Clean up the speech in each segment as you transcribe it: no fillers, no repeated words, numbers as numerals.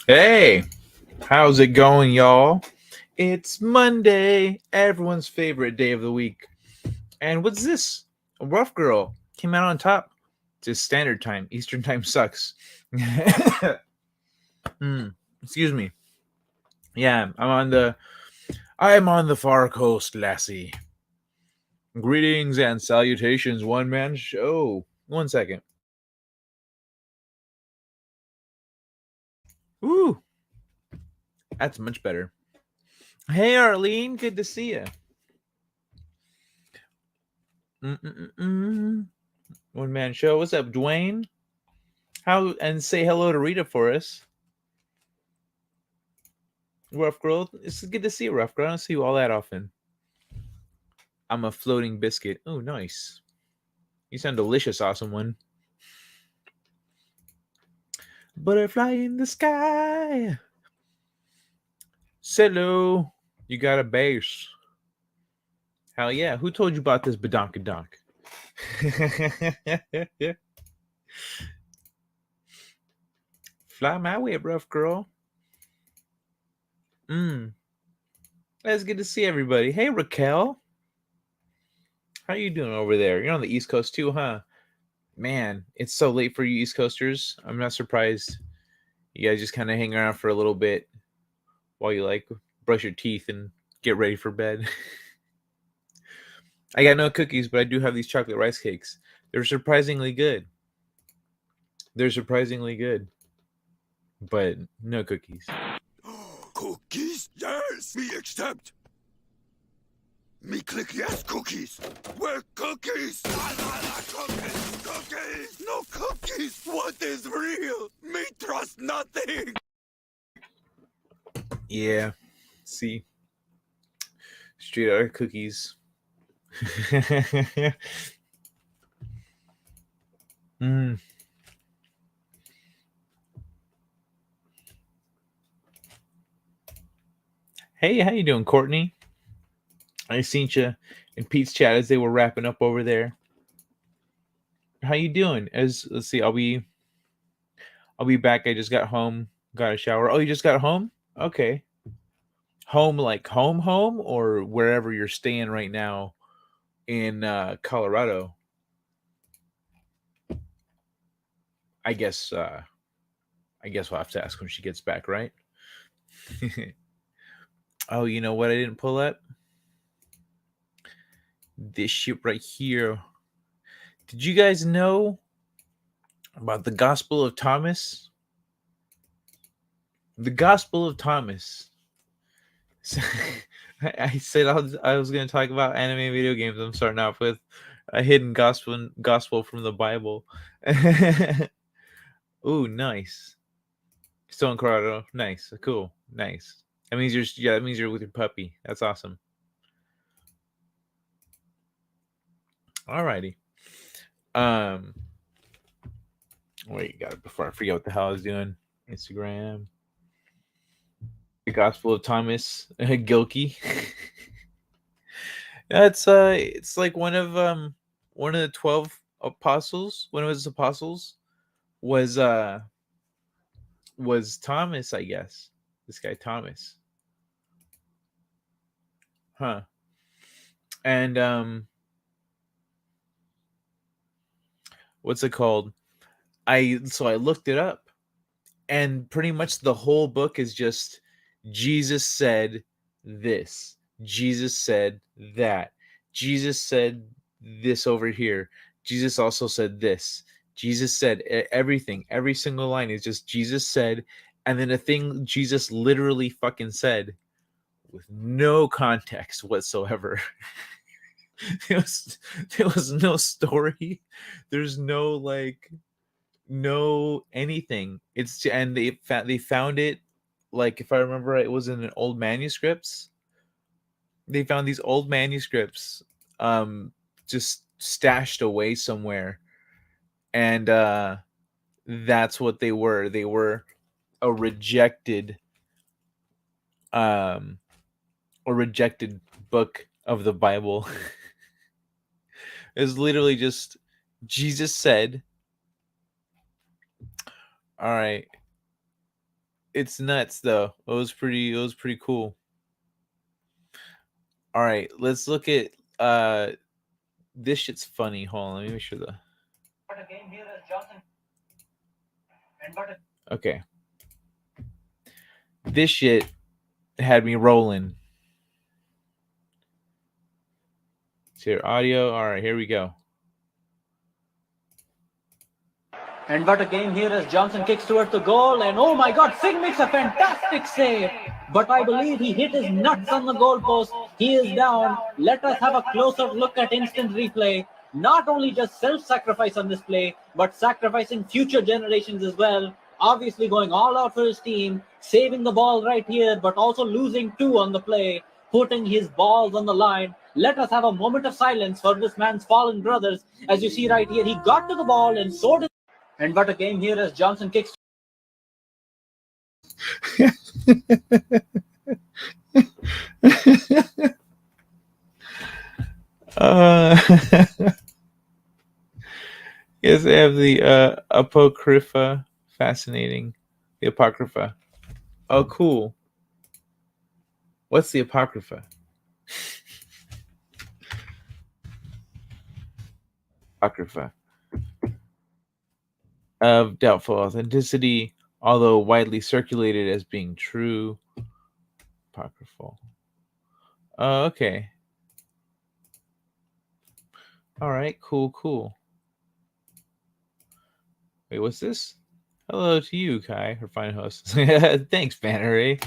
Hey, how's it going, y'all? It's Monday, everyone's favorite day of the week. And what's this? A rough girl came out on top. It's standard time. Eastern time sucks. Hmm, excuse me. Yeah, I'm on the far coast, lassie. Greetings and salutations, one man show. 1 second. Ooh, that's much better. Hey, Arlene, good to see you. Mm-mm-mm-mm. One man show. What's up, Dwayne? How and say hello to Rita for us. Rough girl. It's good to see you, rough girl. I don't see you all that often. I'm a floating biscuit. Oh, nice. You sound delicious, awesome one. Butterfly in the sky. Hello. You got a bass. Hell yeah. Who told you about this badonkadonk? Fly my way, rough girl. That's good to see everybody. Hey, Raquel. How you doing over there? You're on the East Coast too, huh? Man, it's so late for you East Coasters. I'm not surprised. You guys just kind of hang around for a little bit while you like brush your teeth and get ready for bed. I got no cookies, but I do have these chocolate rice cakes. They're surprisingly good. They're surprisingly good, but no cookies. Cookies? Yes, me accept. Me click yes, cookies. Where cookies? Cookies, cookies. No cookies. What is real? Me trust nothing. Yeah, see, straight out of cookies. mm. Hey, how you doing, Courtney? I seen you in Pete's chat as they were wrapping up over there. How you doing? As let's see, I'll be back. I just got home, got a shower. Oh, you just got home? Okay. Home like home or wherever you're staying right now in Colorado. I guess we'll have to ask when she gets back, right? Oh, you know what I didn't pull up? This shit right here. Did you guys know about the Gospel of Thomas? The Gospel of Thomas. I said I was going to talk about anime video games. I'm starting off with a hidden gospel from the Bible. Ooh, nice. Still in Colorado. Nice. Cool. Nice. That means you're with your puppy. That's awesome. Alrighty. Um wait, got it before I forget what the hell I was doing. Instagram. The Gospel of Thomas Gilkey. It's like one of the 12 apostles, one of his apostles was was Thomas, I guess. This guy Thomas. Huh. And what's it called? I looked it up, and pretty much the whole book is just Jesus said this. Jesus said that. Jesus said this over here. Jesus also said this. Jesus said everything. Every single line is just Jesus said, and then a thing Jesus literally fucking said with no context whatsoever. there was there was no story. There's no like no anything. And they found it, like if I remember right, it was in an old manuscripts. They found these old manuscripts um just stashed away somewhere, and that's what they were. They were a rejected um a rejected book of the Bible. It's literally just Jesus said, all right, It's nuts though. It was pretty cool. All right, let's look at this shit's funny. Hold on, let me make sure the okay. This shit had me rolling. Share audio. All right, here we go. And what a game here as Johnson kicks towards the goal. And oh my God, Singh makes a fantastic save. But I believe he hit his nuts on the goalpost. He is down. Let us have a closer look at instant replay. Not only just self-sacrifice on this play, but sacrificing future generations as well. Obviously going all out for his team, saving the ball right here, but also losing two on the play, putting his balls on the line. Let us have a moment of silence for this man's fallen brothers. As you see right here, he got to the ball and so did. And what a game here as Johnson kicks. uh, yes, they have the apocrypha. Fascinating. The apocrypha. Oh, cool. What's the apocrypha? Apocrypha. Of doubtful authenticity, although widely circulated as being true. Apocryphal. Oh, okay. All right, cool. Wait, what's this? Hello to you, Kai, her fine host. Thanks, Banner Ray.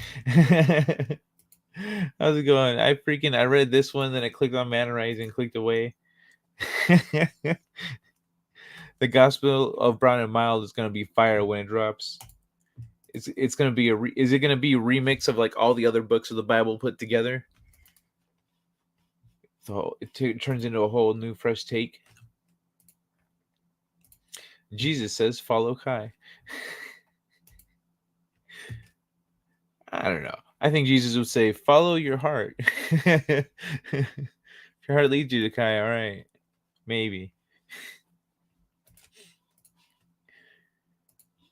How's it going? I read this one, then I clicked on Mana Rise and clicked away. The Gospel of Brown and Mild is gonna be fire when it drops. It's gonna be is it gonna be a remix of like all the other books of the Bible put together? So it turns into a whole new fresh take. Jesus says, "Follow Kai." I don't know. I think Jesus would say, "Follow your heart." If your heart leads you to Kai, all right, maybe.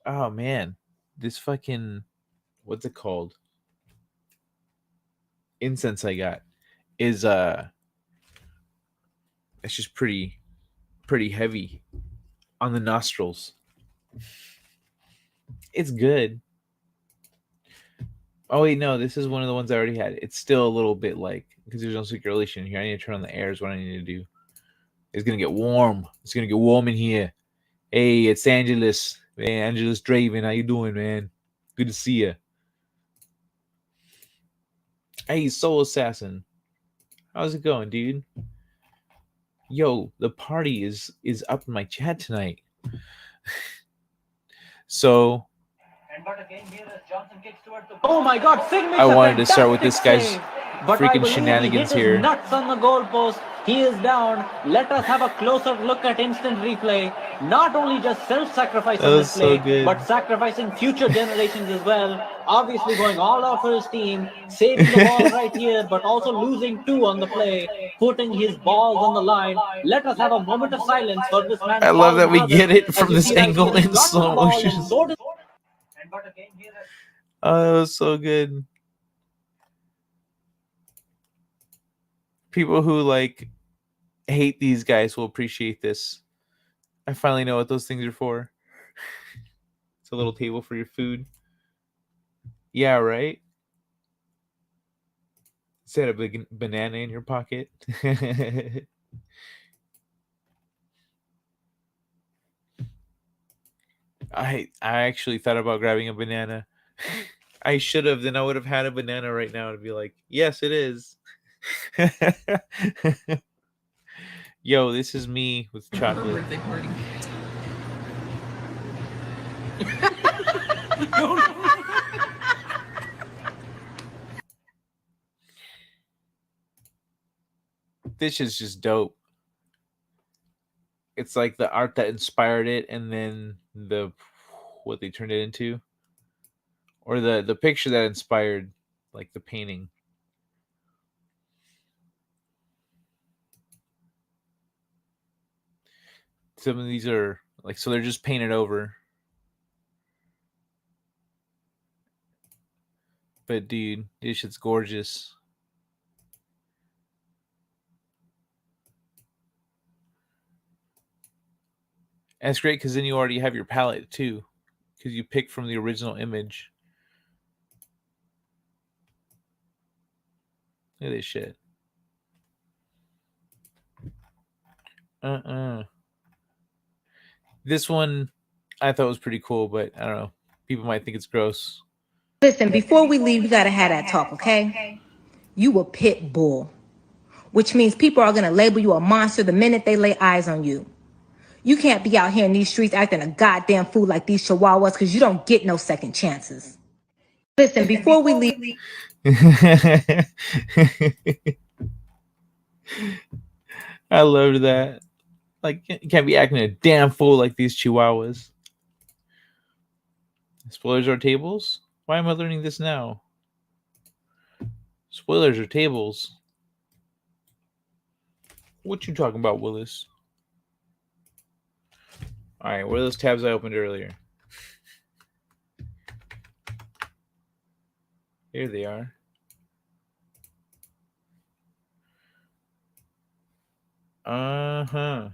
Oh man, this fucking what's it called? Incense I got is it's just pretty heavy on the nostrils. It's good. Oh wait, no, this is one of the ones I already had. It's still a little bit like because there's no circulation here. I need to turn on the air. Is what I need to do. It's gonna get warm. It's gonna get warm in here. Hey, it's Angelus. Man, Angelus Draven, how you doing, man? Good to see you. Hey, Soul Assassin. How's it going, dude? Yo, the party is up in my chat tonight. So Oh my God, Singh makes I a wanted to start with this fantastic guy's save. But I freaking believe he hit shenanigans his here. nuts on the goalpost. He is down. Let us have a closer look at instant replay. Not only just self-sacrifice That on was this so play, good. but sacrificing future generations as well. Obviously going all out for his team, saving the ball right here, but also losing two on the play, putting his balls on the line. Let us have a moment of silence for this man's I love fallen that we brothers. get it As from you this see right here, angle he in got to the slow ball motion. and so did. Oh, that was so good. People who like hate these guys will appreciate this. I finally know what those things are for. It's a little table for your food. Yeah, right? Set a big banana in your pocket. I actually thought about grabbing a banana. I should have, then I would have had a banana right now to be like, yes, it is. Yo, this is me with chocolate. Birthday party. This is just dope. It's like the art that inspired it and then the what they turned it into, or the picture that inspired like the painting. Some of these are like, so they're just painted over. But dude, this shit's gorgeous. And it's great because then you already have your palette too, because you pick from the original image. Look at this shit. This one I thought was pretty cool, but I don't know. People might think it's gross. Listen, before we leave, we gotta have that talk, okay? You a pit bull, which means people are gonna label you a monster the minute they lay eyes on you. You can't be out here in these streets acting a goddamn fool like these chihuahuas because you don't get no second chances. Listen, before we leave. I loved that. Like, you can't be acting a damn fool like these chihuahuas. Spoilers are tables? Why am I learning this now? Spoilers are tables. What you talking about, Willis? Alright, what are those tabs I opened earlier? Here they are. Uh-huh.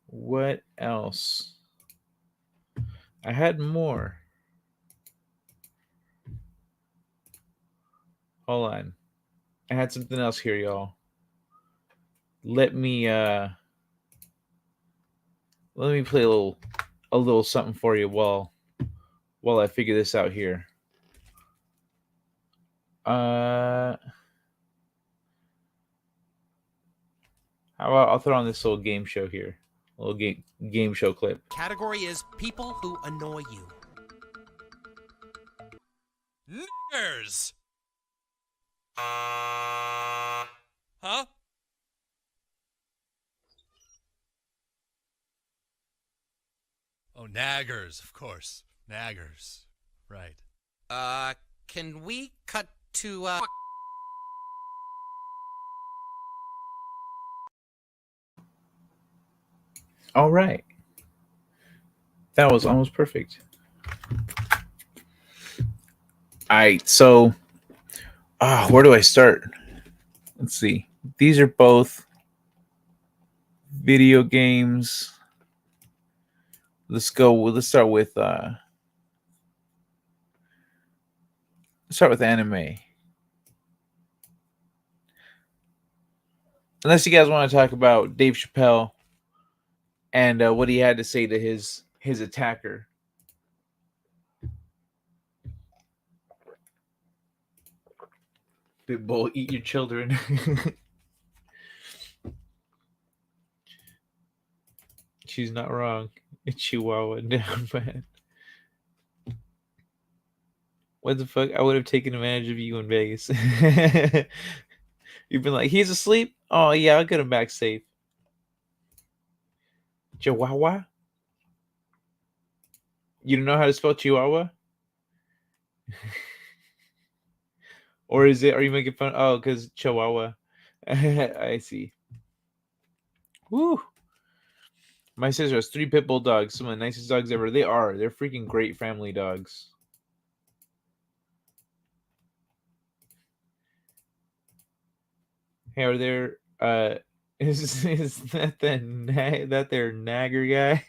What else? I had more. Hold on. I had something else here, y'all. Let me play a little something for you while I figure this out here. How about I'll throw on this little game show here. A little game show clip. Category is people who annoy you. Niggers! Huh? Oh, naggers, of course. Naggers. Right. Can we cut to, All right. That was almost perfect. All right, so where do I start? Let's see. These are both video games. Let's start with anime. Unless you guys want to talk about Dave Chappelle and what he had to say to his attacker. Pitbull, eat your children. She's not wrong. It's Chihuahua down, man. What the fuck? I would have taken advantage of you in Vegas. You've been like, he's asleep? Oh, yeah, I'll get him back safe. Chihuahua? You don't know how to spell Chihuahua? Or are you making fun? Oh, because Chihuahua. I see. Woo! My sister has 3 pit bull dogs. Some of the nicest dogs ever. They are. They're freaking great family dogs. Hey, are there is that their nagger guy?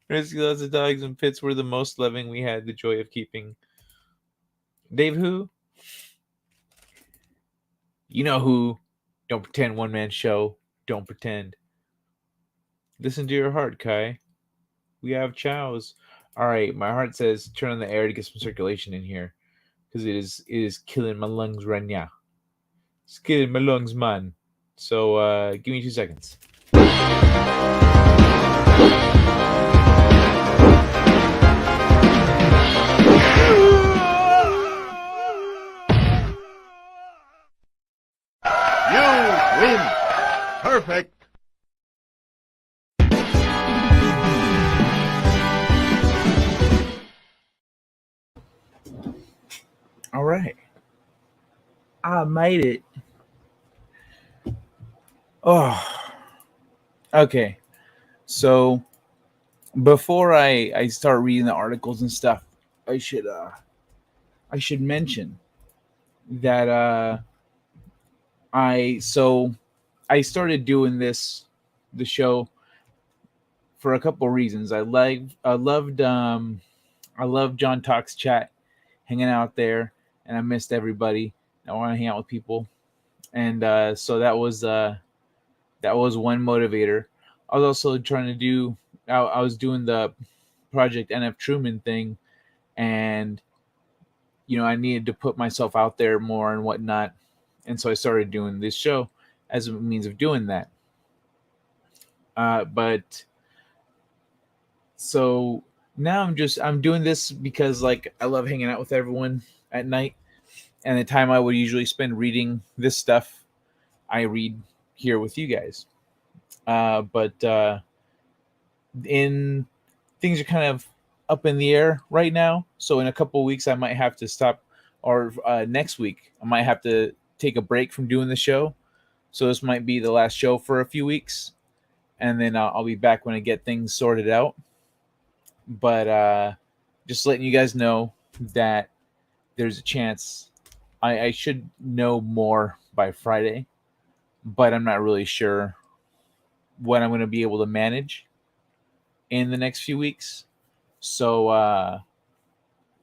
Rescue lots of dogs and pits were the most loving we had the joy of keeping. Dave who? You know who? Don't pretend, one man show. Don't pretend. Listen to your heart, Kai. We have chows. Alright, my heart says turn on the air to get some circulation in here. Because it is killing my lungs right now. It's killing my lungs, man. So give me 2 seconds. You win. Perfect. All right. I made it. Oh, okay. So before I start reading the articles and stuff, I should I should mention that I started doing the show for a couple reasons. I loved John Talks chat, hanging out there, and I missed everybody. I want to hang out with people, and so that was one motivator. I was also trying to do. I was doing the Project NF Truman thing, and I needed to put myself out there more and whatnot, and so I started doing this show as a means of doing that. But so now I'm doing this because like I love hanging out with everyone at night, and the time I would usually spend reading this stuff, I read here with you guys. But in things are kind of up in the air right now. So in a couple of weeks, I might have to stop, or next week, I might have to take a break from doing the show. So this might be the last show for a few weeks, and then I'll be back when I get things sorted out. But just letting you guys know that there's a chance I should know more by Friday, but I'm not really sure what I'm going to be able to manage in the next few weeks. So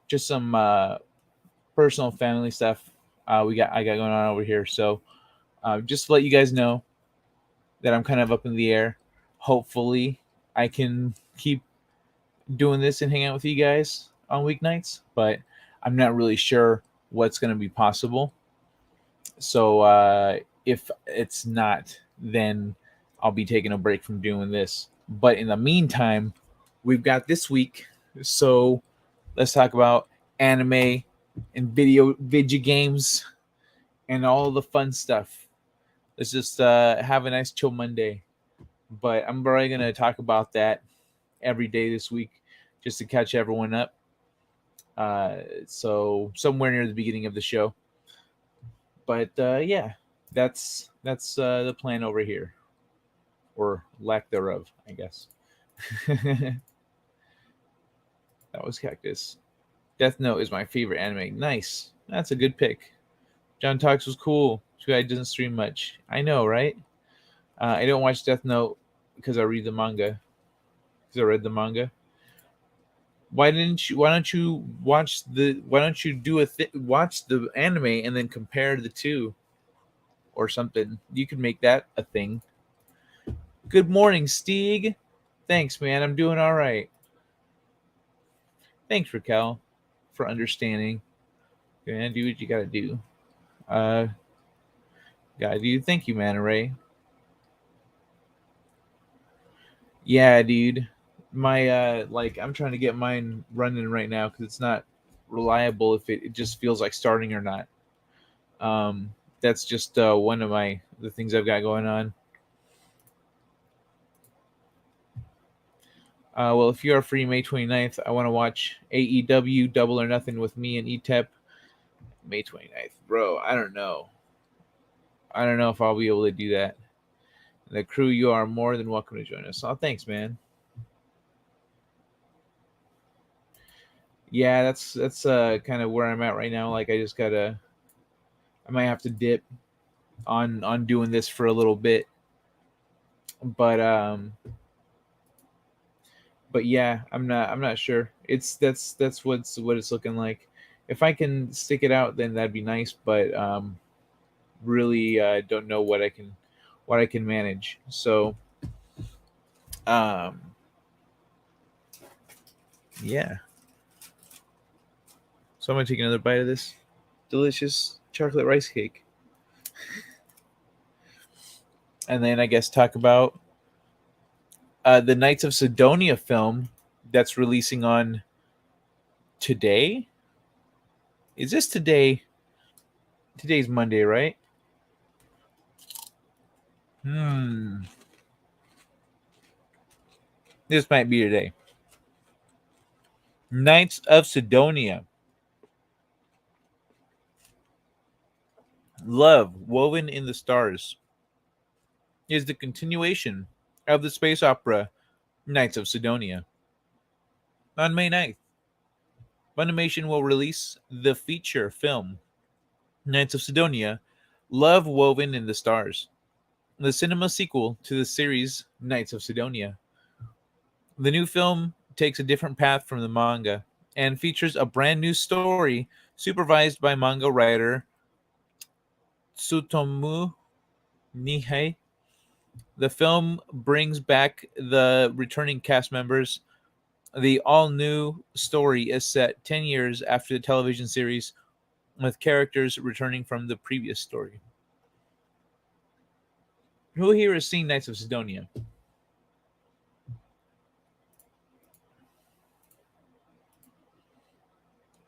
just some personal family stuff I got going on over here. So just to let you guys know that I'm kind of up in the air. Hopefully, I can keep doing this and hang out with you guys on weeknights, but I'm not really sure what's going to be possible. So if it's not, then I'll be taking a break from doing this. But in the meantime, we've got this week. So let's talk about anime and video games and all the fun stuff. Let's just have a nice chill Monday. But I'm probably gonna talk about that every day this week just to catch everyone up. So somewhere near the beginning of the show. But yeah, that's the plan over here, or lack thereof, I guess. That was Cactus. Death Note is my favorite anime. Nice. That's a good pick. John Talks was cool. This guy doesn't stream much. I know, right? I don't watch Death Note because I read the manga. Because I read the manga. Why don't you watch the? Why don't you do watch the anime and then compare the two or something? You could make that a thing. Good morning, Steeg. Thanks, man. I'm doing all right. Thanks, Raquel, for understanding. Man, do what you gotta do. Uh, gotta do. Thank you, Manta Ray. Yeah, dude. My like I'm trying to get mine running right now because it's not reliable if it just feels like starting or not. Um, that's just one of the things I've got going on. Well, if you are free May 29th, I want to watch AEW Double or Nothing with me and ETEP. May 29th. Bro, I don't know. I don't know if I'll be able to do that. The crew, you are more than welcome to join us. Oh, thanks, man. Yeah, that's kind of where I'm at right now. Like I might have to dip on doing this for a little bit. But but yeah, I'm not sure. That's what it's looking like. If I can stick it out, then that'd be nice. But really don't know what I can manage. So um, yeah. So I'm gonna take another bite of this delicious chocolate rice cake, and then I guess talk about the Knights of Sidonia film that's releasing on today. Is this today? Today's Monday, right? Hmm. This might be today. Knights of Sidonia. Love woven in the stars. is the continuation of the space opera Knights of Sidonia. On May 9th, Funimation will release the feature film Knights of Sidonia, Love Woven in the Stars, the cinema sequel to the series Knights of Sidonia. The new film takes a different path from the manga and features a brand new story supervised by manga writer Tsutomu Nihei. The film brings back the returning cast members. The all new story is set 10 years after the television series, with characters returning from the previous story. Who here has seen Knights of Sidonia?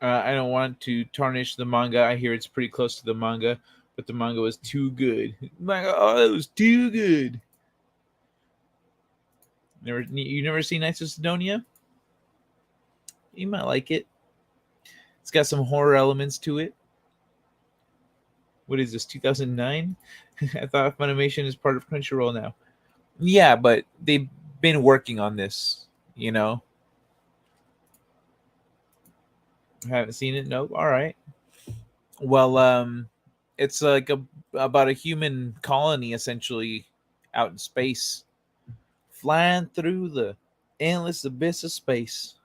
I don't want to tarnish the manga. I hear it's pretty close to the manga, but the manga was too good. Manga, oh, it was too good. You never seen Knights of Sidonia? You might like it. It's got some horror elements to it. What is this, 2009? I thought Funimation is part of Crunchyroll now. Yeah, but they've been working on this, you know. Haven't seen it? Nope. All right. Well, it's like about a human colony essentially out in space, flying through the endless abyss of space.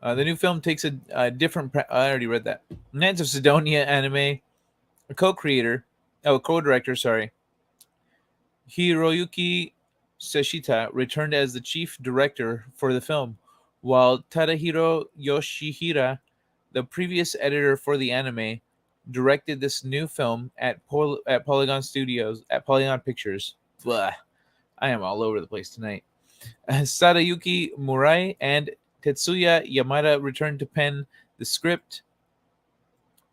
The new film takes a different. I already read that. Knights of Sidonia anime co-director, sorry, Hiroyuki Seshita returned as the chief director for the film, while Tadahiro Yoshihira, the previous editor for the anime, directed this new film at Polygon Pictures. Blah, I am all over the place tonight. Sadayuki Murai and Tetsuya Yamada returned to pen the script.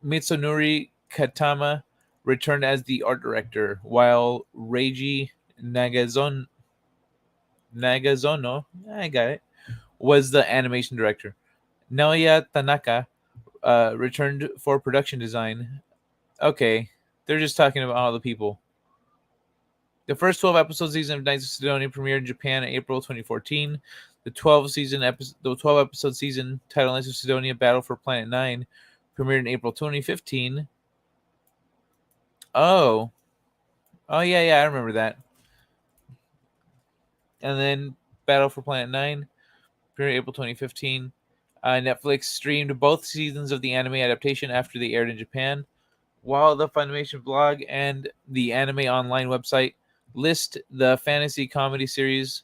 Mitsunori Katama returned as the art director, while Reiji Nagazono, I got it, was the animation director. Naoya Tanaka returned for production design. Okay, they're just talking about all the people. The first 12 episode season of Knights of Sidonia premiered in Japan in April 2014. The 12 episode season titled Knights of Sidonia Battle for Planet 9 premiered in April 2015. Oh, yeah, I remember that. And then Battle for Planet 9 premiered April 2015. Netflix streamed both seasons of the anime adaptation after they aired in Japan, while the Funimation blog and the anime online website list the fantasy comedy series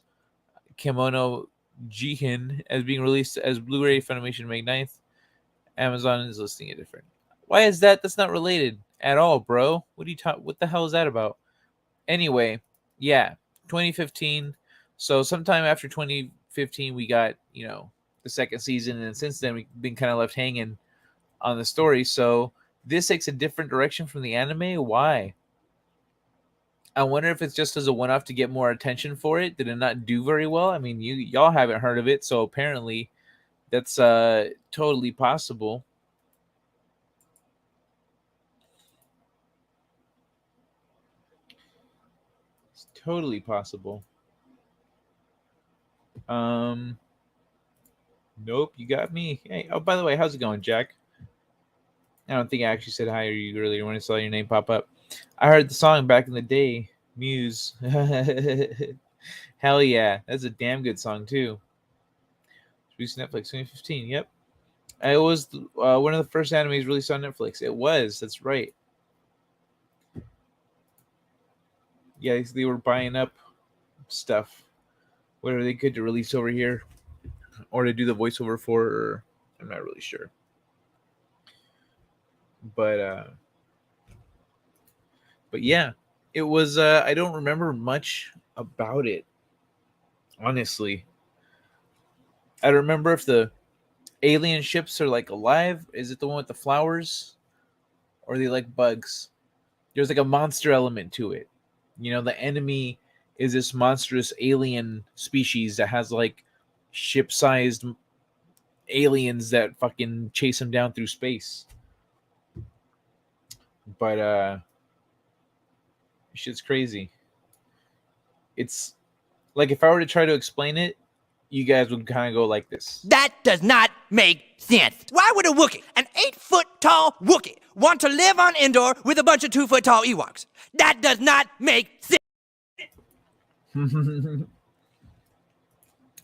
Kemono Jihin as being released as Blu-ray Funimation May 9th. Amazon is listing it different. Why is that? That's not related at all, bro. What the hell is that about? Anyway, yeah, 2015. So sometime after 2015, we got, the second season, and since then we've been kind of left hanging on the story. So this takes a different direction from the anime. Why? I wonder if it's just as a one-off to get more attention for it. Did it not do very well? I mean, y'all haven't heard of it, so apparently that's totally possible. It's totally possible. Nope, you got me. Hey, oh, by the way, how's it going, Jack? I don't think I actually said hi to you earlier when I saw your name pop up. I heard the song back in the day, Muse. Hell yeah, that's a damn good song too. Released Netflix 2015. Yep, it was one of the first animes released on Netflix. It was. That's right. Yeah, they were buying up stuff, whatever they could to release over here, or to do the voiceover for. Or, I'm not really sure, but yeah, it was. I don't remember much about it, honestly. I don't remember if the alien ships are like alive. Is it the one with the flowers, or are they like bugs? There's like a monster element to it. The enemy is this monstrous alien species that has like ship-sized aliens that fucking chase him down through space. But Shit's crazy. It's like if I were to try to explain it, you guys would kind of go like this. That does not make sense. Why would a Wookiee, an 8-foot-tall Wookiee, want to live on Endor with a bunch of 2-foot-tall Ewoks? That does not make sense.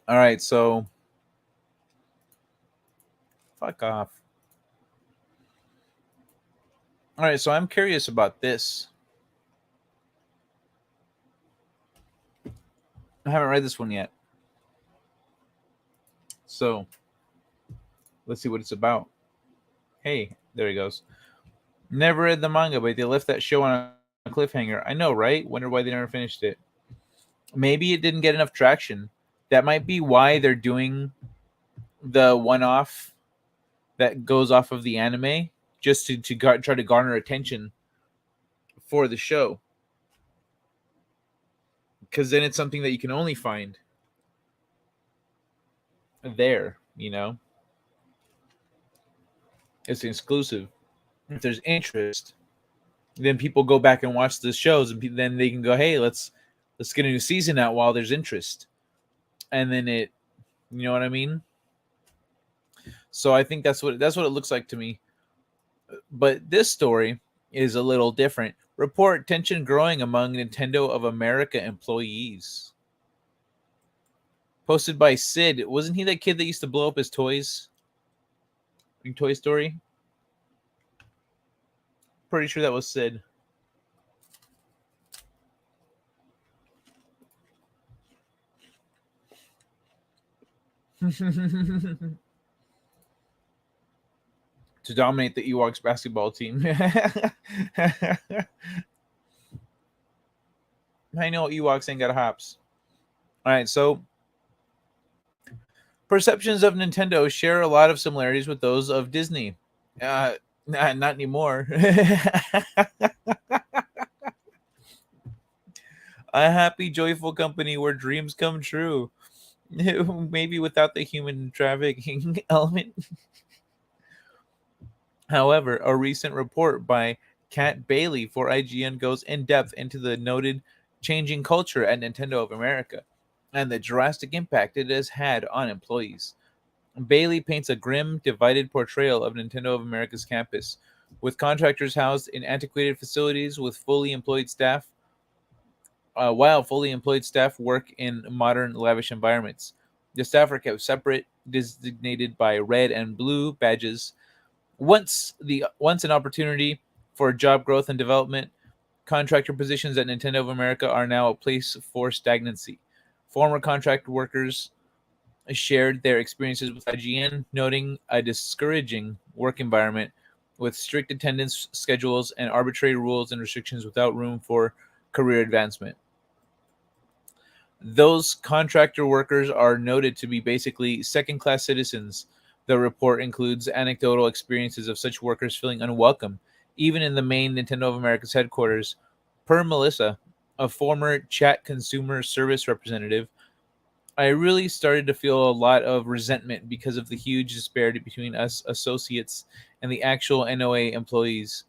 All right, so fuck off. All right, so I'm curious about this. I haven't read this one yet. So let's see what it's about. Hey, there he goes. Never read the manga, but they left that show on a cliffhanger. I know, right? Wonder why they never finished it. Maybe it didn't get enough traction. That might be why they're doing the one-off that goes off of the anime, just to try to garner attention for the show. Because then it's something that you can only find there, you know? It's exclusive. If there's interest, then people go back and watch the shows, and then they can go, hey, let's get a new season out while there's interest. And then it, you know what I mean? So I think that's what it looks like to me. But this story is a little different. Report tension growing among Nintendo of America employees. Posted by Sid. Wasn't he that kid that used to blow up his toys in Toy Story? Pretty sure that was Sid. To dominate the Ewoks basketball team. I know Ewoks ain't got hops. All right, so perceptions of Nintendo share a lot of similarities with those of Disney. Not anymore. A happy, joyful company where dreams come true. Maybe without the human trafficking element. However, a recent report by Kat Bailey for IGN goes in depth into the noted changing culture at Nintendo of America and the drastic impact it has had on employees. Bailey paints a grim, divided portrayal of Nintendo of America's campus, with contractors housed in antiquated facilities with fully employed staff, while fully employed staff work in modern, lavish environments. The staff are kept separate, designated by red and blue badges. Once an opportunity for job growth and development, contractor positions at Nintendo of America are now a place for stagnancy. Former contract workers shared their experiences with IGN, noting a discouraging work environment with strict attendance schedules and arbitrary rules and restrictions without room for career advancement. Those contractor workers are noted to be basically second-class citizens. The report includes anecdotal experiences of such workers feeling unwelcome, even in the main Nintendo of America's headquarters. Per Melissa, a former chat consumer service representative, I really started to feel a lot of resentment because of the huge disparity between us associates and the actual NOA employees.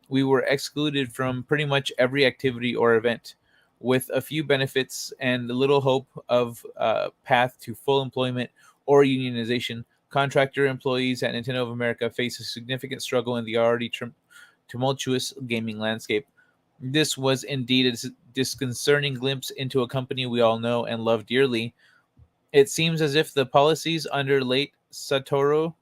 We were excluded from pretty much every activity or event, with a few benefits and little hope of a path to full employment or unionization. Contractor employees at Nintendo of America face a significant struggle in the already tumultuous gaming landscape. This was indeed a disconcerting glimpse into a company we all know and love dearly. It seems as if the policies under late Satoru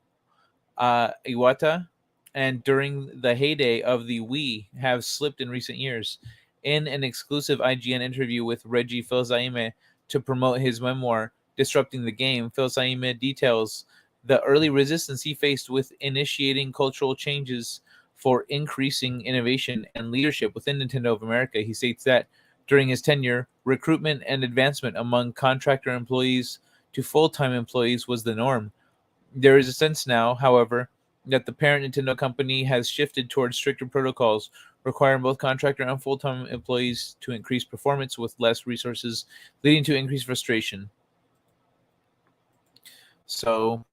Iwata and during the heyday of the Wii have slipped in recent years. In an exclusive IGN interview with Reggie Fils-Aimé to promote his memoir, Disrupting the Game, Fils-Aimé details the early resistance he faced with initiating cultural changes for increasing innovation and leadership within Nintendo of America. He states that during his tenure, recruitment and advancement among contractor employees to full-time employees was the norm. There is a sense now, however, that the parent Nintendo company has shifted towards stricter protocols, requiring both contractor and full-time employees to increase performance with less resources, leading to increased frustration. So,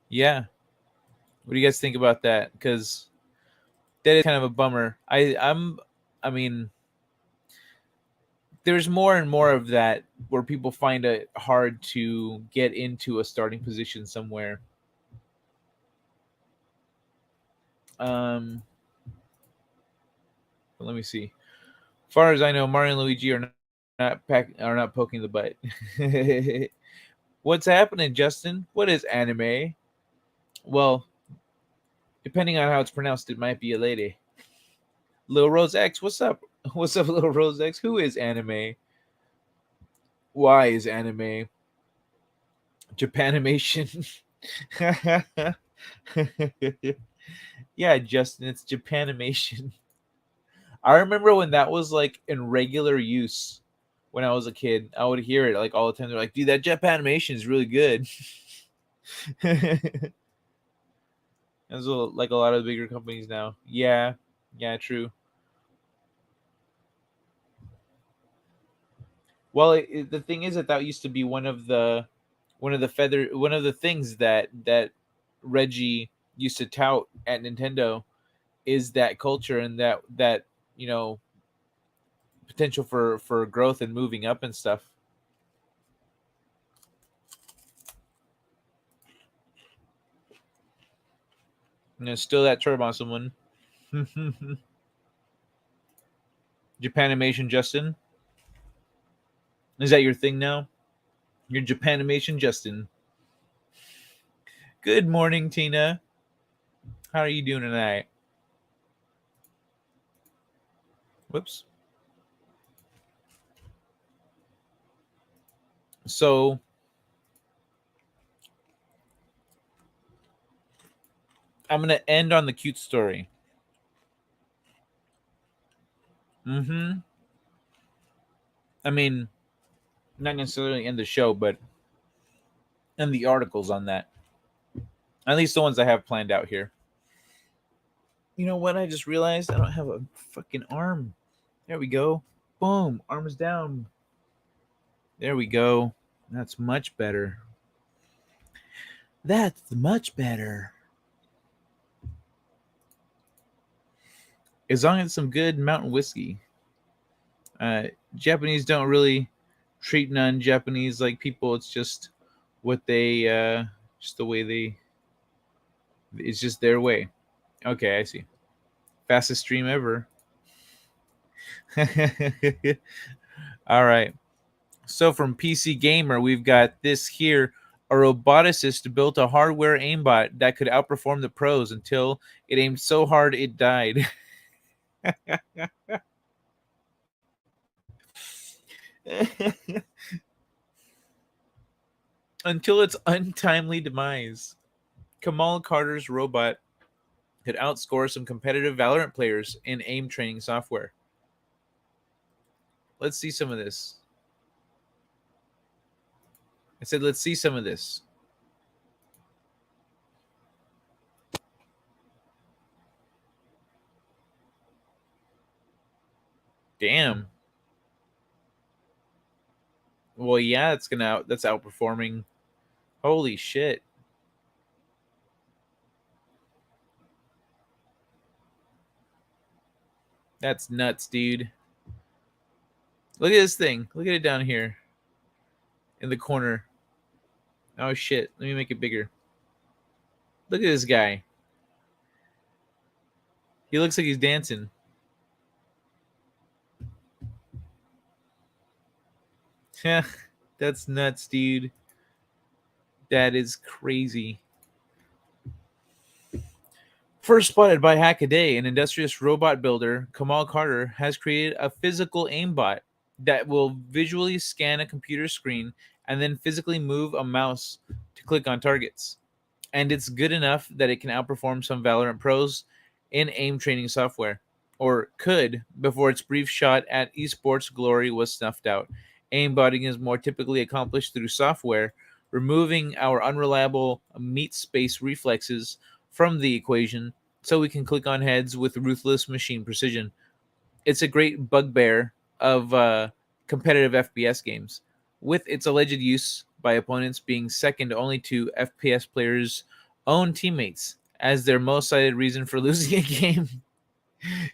yeah. What do you guys think about that? Because that is kind of a bummer. I'm I mean, there's more and more of that where people find it hard to get into a starting position somewhere. But let me see. As far as I know, Mario and Luigi are not poking the butt. What's happening, Justin? What is anime? Well, depending on how it's pronounced, it might be a lady. Lil Rose X, what's up? What's up, Lil Rose X? Who is anime? Why is anime? Japanimation. Yeah, Justin, it's Japanimation. I remember when that was like in regular use when I was a kid. I would hear it like all the time. They're like, dude, that Japanimation is really good. As well, like a lot of the bigger companies now. Yeah, true. Well, the thing is that used to be one of the things that Reggie used to tout at Nintendo is that culture and that you know potential for growth and moving up and stuff. And there's still that turbo on someone. Japanimation, Justin. Is that your thing now? Your Japanimation, Justin. Good morning, Tina. How are you doing tonight? Whoops. So, I'm going to end on the cute story. I mean, not necessarily end the show, but end the articles on that. At least the ones I have planned out here. You know what? I just realized I don't have a fucking arm. There we go. Boom. Arms down. There we go. That's much better. That's much better. As long as some good mountain whiskey. Japanese don't really treat non-Japanese like people. It's just what they, just the way they. It's just their way. Okay, I see. Fastest stream ever. All right. So from PC Gamer, we've got this here. A roboticist built a hardware aimbot that could outperform the pros until it aimed so hard it died. Until its untimely demise. Kamal Carter's robot could outscore some competitive Valorant players in aim training software. Let's see some of this. I said, let's see some of this. Damn. Well, yeah, that's outperforming. Holy shit. That's nuts, dude. Look at this thing. Look at it down here in the corner. Oh shit. Let me make it bigger. Look at this guy. He looks like he's dancing. Yeah, that's nuts, dude. That is crazy. First spotted by Hackaday, an industrious robot builder, Kamal Carter has created a physical aimbot that will visually scan a computer screen and then physically move a mouse to click on targets. And it's good enough that it can outperform some Valorant pros in aim training software, or could before its brief shot at esports glory was snuffed out. Aimbotting is more typically accomplished through software, removing our unreliable meat space reflexes from the equation so we can click on heads with ruthless machine precision. It's a great bugbear of competitive FPS games, with its alleged use by opponents being second only to FPS players' own teammates as their most cited reason for losing a game.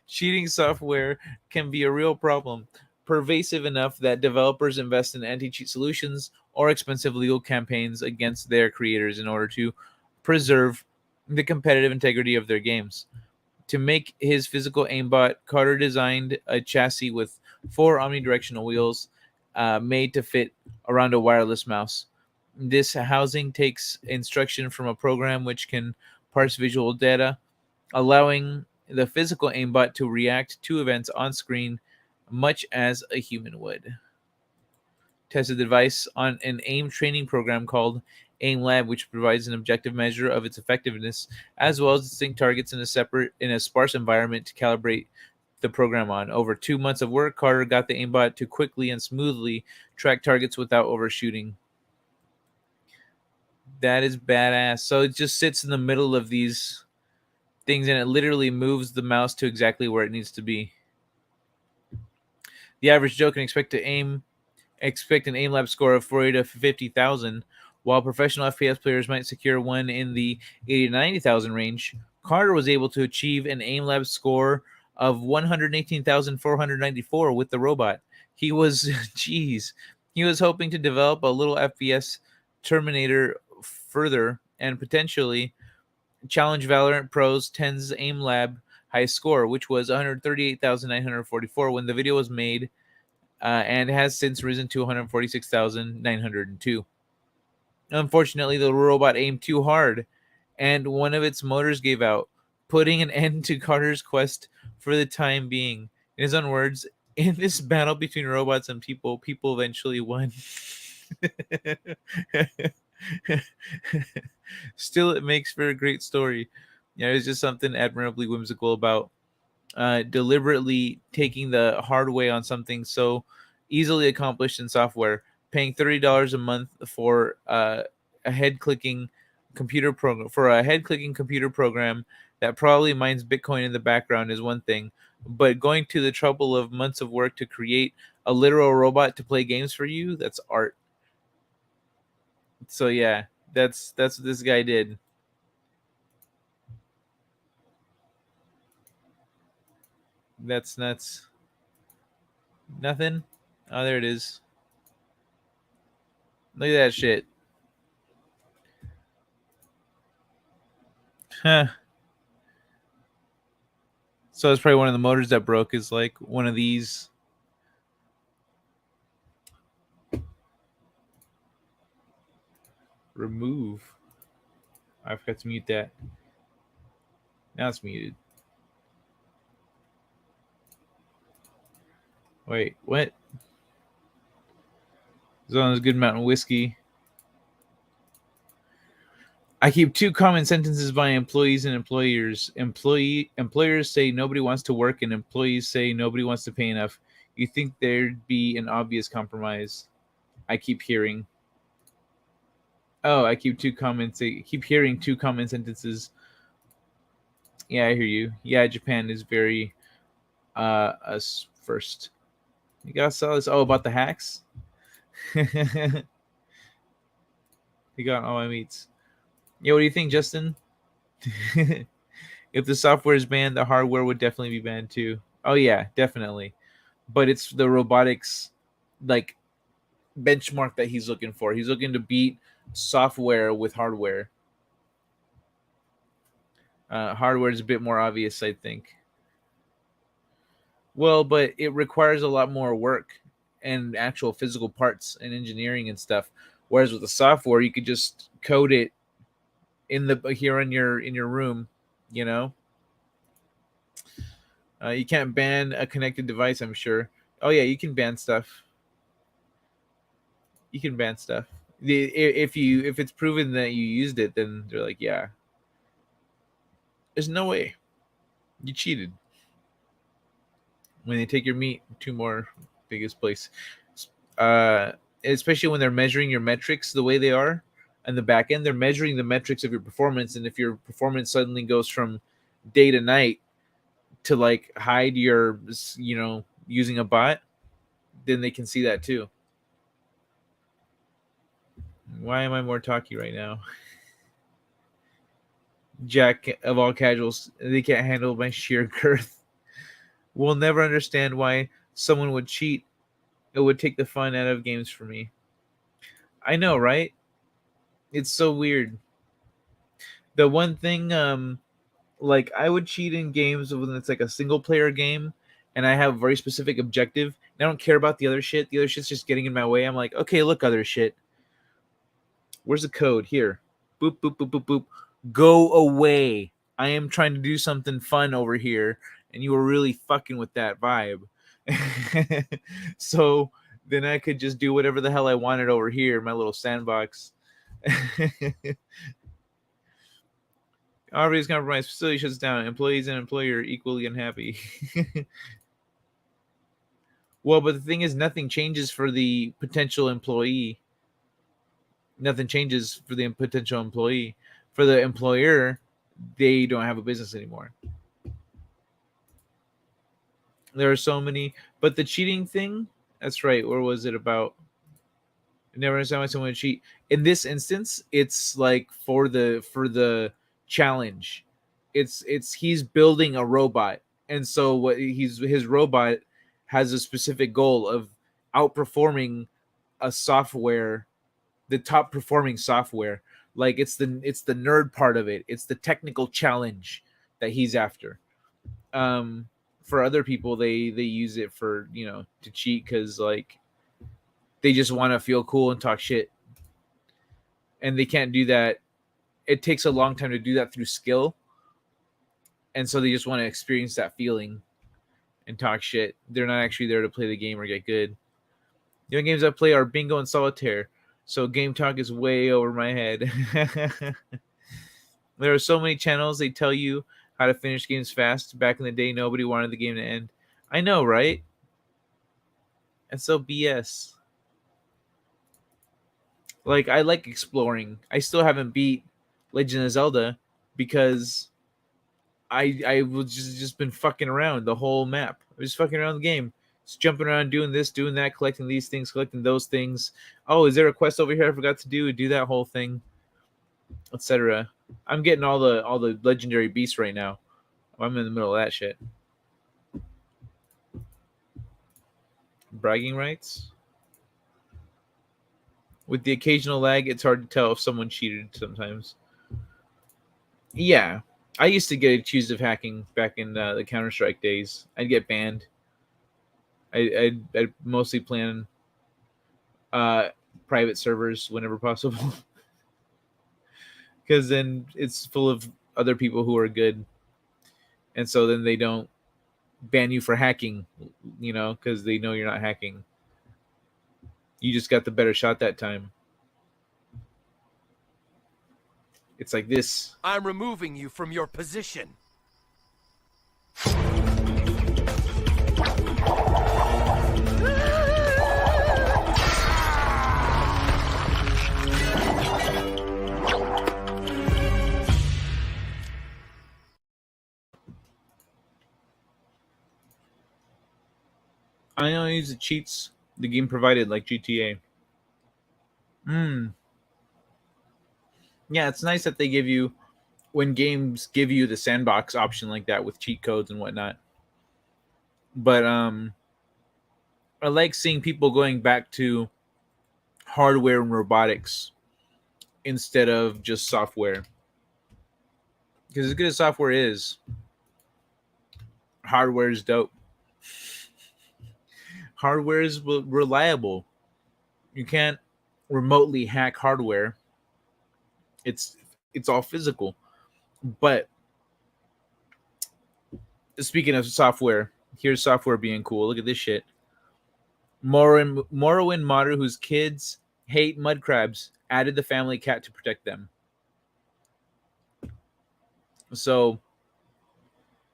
Cheating software can be a real problem, pervasive enough that developers invest in anti cheat solutions or expensive legal campaigns against their creators in order to preserve the competitive integrity of their games. To make his physical aimbot, Carter designed a chassis with four omnidirectional wheels made to fit around a wireless mouse. This housing takes instruction from a program which can parse visual data, allowing the physical aimbot to react to events on screen much as a human would. Tested the device on an AIM training program called AIM Lab, which provides an objective measure of its effectiveness, as well as distinct targets in a sparse environment to calibrate the program on. Over 2 months of work, Carter got the aimbot to quickly and smoothly track targets without overshooting. That is badass. So it just sits in the middle of these things and it literally moves the mouse to exactly where it needs to be. The average Joe can expect an aim lab score of 40 to 50,000, while professional FPS players might secure one in the 80 to 90,000 range. Carter was able to achieve an aim lab score of 118,494 with the robot. He was, geez, he was hoping to develop a little FPS Terminator further and potentially challenge Valorant Pro's 10's aim lab high score, which was 138,944 when the video was made, and has since risen to 146,902. Unfortunately, the robot aimed too hard, and one of its motors gave out, putting an end to Carter's quest for the time being. In his own words, in this battle between robots and people eventually won. Still, it makes for a great story. Yeah, it's just something admirably whimsical about deliberately taking the hard way on something so easily accomplished in software. Paying $30 a month for a head clicking computer program that probably mines Bitcoin in the background is one thing, but going to the trouble of months of work to create a literal robot to play games for you, that's art. So yeah, that's what this guy did. That's nuts. Nothing. Oh, there it is. Look at that shit. Huh. So it's probably one of the motors that broke is like one of these. Remove. I forgot to mute that. Now it's muted. Wait, what? Zona's Good Mountain Whiskey. I keep two common sentences by employees and employers. Employers say nobody wants to work, and employees say nobody wants to pay enough. You think there'd be an obvious compromise? I keep hearing. Oh, I keep keep hearing two common sentences. Yeah, I hear you. Yeah, Japan is very us first. You gotta sell this. Oh, about the hacks. You got all my meats. Yeah, what do you think, Justin? If the software is banned, the hardware would definitely be banned too. Oh yeah, definitely. But it's the robotics like benchmark that he's looking for. He's looking to beat software with hardware. Hardware is a bit more obvious, I think. Well, but it requires a lot more work and actual physical parts and engineering and stuff. Whereas with the software, you could just code it in the here in your room. You know, you can't ban a connected device. I'm sure. Oh yeah, you can ban stuff. You can ban stuff. If it's proven that you used it, then they're like, yeah, there's no way you cheated. When they take your meat to more biggest place, uh, especially when they're measuring your metrics the way they are on the back end, they're measuring the metrics of your performance, and if your performance suddenly goes from day to night to like hide your, using a bot, then they can see that too. Why am I more talky right now? Jack of all casuals, they can't handle my sheer girth. will never understand why someone would cheat. It would take the fun out of games for me. I know, right? It's so weird. The one thing, like I would cheat in games when it's like a single player game, and I have a very specific objective. And I don't care about the other shit. The other shit's just getting in my way. I'm like, okay, look, other shit. Where's the code? Here. Boop, boop, boop, boop, boop. Go away. I am trying to do something fun over here, and you were really fucking with that vibe. So then I could just do whatever the hell I wanted over here, my little sandbox. Everybody's compromised. Facility shuts down. Employees and employer are equally unhappy. Well, but the thing is, nothing changes for the potential employee. Nothing changes for the potential employee. For the employer, they don't have a business anymore. There are so many, but the cheating thing, that's right. Where was it about? I never understand why someone would cheat. In this instance, it's like for the challenge. It's he's building a robot, and so what his robot has a specific goal of outperforming a software, the top performing software. Like it's the nerd part of it. It's the technical challenge that he's after. For other people, they use it for to cheat because like they just want to feel cool and talk shit, and they can't do that. It takes a long time to do that through skill, and so they just want to experience that feeling and talk shit. They're not actually there to play the game or get good. The only games I play are bingo and solitaire, so game talk is way over my head. There are so many channels, they tell you how to finish games fast. Back in the day, nobody wanted the game to end. I know, right? That's so BS. Like, I like exploring. I still haven't beat Legend of Zelda because I was just been fucking around the whole map. I was fucking around the game. Just jumping around, doing this, doing that, collecting these things, collecting those things. Oh, is there a quest over here I forgot to do? Do that whole thing, etc. I'm getting all the legendary beasts right now. I'm in the middle of that shit. Bragging rights? With the occasional lag, it's hard to tell if someone cheated sometimes. Yeah. I used to get accused of hacking back in the Counter-Strike days. I'd get banned. I'd mostly plan private servers whenever possible. Because then it's full of other people who are good. And so then they don't ban you for hacking, because they know you're not hacking. You just got the better shot that time. It's like this. I'm removing you from your position. I only use the cheats the game provided, like GTA. Yeah, it's nice that they give you, when games give you the sandbox option like that with cheat codes and whatnot. But I like seeing people going back to hardware and robotics instead of just software. Because as good as software is, hardware is dope. Hardware is reliable. You can't remotely hack hardware. It's all physical. But speaking of software, here's software being cool. Look at this shit. Morrowind modder whose kids hate mud crabs added the family cat to protect them. So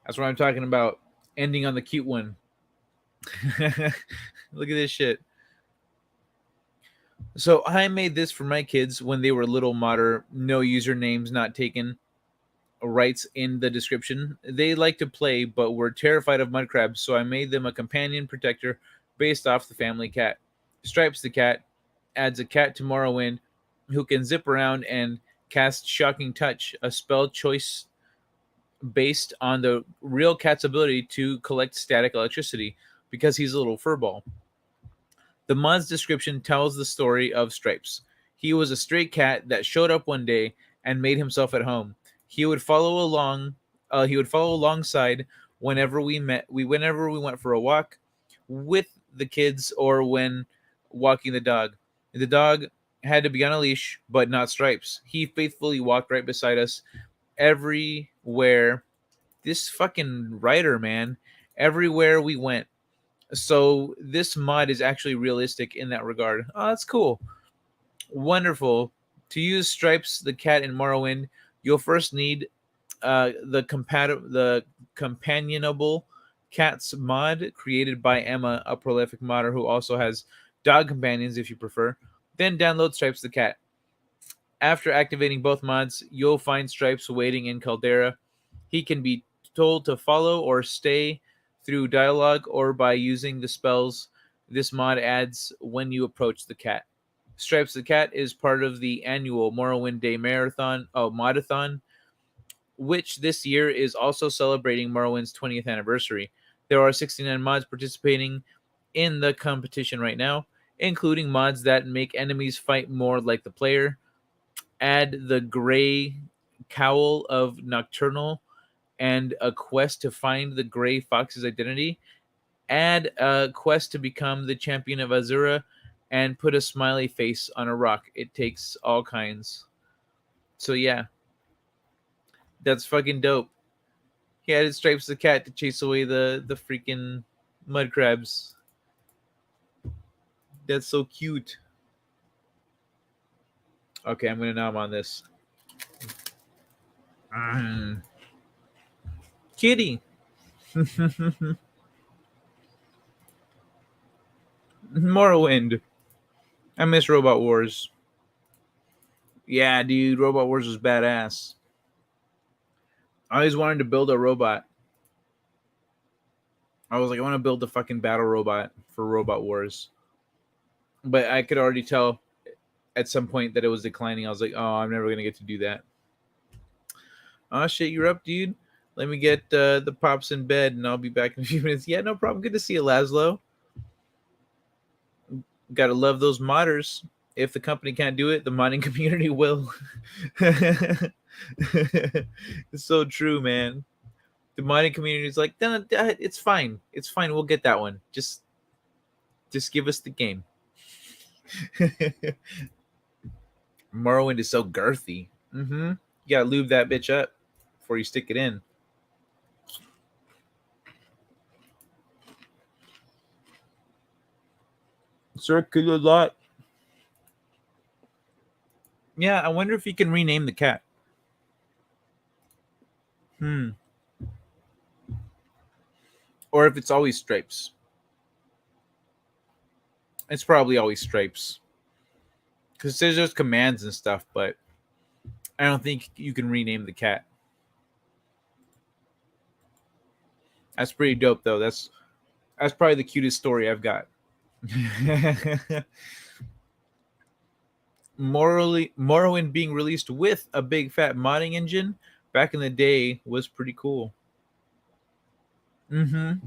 that's what I'm talking about. Ending on the cute one. Look at this shit. So I made this for my kids when they were little modder. No usernames not taken. Rights in the description. They like to play, but were terrified of mud crabs, so I made them a companion protector based off the family cat. Stripes the cat adds a cat to Morrowind who can zip around and cast Shocking Touch, a spell choice based on the real cat's ability to collect static electricity because he's a little furball. The mod's description tells the story of Stripes. He was a stray cat that showed up one day and made himself at home. He would follow along. He would follow alongside whenever we went for a walk with the kids or when walking the dog. The dog had to be on a leash, but not Stripes. He faithfully walked right beside us everywhere. This fucking writer, man, everywhere we went. So this mod is actually realistic in that regard. Oh, that's cool. Wonderful. To use Stripes the cat in Morrowind, you'll first need the companionable cats mod created by Emma, a prolific modder who also has dog companions if you prefer. Then download Stripes the cat. After activating both mods, you'll find Stripes waiting in Caldera. He can be told to follow or stay through dialogue or by using the spells this mod adds when you approach the cat. Stripes the cat is part of the annual Morrowind Day Modathon, which this year is also celebrating Morrowind's 20th anniversary. There are 69 mods participating in the competition right now, including mods that make enemies fight more like the player, add the gray cowl of Nocturnal and a quest to find the gray fox's identity, add a quest to become the champion of Azura, and put a smiley face on a rock. It takes all kinds. So yeah, that's fucking dope. He added Stripes the cat to chase away the freaking mud crabs. That's so cute. Okay, I'm gonna nom on this. Kitty. Morrowind. I miss Robot Wars. Yeah, dude, Robot Wars was badass. I always wanted to build a robot. I was like, I want to build a fucking battle robot for Robot Wars. But I could already tell at some point that it was declining. I was like, oh, I'm never going to get to do that. Oh, shit, you're up, dude. Let me get the pops in bed, and I'll be back in a few minutes. Yeah, no problem. Good to see you, Laszlo. Gotta love those modders. If the company can't do it, the modding community will. It's so true, man. The modding community is like, it's fine. It's fine. We'll get that one. Just give us the game. Morrowind is so girthy. You gotta lube that bitch up before you stick it in. Circular lot. Yeah, I wonder if you can rename the cat. Or if it's always Stripes. It's probably always Stripes. Because there's just commands and stuff, but I don't think you can rename the cat. That's pretty dope, though. That's probably the cutest story I've got. Morrowind being released with a big fat modding engine back in the day was pretty cool. Hell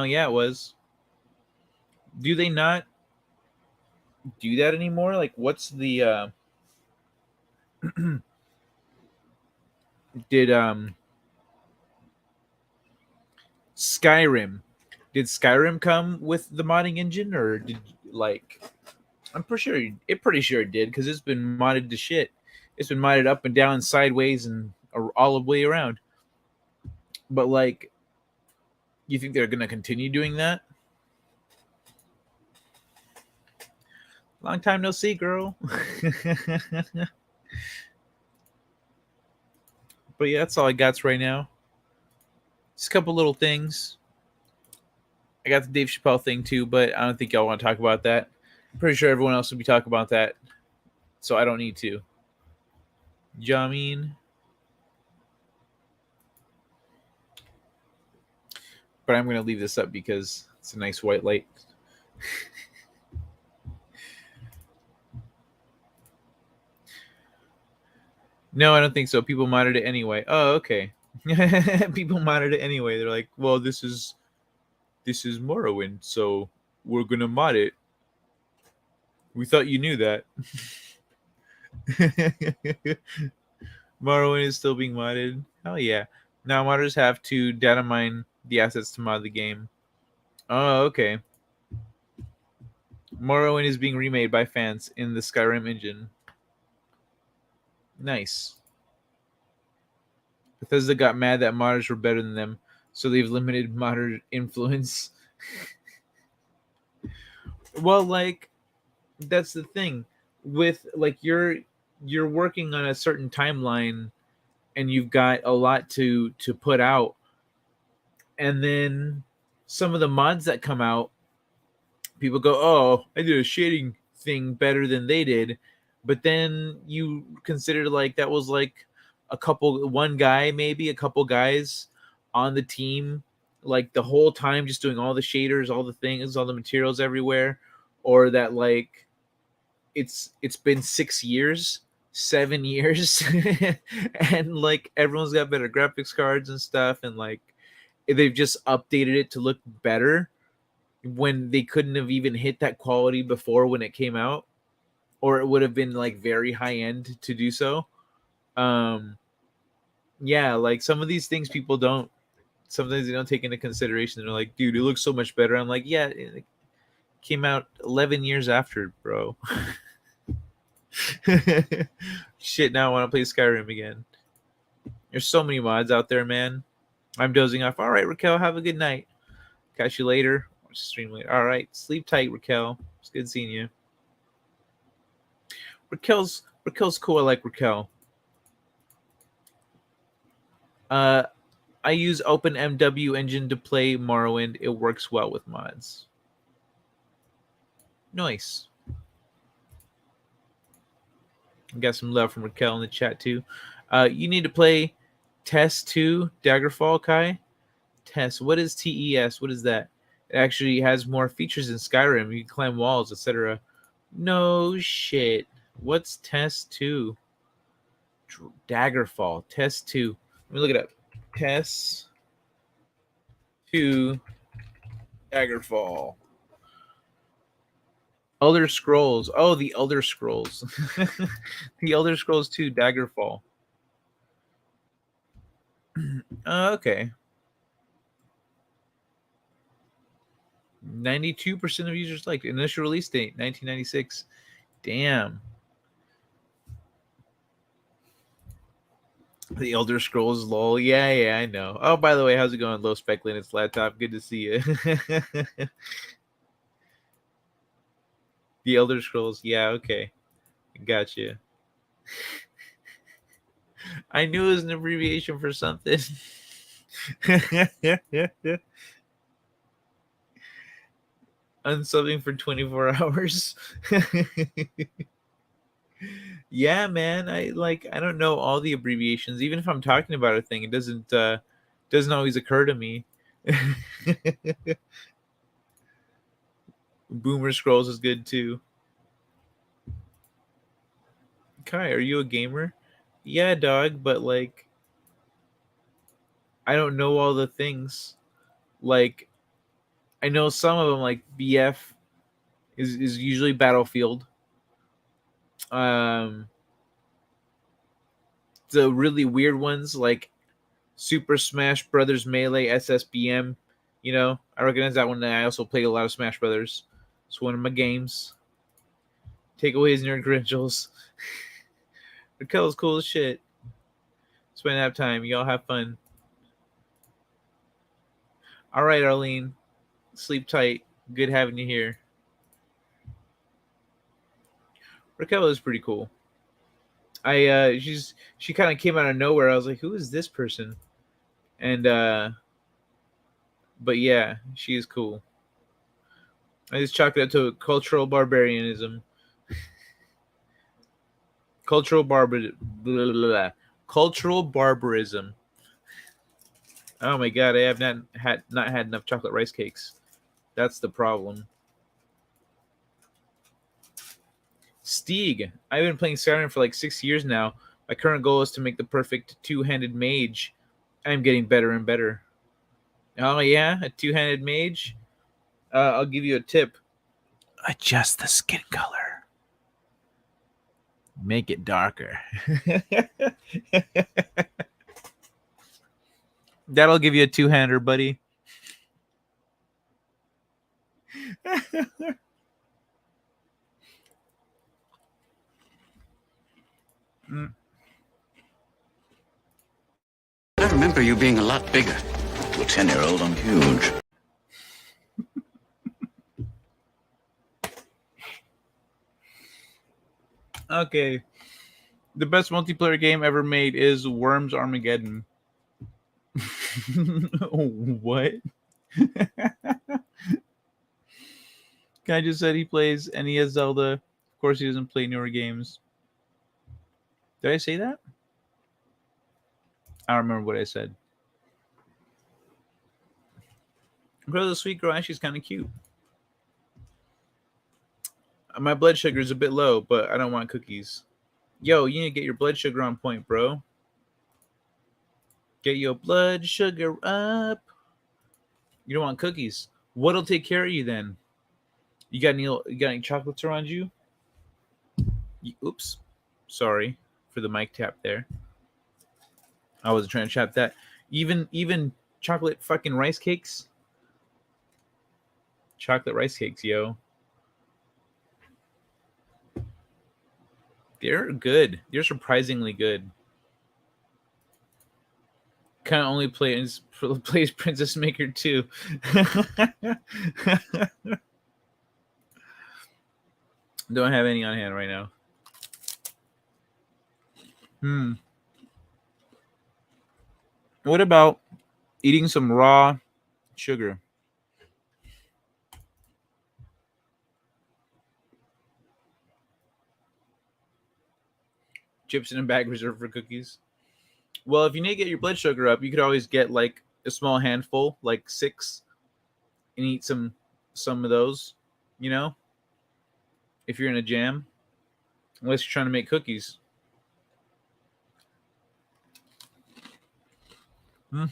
yeah, it was. Do they not do that anymore? Like, what's the did Skyrim? Did Skyrim come with the modding engine, or did like? I'm pretty sure it did because it's been modded to shit. It's been modded up and down, sideways, and all the way around. But like, you think they're gonna continue doing that? Long time no see, girl. But yeah, that's all I got right now. Just a couple little things. I got the Dave Chappelle thing too, but I don't think y'all want to talk about that. I'm pretty sure everyone else will be talking about that, so I don't need to. Jamin. But I'm going to leave this up because it's a nice white light. No, I don't think so. People modded it anyway. Oh, okay. People modded it anyway. They're like, well, this is Morrowind, so we're gonna mod it. We thought you knew that. Morrowind is still being modded. Hell yeah. Now modders have to data mine the assets to mod the game. Oh, okay. Morrowind is being remade by fans in the Skyrim engine. Nice. Bethesda got mad that modders were better than them, so they've limited modder influence. Well, like, that's the thing. With like you're working on a certain timeline and you've got a lot to put out, and then some of the mods that come out, people go, oh, I did a shading thing better than they did. But then you consider like that was like one guy, maybe a couple guys on the team, like the whole time just doing all the shaders, all the things, all the materials everywhere. Or that like it's been 6 years, 7 years, and like everyone's got better graphics cards and stuff, and like they've just updated it to look better when they couldn't have even hit that quality before when it came out, or it would have been like very high end to do so. um yeah, like some of these things people don't, sometimes they don't take into consideration. They're like, dude, it looks so much better. I'm like, yeah, it came out 11 years after, bro. Shit, now I want to play Skyrim again. There's so many mods out there, man. I'm dozing off. All right, Raquel, have a good night. Catch you later. Watch the stream later. All right, sleep tight, Raquel. It's good seeing you. Raquel's cool. I like Raquel. I use OpenMW engine to play Morrowind. It works well with mods. Nice. Got some love from Raquel in the chat too. You need to play Test 2 Daggerfall, Kai. Test. What is TES? What is that? It actually has more features than Skyrim. You can climb walls, etc. No shit. What's Test 2? Daggerfall. Test 2. Let me look it up. Test 2 Daggerfall. Elder Scrolls. Oh, the Elder Scrolls. The Elder Scrolls 2 Daggerfall. Okay. 92% of users liked it. Initial release date 1996. Damn. The Elder Scrolls lol. Yeah, I know. Oh, by the way, how's it going? Low Spec Linux laptop. Good to see you. The Elder Scrolls. Yeah, okay. Gotcha. I knew it was an abbreviation for something. Unsubbing for 24 hours. Yeah, man. I don't know all the abbreviations. Even if I'm talking about a thing, it doesn't always occur to me. Boomer Scrolls is good too. Kai, are you a gamer? Yeah, dog, but like I don't know all the things. Like I know some of them, like BF is usually Battlefield. The really weird ones like Super Smash Brothers Melee SSBM. You know, I recognize that one. I also played a lot of Smash Brothers. It's one of my games. Take away his nerd credentials. Raquel's cool as shit. Spend that time. Y'all have fun. All right, Arlene. Sleep tight. Good having you here. Raquel is pretty cool. She kind of came out of nowhere. I was like, who is this person? And but yeah, she is cool. I just chalked it up to cultural barbarianism. Cultural barbarism. Oh my god, I have not had enough chocolate rice cakes. That's the problem. Stieg. I've been playing Skyrim for like 6 years now, My current goal is to make the perfect two-handed mage. I'm getting better and better. Oh yeah, a two-handed mage. I'll give you a tip. Adjust the skin color. Make it darker. That'll give you a two-hander, buddy. I remember you being a lot bigger. To a 10-year-old, I'm huge. Okay. The best multiplayer game ever made is Worms Armageddon. What? Guy just said he plays and he has Zelda. Of course, he doesn't play newer games. Did I say that? I don't remember what I said. But the sweet girl actually is kind of cute. My blood sugar is a bit low, but I don't want cookies. Yo, you need to get your blood sugar on point, bro. Get your blood sugar up. You don't want cookies. What'll take care of you then? You got any chocolates around you? Oops. Sorry for the mic tap there. I wasn't trying to trap that. Even chocolate fucking rice cakes. Chocolate rice cakes, yo. They're good. They're surprisingly good. Kind of only plays Princess Maker 2. Don't have any on hand right now. What about eating some raw sugar? Chips in a bag reserved for cookies. Well, if you need to get your blood sugar up, you could always get like a small handful, like 6, and eat some of those, you know? If you're in a jam. Unless you're trying to make cookies. My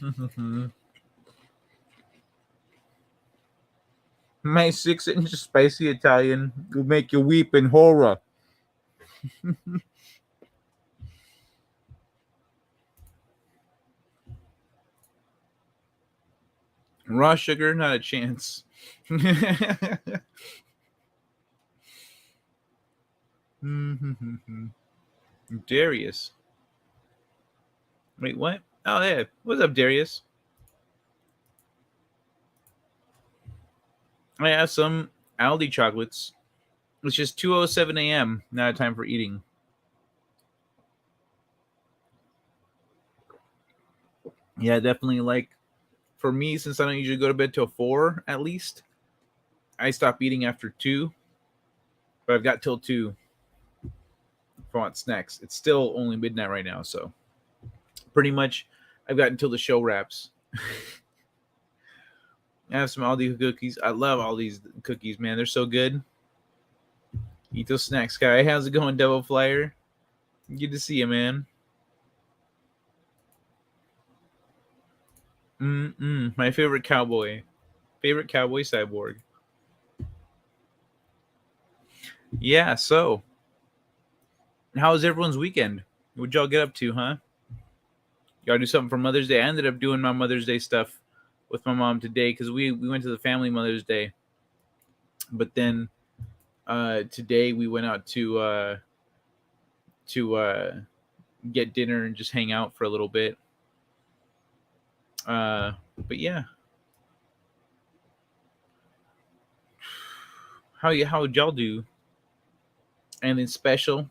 6-inch spicy Italian will make you weep in horror. Raw sugar, not a chance. Darius. Wait, what? Oh, yeah. What's up, Darius? I have some Aldi chocolates. It's just 2:07 a.m. Not a time for eating. Yeah, definitely. Like, for me, since I don't usually go to bed till 4 at least, I stop eating after 2. But I've got till 2 for what snacks. It's still only midnight right now, so pretty much I've got until the show wraps. I have some Aldi cookies. I love all these cookies, man. They're so good. Eat those snacks, guy. How's it going, Devil Flyer? Good to see you, man. My favorite cowboy. Favorite cowboy cyborg. Yeah, so how was everyone's weekend? What'd y'all get up to, huh? Y'all do something for Mother's Day? I ended up doing my Mother's Day stuff with my mom today because we went to the family Mother's Day. But then today we went out to get dinner and just hang out for a little bit. But yeah. How'd y'all do? Anything special?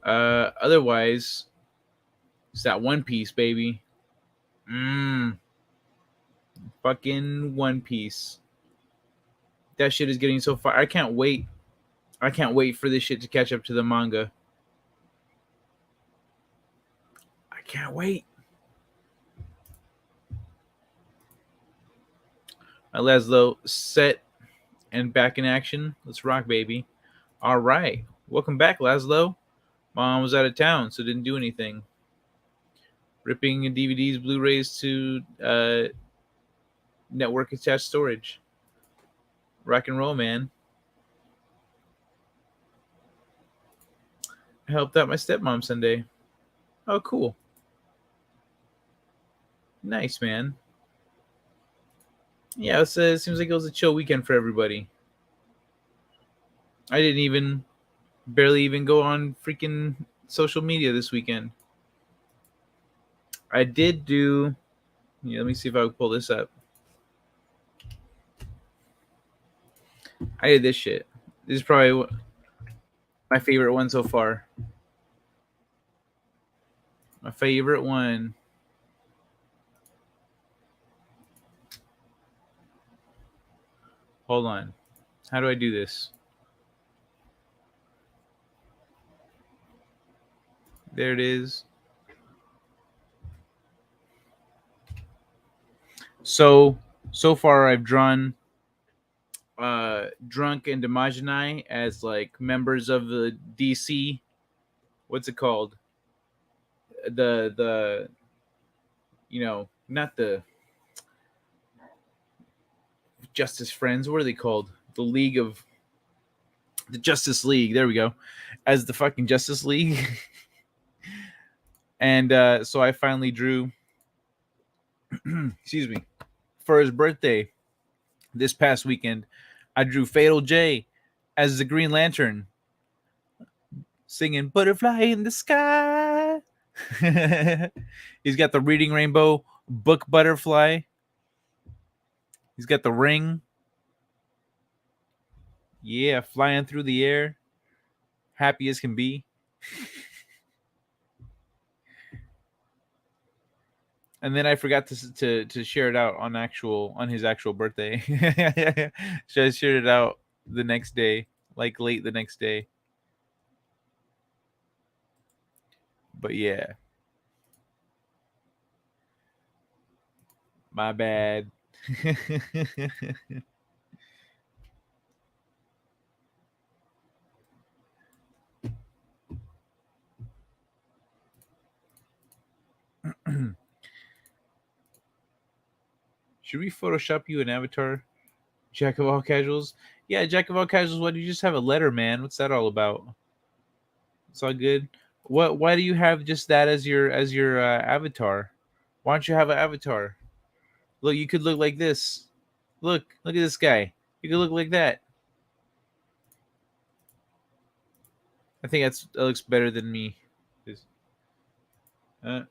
Otherwise, it's that One Piece, baby. Fucking One Piece. That shit is getting so far. I can't wait. I can't wait for this shit to catch up to the manga. I can't wait. Laszlo, set And back in action. Let's rock, baby. All right. Welcome back, Laszlo. Mom was out of town, so didn't do anything. Ripping DVDs, Blu-rays to network attached storage. Rock and roll, man. I helped out my stepmom Sunday. Oh, cool. Nice, man. Yeah, it seems like it was a chill weekend for everybody. I didn't even barely even go on freaking social media this weekend. I did do. Yeah, let me see if I can pull this up. I did this shit. This is probably my favorite one so far. My favorite one. Hold on. How do I do this? There it is. So far I've drawn Drunk and Demogeny as like members of the DC. What's it called? The not the Justice Friends. What are they called? The League of the Justice League. There we go. As the fucking Justice League. And so I finally drew. Excuse me. For his birthday this past weekend, I drew Fatal J as the Green Lantern, singing "Butterfly in the Sky." He's got the Reading Rainbow book butterfly. He's got the ring. Yeah, flying through the air. Happy as can be. And then I forgot to share it out on his actual birthday. So I shared it out the next day, like late the next day. But yeah. My bad. Should we Photoshop you an avatar? Jack of all casuals? Yeah, Jack of all casuals. Why do you just have a letter, man? What's that all about? It's all good. Why do you have just that as your avatar? Why don't you have an avatar? Look, you could look like this. Look at this guy. You could look like that. I think that looks better than me. Uh,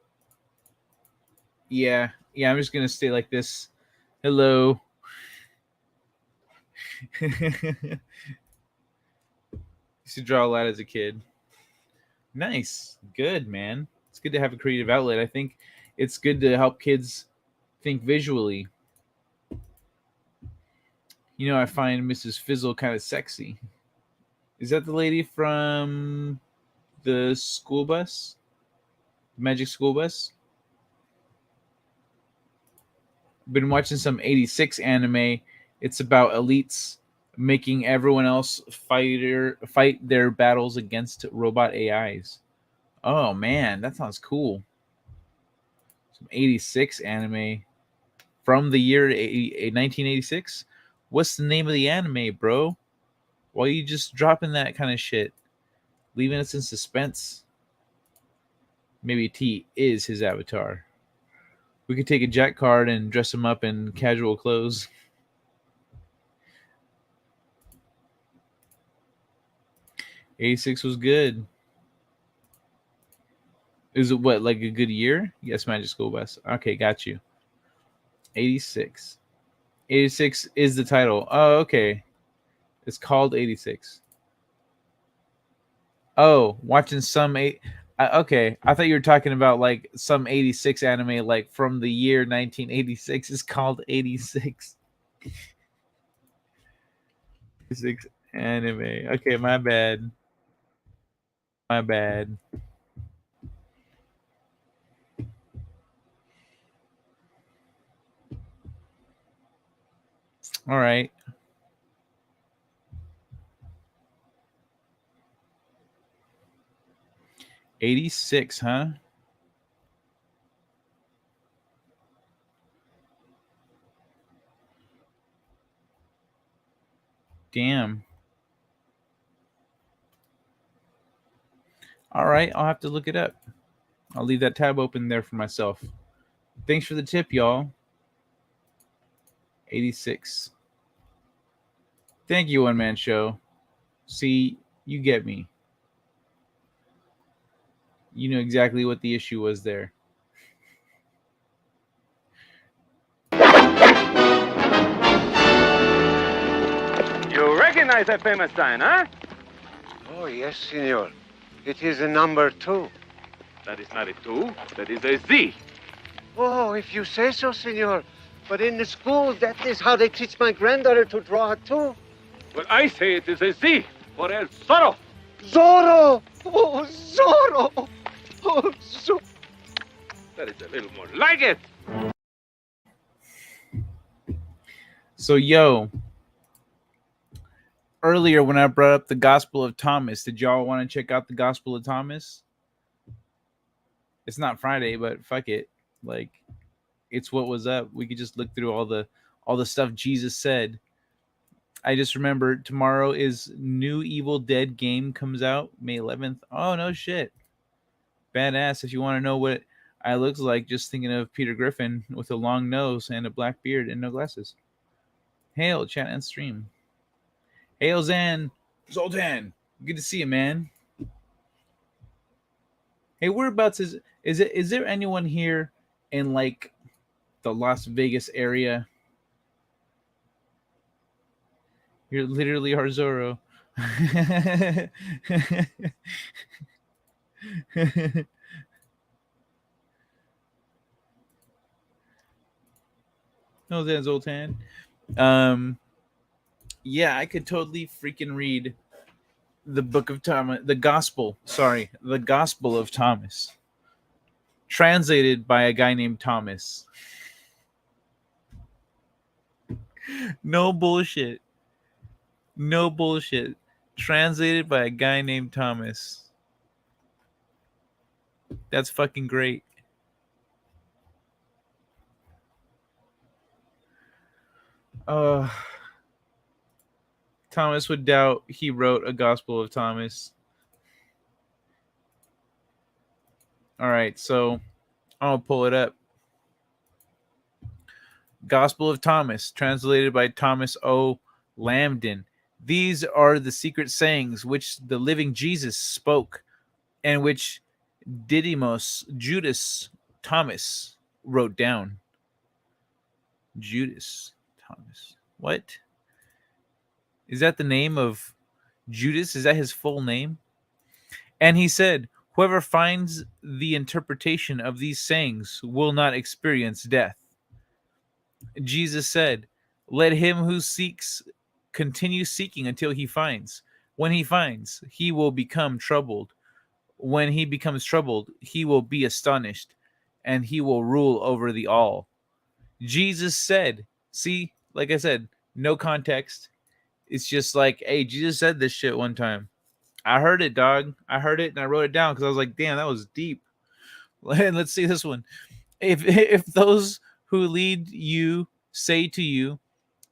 yeah. I'm just gonna stay like this. Hello. Used to draw a lot as a kid. Nice. Good, man. It's good to have a creative outlet. I think it's good to help kids think visually. I find Mrs. Fizzle kind of sexy. Is that the lady from the school bus? Magic School Bus? Been watching some 86 anime. It's about elites making everyone else fight their battles against robot AIs. Oh man, that sounds cool. Some 86 anime from the year 1986. What's the name of the anime, bro? Why are you just dropping that kind of shit? Leaving us in suspense. Maybe T is his avatar. We could take a Jack card and dress him up in casual clothes. 86 was good. Is it what, like a good year? Yes, Magic School Bus. Okay, got you. 86. 86 is the title. Oh, okay. It's called 86. Oh, watching some eight. Okay, I thought you were talking about like some 86 anime, like from the year 1986. It's called 86. 86 anime. Okay, my bad. My bad. All right. 86, huh? Damn. All right, I'll have to look it up. I'll leave that tab open there for myself. Thanks for the tip, y'all. 86. Thank you, One Man Show. See, you get me. You know exactly what the issue was there. You recognize that famous sign, huh? Oh, yes, senor. It is a number 2. That is not a 2, that is a Z. Oh, if you say so, senor. But in the school, that is how they teach my granddaughter to draw too. Well, I say it is a Z for El Zorro. Zorro! Oh, Zorro! Oh, Zorro! That is a little more like it. So, yo, earlier when I brought up the Gospel of Thomas, did y'all want to check out the Gospel of Thomas? It's not Friday, but fuck it. Like, it's what was up. We could just look through all the stuff Jesus said. I just remember tomorrow is new Evil Dead game comes out, May 11th. Oh, no shit. Badass. If you want to know what I looks like, just thinking of Peter Griffin with a long nose and a black beard and no glasses. Hail, chat and stream. Hail, Zoltan. Good to see you, man. Hey, whereabouts is there anyone here in like the Las Vegas area? You're literally our Zorro. No, that's Zoltan. Yeah, I could totally freaking read the book of Thomas, the Gospel of Thomas, translated by a guy named Thomas. No bullshit. No bullshit. Translated by a guy named Thomas. That's fucking great. Thomas would doubt he wrote a Gospel of Thomas. All right, so I'll pull it up. Gospel of Thomas, translated by Thomas O. Lambden. These are the secret sayings which the living Jesus spoke, and which Didymus, Judas, Thomas wrote down. Judas, Thomas. What? Is that the name of Judas? Is that his full name? And he said, whoever finds the interpretation of these sayings will not experience death. Jesus said, let him who seeks continue seeking until he finds. When he finds, he will become troubled. When he becomes troubled, he will be astonished, and he will rule over the all. Jesus said, see, like I said, no context. It's just like, hey, Jesus said this shit one time. I heard it, dog. I heard it and I wrote it down because I was like, damn, that was deep. And let's see this one. If those who lead you say to you,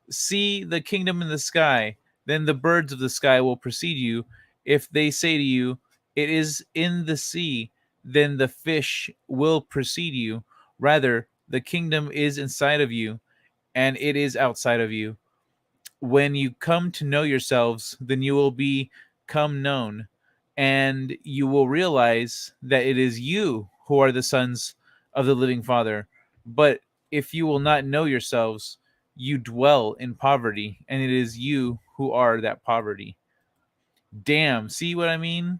see the kingdom in the sky, then the birds of the sky will precede you. If they say to you, it is in the sea, then the fish will precede you. Rather, the kingdom is inside of you, and it is outside of you. When you come to know yourselves, then you will become known, and you will realize that it is you who are the sons of the living Father. But if you will not know yourselves, you dwell in poverty, and it is you who are that poverty. Damn, see what I mean?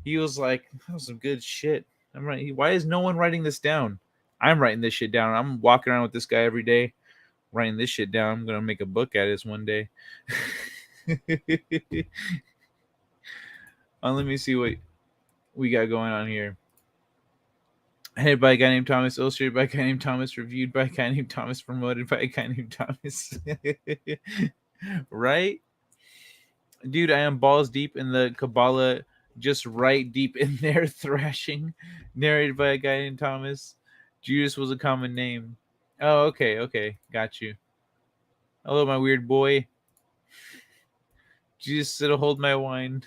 He was like, that was some good shit. I'm right. Why is no one writing this down? I'm writing this shit down. I'm walking around with this guy every day, writing this shit down. I'm gonna make a book at this one day. Let me see what we got going on here. Headed by a guy named Thomas, illustrated by a guy named Thomas, reviewed by a guy named Thomas, promoted by a guy named Thomas. Right? Dude, I am balls deep in the Kabbalah just right deep in there, thrashing, narrated by a guy named Thomas. Judas was a common name. Oh, okay, got you. Hello, my weird boy. Jesus said, "Hold my wine."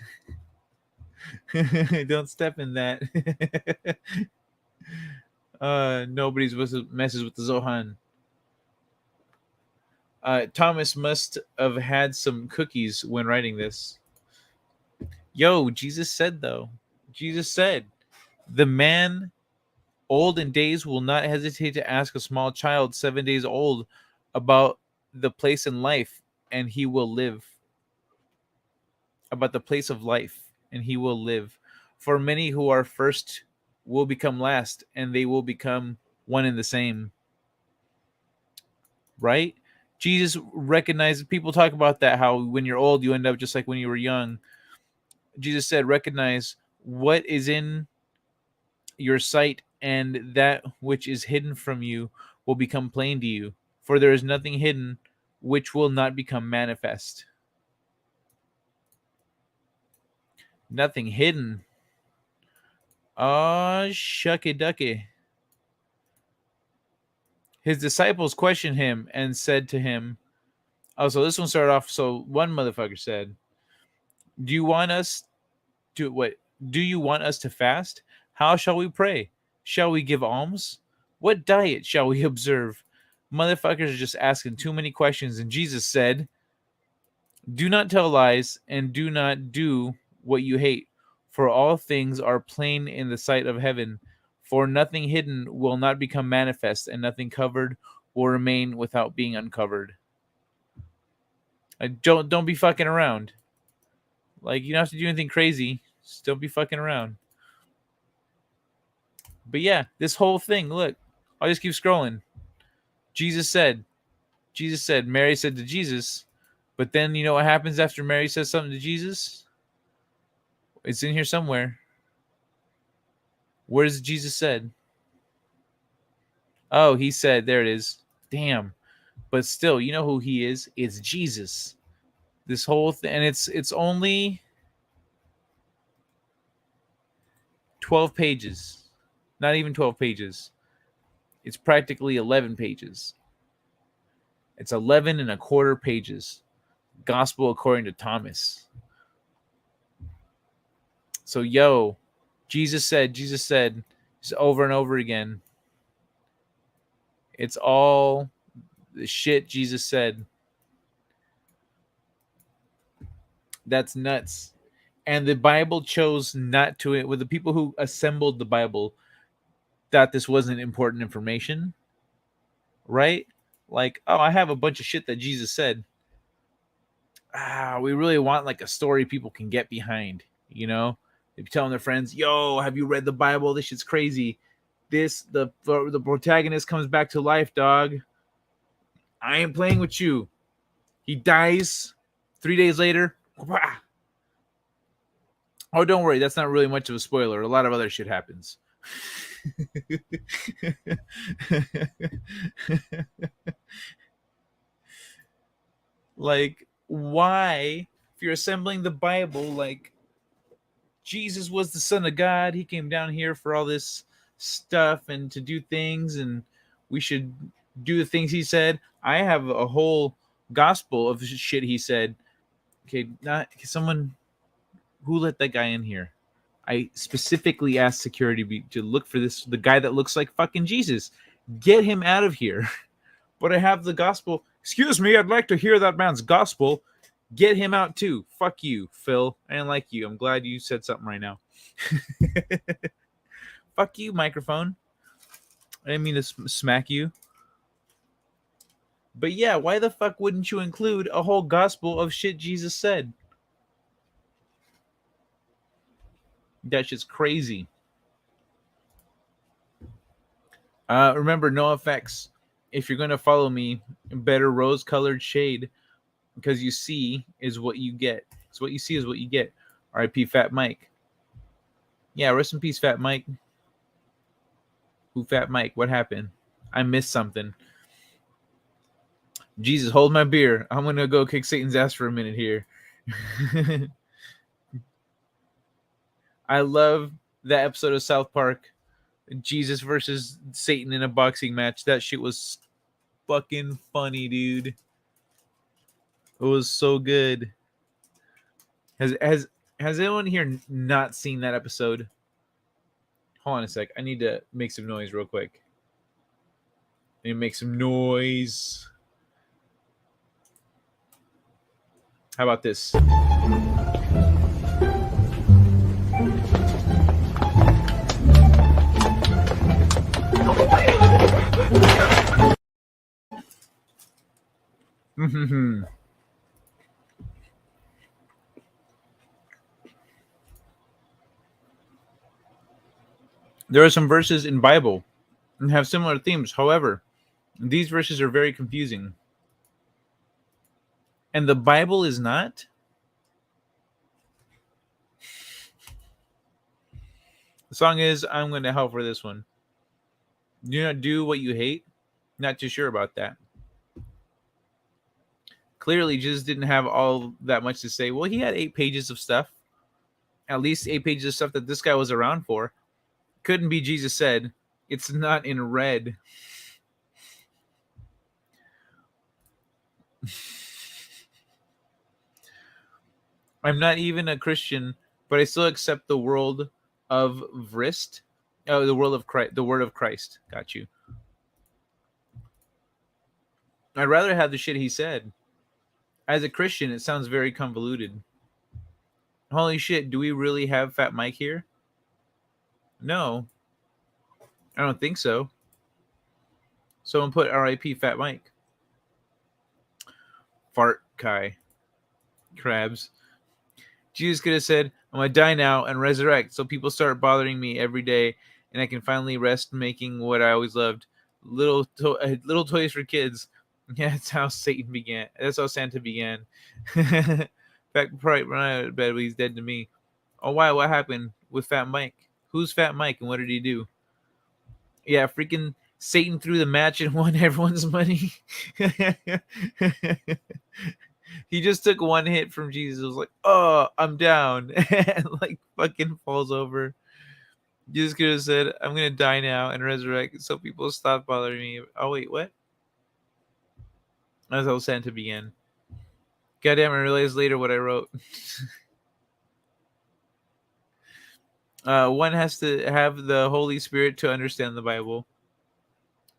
Don't step in that. Nobody's messes with the Zohan. Thomas must have had some cookies when writing this. Yo, Jesus said though. Jesus said, "The man old in days will not hesitate to ask a small child 7 days old about the place in life, and he will live. About the place of life, and he will live. For many who are first will become last, and they will become one and the same." Right? Jesus recognizes, people talk about that, how when you're old, you end up just like when you were young. Jesus said, recognize what is in your sight, and that which is hidden from you will become plain to you. For there is nothing hidden which will not become manifest. Nothing hidden. Ah, shucky ducky. His disciples questioned him and said to him, oh, so this one started off. So one motherfucker said, Do you want us to what? Do you want us to fast? How shall we pray? Shall we give alms? What diet shall we observe? Motherfuckers are just asking too many questions. And Jesus said, Do not tell lies and do not do what you hate, for all things are plain in the sight of heaven. For nothing hidden will not become manifest, and nothing covered will remain without being uncovered. Don't be fucking around. Like, you don't have to do anything crazy. Just don't be fucking around. But yeah, this whole thing, look, I'll just keep scrolling. Jesus said, Mary said to Jesus, but then you know what happens after Mary says something to Jesus? It's in here somewhere. Where does Jesus said? Oh, he said, there it is. Damn. But still, you know who he is? It's Jesus. This whole thing, and it's only 12 pages. Not even 12 pages. It's practically 11 pages. It's 11 and a quarter pages. Gospel according to Thomas. So, yo, Jesus said, just over and over again. It's all the shit Jesus said. That's nuts. And the Bible chose not to, with the people who assembled the Bible, thought this wasn't important information, right? Like, oh, I have a bunch of shit that Jesus said. We really want like a story people can get behind, you know? They'd be telling their friends, yo, have you read the Bible? This shit's crazy. The protagonist comes back to life, dog. I ain't playing with you. He dies 3 days later. Oh, don't worry. That's not really much of a spoiler. A lot of other shit happens. Like, why, if you're assembling the Bible, like, Jesus was the Son of God. He came down here for all this stuff and to do things, and we should do the things he said. I have a whole gospel of shit he said. Okay, not someone who let that guy in here. I specifically asked security to look for the guy that looks like fucking Jesus. Get him out of here. But I have the gospel. Excuse me, I'd like to hear that man's gospel. Get him out too. Fuck you, Phil. I didn't like you. I'm glad you said something right now. Fuck you, microphone. I didn't mean to smack you. But yeah, why the fuck wouldn't you include a whole gospel of shit Jesus said? That shit's crazy. Remember, no effects. If you're going to follow me, better rose-colored shade, because you see is what you get. So what you see is what you get. R.I.P. Fat Mike. Yeah, rest in peace, Fat Mike. Who Fat Mike? What happened? I missed something. Jesus, hold my beer. I'm going to go kick Satan's ass for a minute here. I love that episode of South Park, Jesus versus Satan in a boxing match. That shit was fucking funny, dude. It was so good. Has anyone here not seen that episode? Hold on a sec. I need to make some noise real quick. I need to make some noise. How about this? There are some verses in Bible and have similar themes. However, these verses are very confusing. And the Bible is not. The song is I'm going to hell for this one. Do not do what you hate. Not too sure about that. Clearly, Jesus didn't have all that much to say. Well, he had 8 pages of stuff. At least 8 pages of stuff that this guy was around for. Couldn't be Jesus said. It's not in red. I'm not even a Christian, but I still accept the world of Vrist. Oh, the world of Christ, the word of Christ. Got you. I'd rather have the shit he said. As a Christian, it sounds very convoluted. Holy shit, do we really have Fat Mike here? No. I don't think so. Someone put R.I.P. Fat Mike. Fart Kai. Crabs. Jesus could have said, I'm going to die now and resurrect so people start bothering me every day and I can finally rest making what I always loved. Little toys for kids. Yeah, that's how Satan began. That's how Santa began. Back right when I was bed, but he's dead to me. Oh, why? What happened with Fat Mike? Who's Fat Mike and what did he do? Yeah, freaking Satan threw the match and won everyone's money. He just took one hit from Jesus. It was like, oh, I'm down. And like fucking falls over. Jesus could have said, I'm going to die now and resurrect so people stop bothering me. Oh, wait, what? That's how Santa began. Goddamn, I realized later what I wrote. One has to have the Holy Spirit to understand the Bible.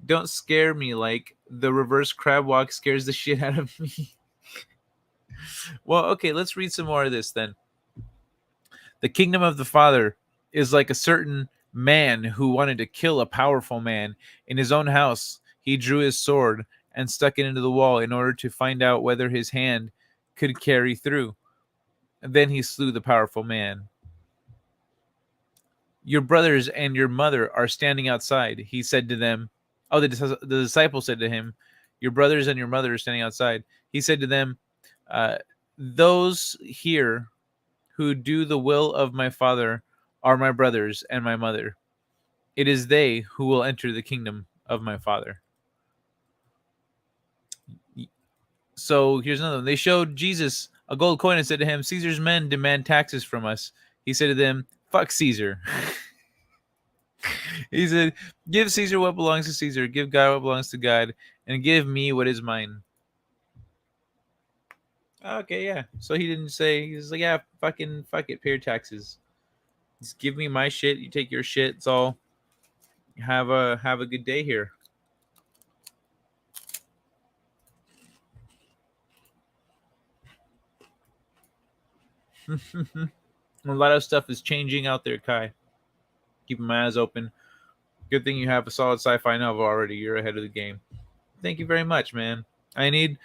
Don't scare me like the reverse crab walk scares the shit out of me. Well, okay, let's read some more of this then. The kingdom of the Father is like a certain man who wanted to kill a powerful man. In his own house, he drew his sword and stuck it into the wall in order to find out whether his hand could carry through. And then he slew the powerful man. Your brothers and your mother are standing outside, he said to them. Oh, the disciple said to him, your brothers and your mother are standing outside. He said to them, those here who do the will of my Father are my brothers and my mother. It is they who will enter the kingdom of my Father. So here's another one. They showed Jesus a gold coin and said to him, Caesar's men demand taxes from us. He said to them, fuck Caesar. He said, give Caesar what belongs to Caesar, give God what belongs to God, and give me what is mine. Okay, yeah. So he didn't say, he was like, yeah, fuck it, pay your taxes. Just give me my shit, you take your shit, it's all. Have a good day here. A lot of stuff is changing out there, Kai. Keeping my eyes open. Good thing you have a solid sci-fi novel already. You're ahead of the game. Thank you very much, man. I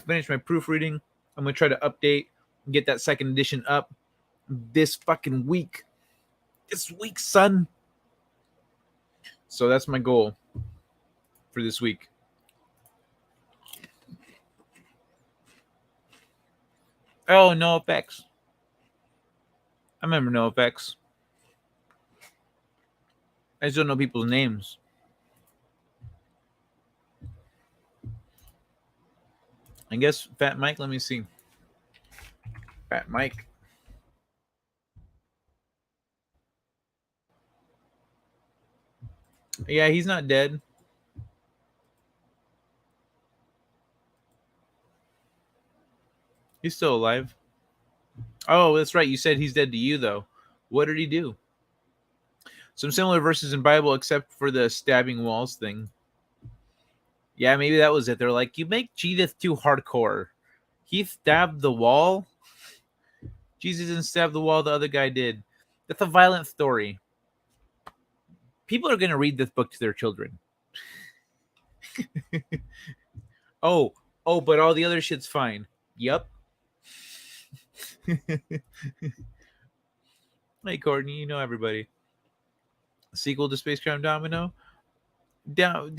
finished my proofreading. I'm gonna try to update and get that second edition up this fucking week. This week, son. So that's my goal for this week. Oh, M.F.S. I remember M.F.S. I just don't know people's names. I guess Fat Mike, let me see. Fat Mike. Yeah, he's not dead. He's still alive. Oh, that's right. You said he's dead to you, though. What did he do? Some similar verses in Bible, except for the stabbing walls thing. Yeah, maybe that was it. They're like, you make Jesus too hardcore. He stabbed the wall. Jesus didn't stab the wall. The other guy did. That's a violent story. People are going to read this book to their children. Oh, but all the other shit's fine. Yep. Hey, Courtney, you know everybody. Sequel to Space Crime Domino. I'm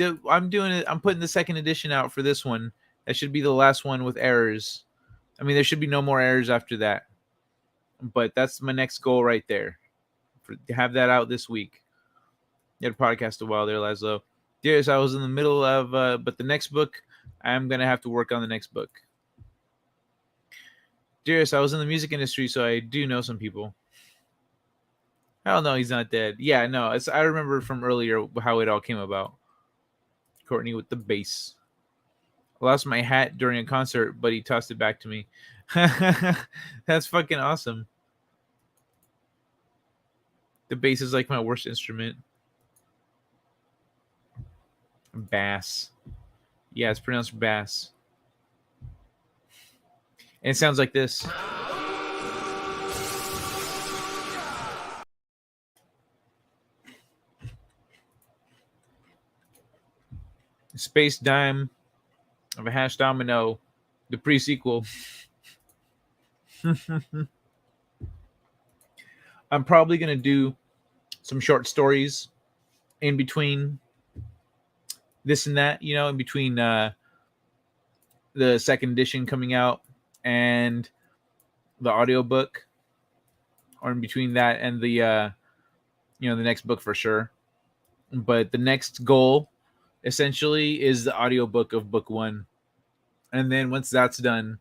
doing it. I'm putting the second edition out for this one. That should be the last one with errors. I mean, there should be no more errors after that. But that's my next goal right there. To have that out this week. You had a podcast a while there, Laszlo. Yes, I was in the middle of, but the next book, I'm gonna have to work on the next book. Dearest, I was in the music industry, so I do know some people. Hell no, he's not dead. Yeah, no, I remember from earlier how it all came about. Courtney with the bass. I lost my hat during a concert, but he tossed it back to me. That's fucking awesome. The bass is like my worst instrument. Bass. Yeah, it's pronounced bass. And it sounds like this. Space Dime of a Hash Domino, the pre-sequel. I'm probably going to do some short stories in between this and that, in between the second edition coming out and the audiobook, or in between that and the the next book for sure. But the next goal essentially is the audiobook of book 1. And then once that's done,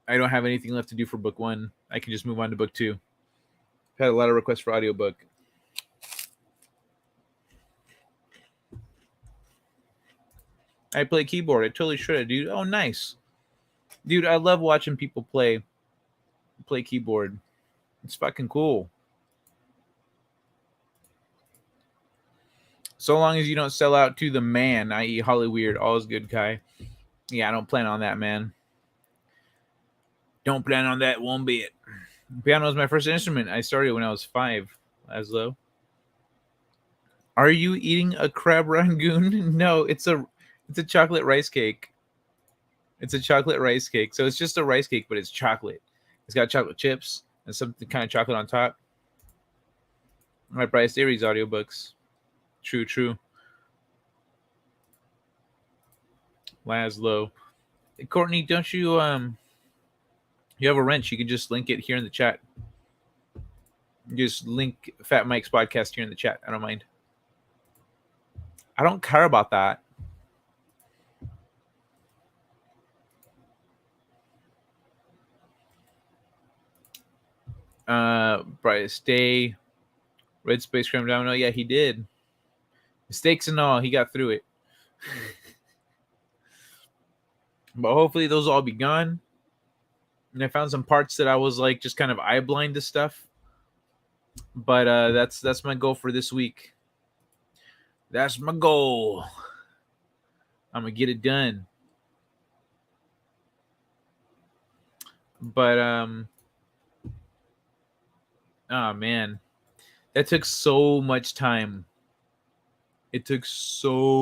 I don't have anything left to do for book 1. I can just move on to book 2. I've had a lot of requests for audiobook. I play keyboard. I totally should, dude. Oh, nice. Dude, I love watching people play keyboard. It's fucking cool. So long as you don't sell out to the man, i.e. Holly Weird, all is good, Kai. Yeah, I don't plan on that, man. Don't plan on that one bit. Piano is my first instrument. I started when I was 5, Laszlo. Are you eating a crab rangoon? No, it's a chocolate rice cake. It's a chocolate rice cake. So it's just a rice cake, but it's chocolate. It's got chocolate chips and some kind of chocolate on top. My Bryce Day reads audiobooks. True. Laszlo. Courtney, don't you you have a wrench? You can just link it here in the chat. Just link Fat Mike's podcast here in the chat. I don't mind. I don't care about that. Bryce Day, Red Space Crime Domino. Yeah, he did. Mistakes and all, he got through it. But hopefully those will all be gone. And I found some parts that I was like just kind of eye blind to stuff. But that's my goal for this week. That's my goal. I'm gonna get it done. But oh man, that took so much time. It took so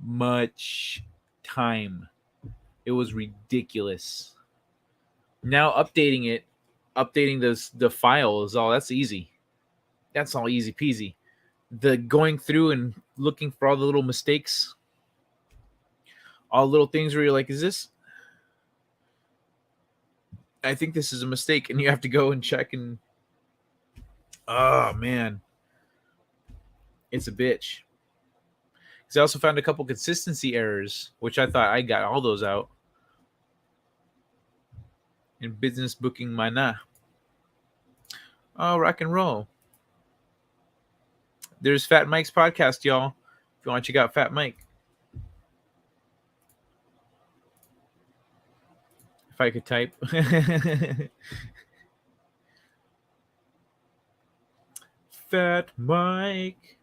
much time. It was ridiculous. Now updating the files, that's easy. That's all easy peasy. The going through and looking for all the little mistakes, all little things where you're like, is this? I think this is a mistake, and you have to go and check and. Oh man, it's a bitch. Because I also found a couple consistency errors, which I thought I got all those out. In business booking mana. Oh, rock and roll. There's Fat Mike's podcast, y'all. If you want to check out Fat Mike. If I could type. Fat Mike.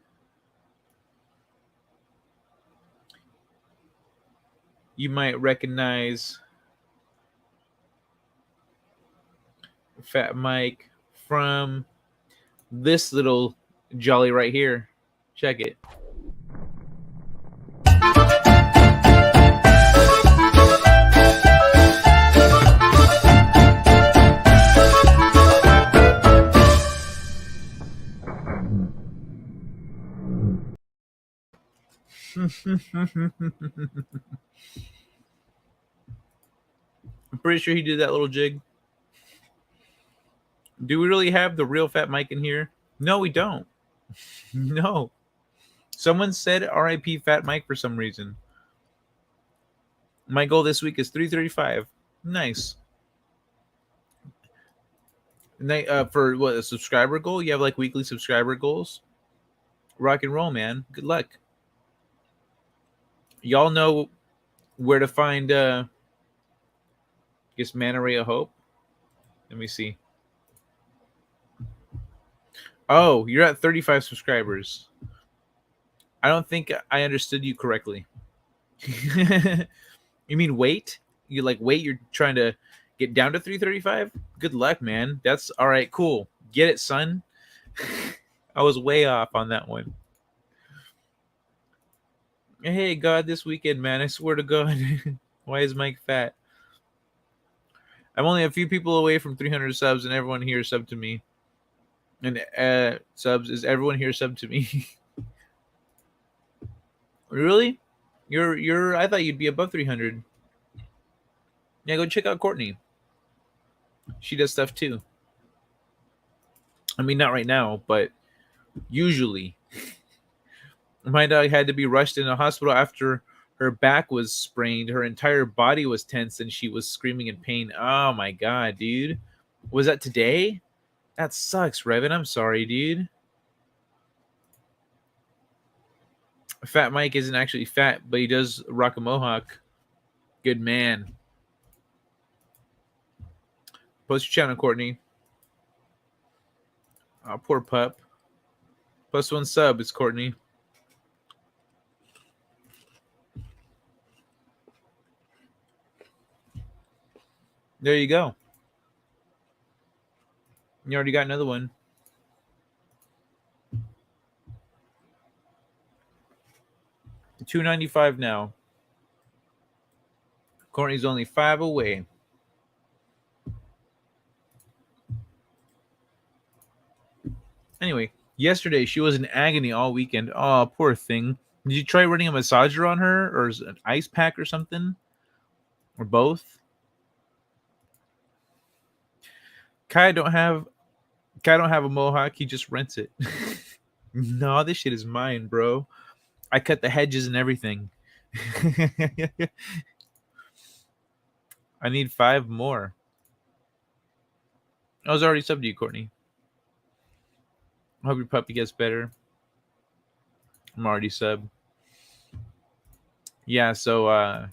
You might recognize Fat Mike from this little jolly right here. Check it. I'm pretty sure he did that little jig. Do we really have the real Fat Mike in here? No, we don't. No. Someone said R.I.P. Fat Mike for some reason. My goal this week is 335. Nice. For what, a subscriber goal? You have like weekly subscriber goals? Rock and roll, man. Good luck. Y'all know where to find I guess Manta Ray of Hope. Let me see. Oh, you're at 35 subscribers. I don't think I understood you correctly. You mean wait? You like wait? You're trying to get down to 335? Good luck, man. That's all right. Cool. Get it, son. I was way off on that one. Hey, God, this weekend, man. I swear to God. Why is Mike fat? I'm only a few people away from 300 subs, and everyone here subbed to me. And subs, is everyone here subbed to me? Really? You're. I thought you'd be above 300. Yeah, go check out Courtney. She does stuff too. I mean, not right now, but usually. My dog had to be rushed in a hospital after her back was sprained. Her entire body was tense and she was screaming in pain. Oh my God, dude. Was that today? That sucks, Revan. I'm sorry, dude. Fat Mike isn't actually fat, but he does rock a mohawk. Good man. Post your channel, Courtney. Oh, poor pup. Plus one sub is Courtney. There you go. You already got another one. $2.95 now. Courtney's only 5 away. Anyway, yesterday she was in agony all weekend. Oh, poor thing. Did you try running a massager on her, or an ice pack or something, or both? Kai don't have a mohawk. He just rents it. No, this shit is mine, bro. I cut the hedges and everything. I need 5 more. I was already subbed to you, Courtney. I hope your puppy gets better. I'm already subbed. Yeah, so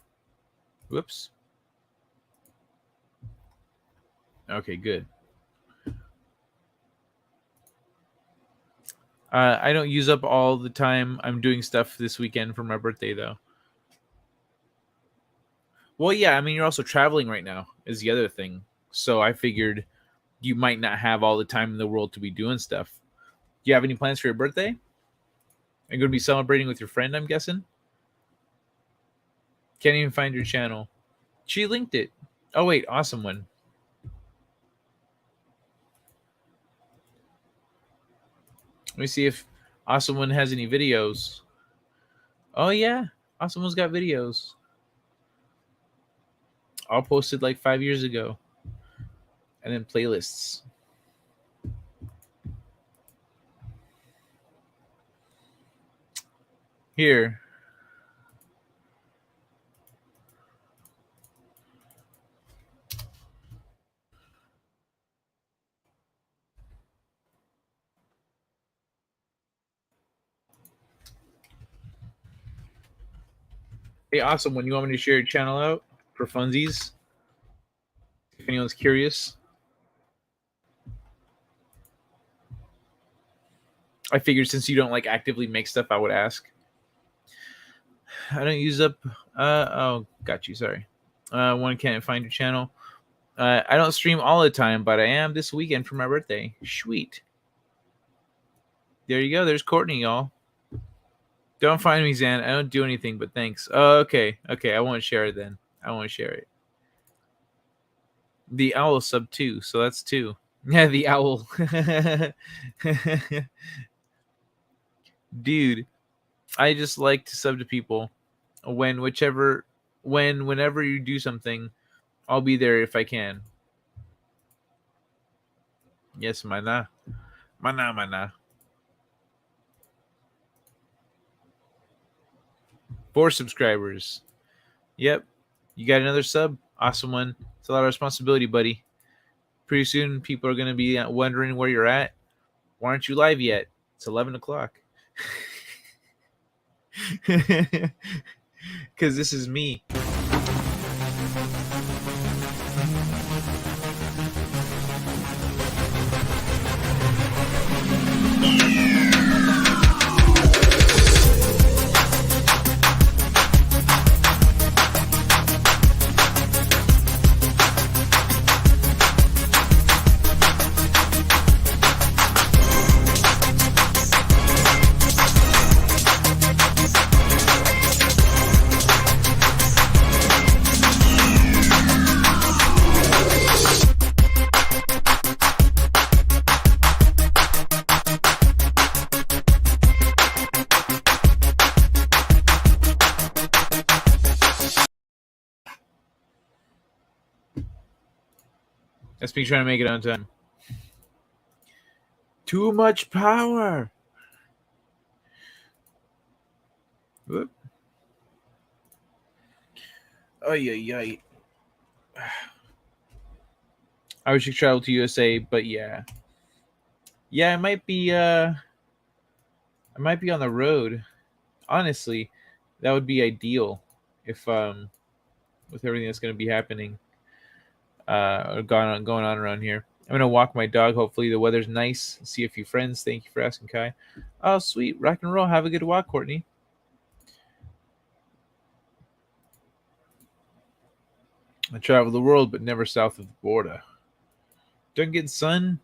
whoops. Okay, good. I don't use up all the time. I'm doing stuff this weekend for my birthday, though. Well, yeah, I mean, you're also traveling right now, is the other thing. So I figured you might not have all the time in the world to be doing stuff. Do you have any plans for your birthday? Are you going to be celebrating with your friend, I'm guessing? Can't even find your channel. She linked it. Oh, wait, awesome one. Let me see if Awesome One has any videos. Oh, yeah. Awesome One's got videos. All posted like 5 years ago. And then playlists. Here. Hey, awesome. When you want me to share your channel out for funsies, if anyone's curious, I figured since you don't like actively make stuff, I would ask. I don't use up. Oh, got you. Sorry. One can't find your channel. I don't stream all the time, but I am this weekend for my birthday. Sweet. There you go. There's Courtney, y'all. Don't find me, Zan. I don't do anything, but thanks. Oh, okay. Okay, I won't share it then. I won't share it. The owl sub 2, so that's 2. Yeah, the owl. Dude, I just like to sub to people whenever you do something, I'll be there if I can. Yes, mana. Mana. 4 subscribers. Yep. You got another sub? Awesome one. It's a lot of responsibility, buddy. Pretty soon, people are going to be wondering where you're at. Why aren't you live yet? It's 11 o'clock. Because this is me. That's me trying to make it on time. Too much power. Whoop. Ay. I wish you could travel to USA, but yeah. Yeah, I might be on the road. Honestly, that would be ideal if with everything that's going to be happening or going on around here. I'm gonna walk my dog. Hopefully the weather's nice. See a few friends. Thank you for asking, Kai. Oh, sweet. Rock and roll. Have a good walk, Courtney. I travel the world, but never south of the border. Duncan, son.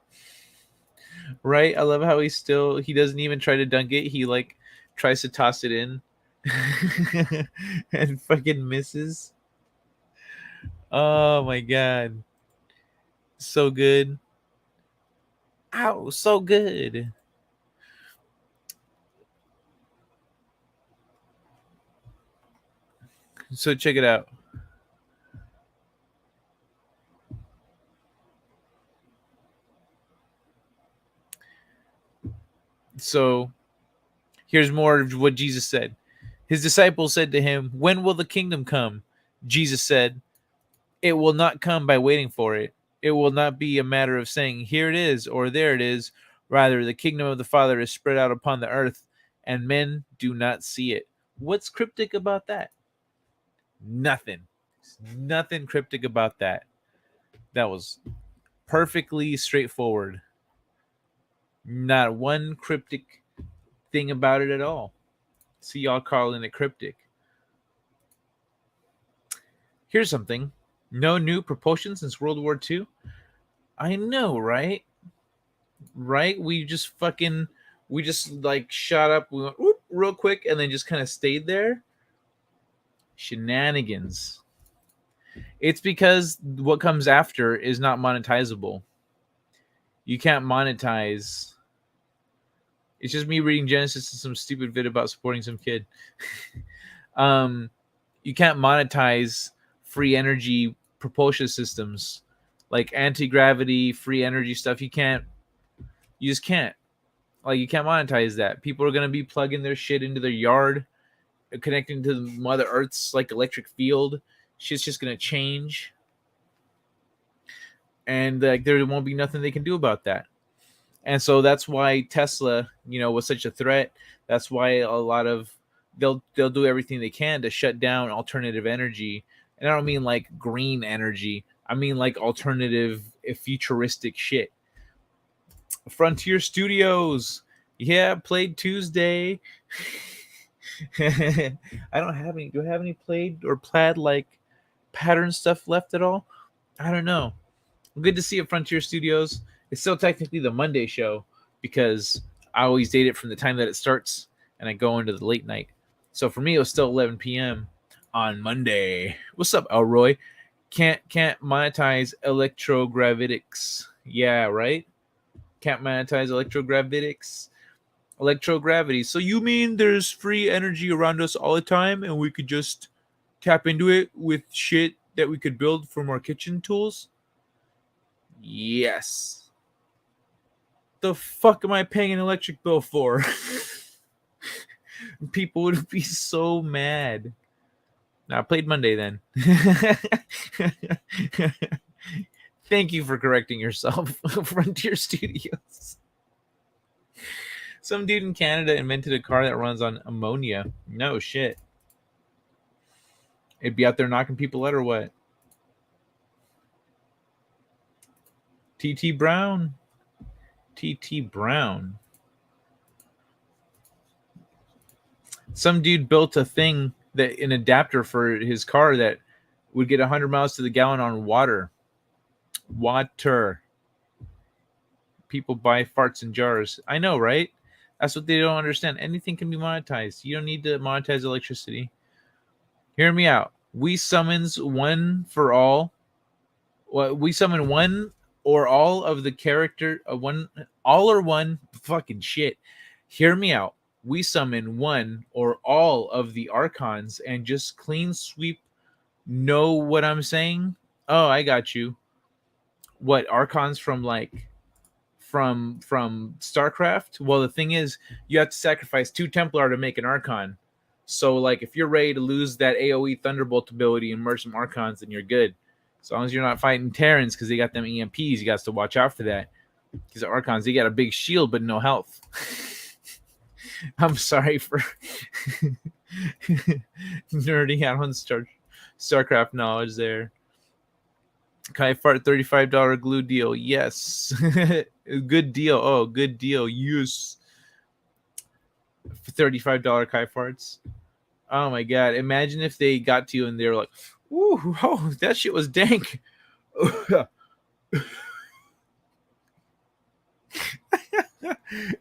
Right? I love how he doesn't even try to dunk it. He like tries to toss it in and fucking misses. Oh my god. So good. Ow, so good. So check it out. So here's more of what Jesus said. His disciples said to him, "When will the kingdom come?" Jesus said, "It will not come by waiting for it. It will not be a matter of saying, 'Here it is,' or 'There it is.' Rather, the kingdom of the Father is spread out upon the earth, and men do not see it." What's cryptic about that? Nothing. Nothing cryptic about that. That was perfectly straightforward. Not one cryptic thing about it at all. See y'all calling it cryptic. Here's something. No new propulsion since World War II. I know, right? Right? We just like shot up. We went whoop, real quick and then just kind of stayed there. Shenanigans. It's because what comes after is not monetizable. You can't monetize. It's just me reading Genesis and some stupid vid about supporting some kid. You can't monetize free energy propulsion systems like anti-gravity, free energy stuff. You just can't. Like, you can't monetize that. People are going to be plugging their shit into their yard, connecting to Mother Earth's like electric field. Shit's just going to change. And like there won't be nothing they can do about that. And so that's why Tesla, was such a threat. That's why a lot of they'll do everything they can to shut down alternative energy. And I don't mean like green energy. I mean like alternative, futuristic shit. Frontier Studios. Yeah, played Tuesday. I don't have any. Do I have any played or plaid like pattern stuff left at all? I don't know. Good to see at Frontier Studios. It's still technically the Monday show because I always date it from the time that it starts and I go into the late night. So for me, it was still 11 p.m. on Monday. What's up, Elroy? Can't monetize electrogravitics. Yeah, right. Can't monetize electrogravitics. Electrogravity. So you mean there's free energy around us all the time and we could just tap into it with shit that we could build from our kitchen tools? Yes. The fuck am I paying an electric bill for? People would be so mad. Now I played Monday then. Thank you for correcting yourself, Frontier Studios. Some dude in Canada invented a car that runs on ammonia. No shit. It'd be out there knocking people out or what? TT Brown. TT Brown. Some dude built a thing, that an adapter for his car that would get 100 miles to the gallon on water. Water. People buy farts in jars. I know, right? That's what they don't understand. Anything can be monetized. You don't need to monetize electricity. Hear me out. We summons one for all. Well, we summon one or all of the character one, all or one fucking shit. Hear me out. We summon one or all of the archons and just clean sweep. Know what I'm saying? Oh, I got you. What, archons from like from StarCraft? Well, the thing is, you have to sacrifice 2 Templar to make an archon. So like if you're ready to lose that AoE Thunderbolt ability and merge some archons, then you're good. As long as you're not fighting Terrans because they got them EMPs, you got to watch out for that. Because the archons, they got a big shield but no health. I'm sorry for nerding out on StarCraft knowledge there. Kai Fart $35 glue deal. Yes. Good deal. Oh, good deal. Yes. $35 Kai Farts. Oh my god. Imagine if they got to you and they were like, ooh, oh, that shit was dank.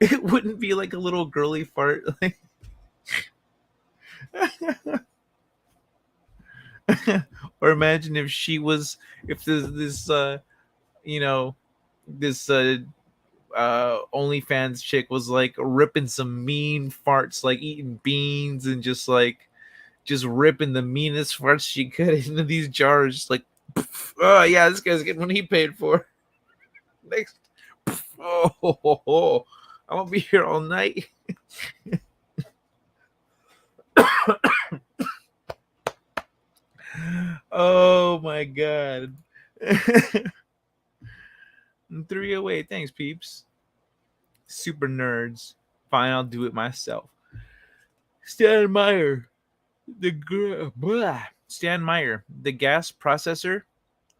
It wouldn't be like a little girly fart. Like or imagine if she was, if this you know, this OnlyFans chick was like ripping some mean farts, like eating beans and just ripping the meanest farts she could into these jars. Like, oh yeah, this guy's getting what he paid for. Next, oh, I'm gonna be here all night. Oh my god. 308, thanks peeps. Super nerds. Fine, I'll do it myself. Stan Meyer, Stan Meyer, the gas processor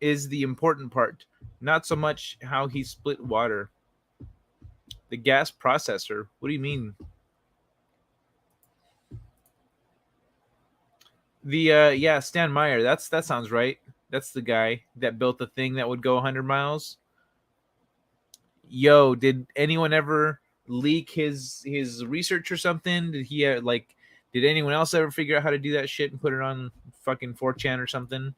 is the important part, not so much how he split water. The gas processor? What do you mean? Yeah, Stan Meyer. That sounds right. That's the guy that built the thing that would go 100 miles. Yo, did anyone ever leak his research or something? Did he did anyone else ever figure out how to do that shit and put it on fucking 4chan or something?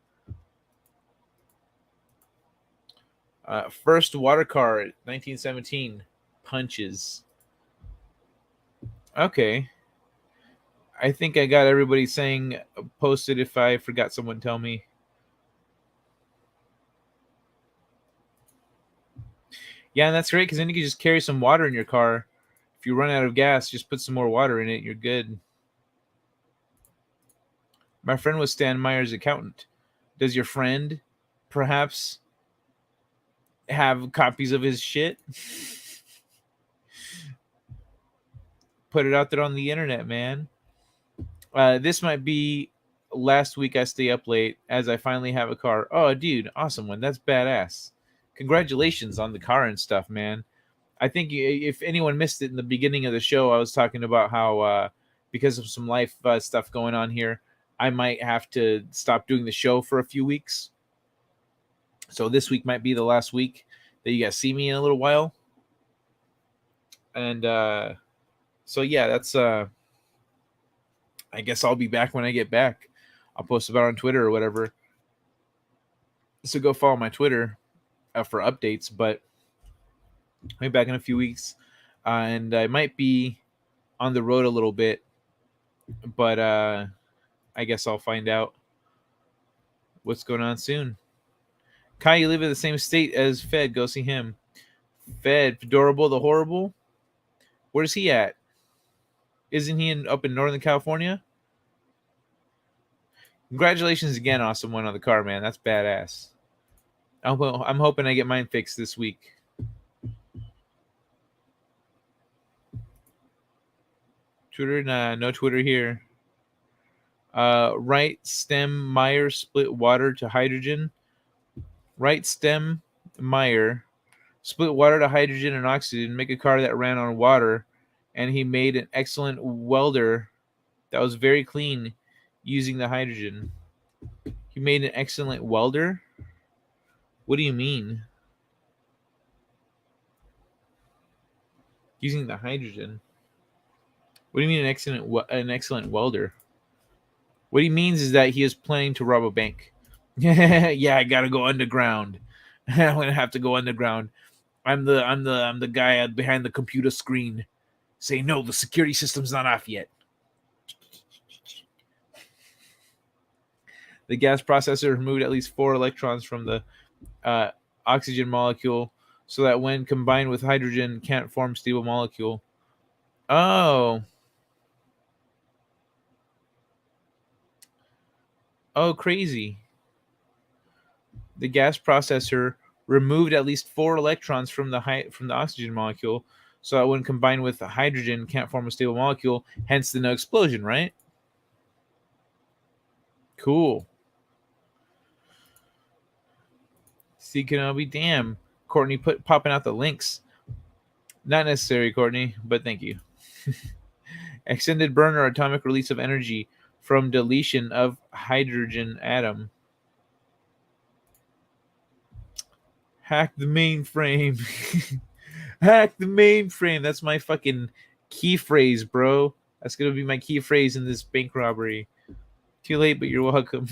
First water car, 1917. Punches. Okay. I think I got everybody saying post it. If I forgot someone, tell me. Yeah, and that's great because then you can just carry some water in your car. If you run out of gas, just put some more water in it. You're good. My friend was Stan Meyer's accountant. Does your friend perhaps have copies of his shit? Put it out there on the internet, man. This might be last week I stay up late as I finally have a car. Oh, dude, awesome one. That's badass. Congratulations on the car and stuff, man. I think if anyone missed it in the beginning of the show, I was talking about how because of some life stuff going on here, I might have to stop doing the show for a few weeks. So this week might be the last week that you guys see me in a little while. And so yeah, that's I guess I'll be back when I get back. I'll post about it on Twitter or whatever. So go follow my Twitter for updates. But I'll be back in a few weeks, and I might be on the road a little bit. But I guess I'll find out what's going on soon. Kai, you live in the same state as Fed. Go see him. Fed, Fedorable the Horrible. Where's he at? Isn't he up in Northern California? Congratulations again, awesome one on the car, man. That's badass. I'm hoping I get mine fixed this week. Twitter, nah, no Twitter here. Right stem Meyer split water to hydrogen. Right stem Meyer split water to hydrogen and oxygen, make a car that ran on water, and he made an excellent welder that was very clean using the hydrogen. He made an excellent welder? What do you mean? Using the hydrogen. What do you mean an excellent welder? What he means is that he is planning to rob a bank. Yeah, I gotta go underground. I'm gonna have to go underground. I'm the guy behind the computer screen saying no, the security system's not off yet. The gas processor removed at least 4 electrons from the oxygen molecule so that when combined with hydrogen can't form stable molecule. Oh, crazy. The gas processor removed at least 4 electrons from the oxygen molecule so that when combined with the hydrogen can't form a stable molecule, hence the no explosion, right? Cool. See, can be damn. Courtney popping out the links. Not necessary, Courtney, but thank you. Extended burn or atomic release of energy from deletion of hydrogen atom. Hack the mainframe. Hack the mainframe. That's my fucking key phrase, bro. That's going to be my key phrase in this bank robbery. Too late, but you're welcome.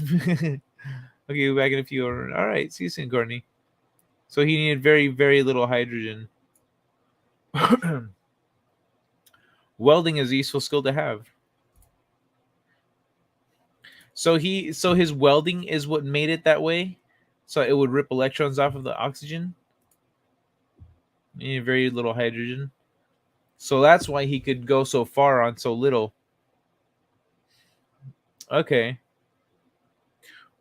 Okay, we're back in a few. All right, see you soon, Courtney. So he needed very, very little hydrogen. Welding is a useful skill to have. So his welding is what made it that way. So it would rip electrons off of the oxygen. He needed very little hydrogen. So that's why he could go so far on so little. Okay.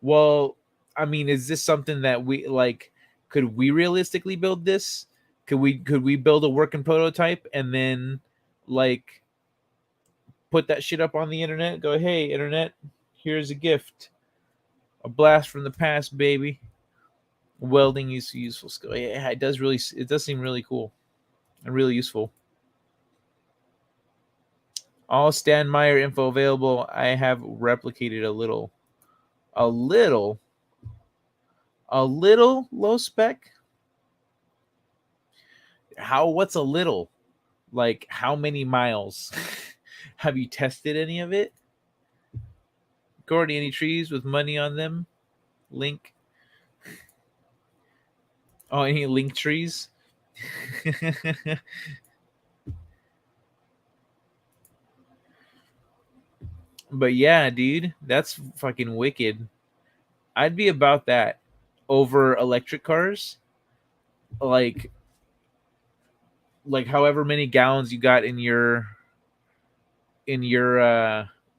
Well, I mean, is this something that we like? Could we realistically build this? Could we build a working prototype and then like put that shit up on the internet? Go, hey, internet, here's a gift, a blast from the past, baby. Welding is a useful skill. Yeah, it does seem really cool and really useful. All Stan Meyer info available. I have replicated a little low spec. What's a little? Like how many miles? Have you tested any of it? Gordy, any trees with money on them? Link. Oh, any link trees? But yeah, dude, that's fucking wicked. I'd be about that over electric cars. Like however many gallons you got in your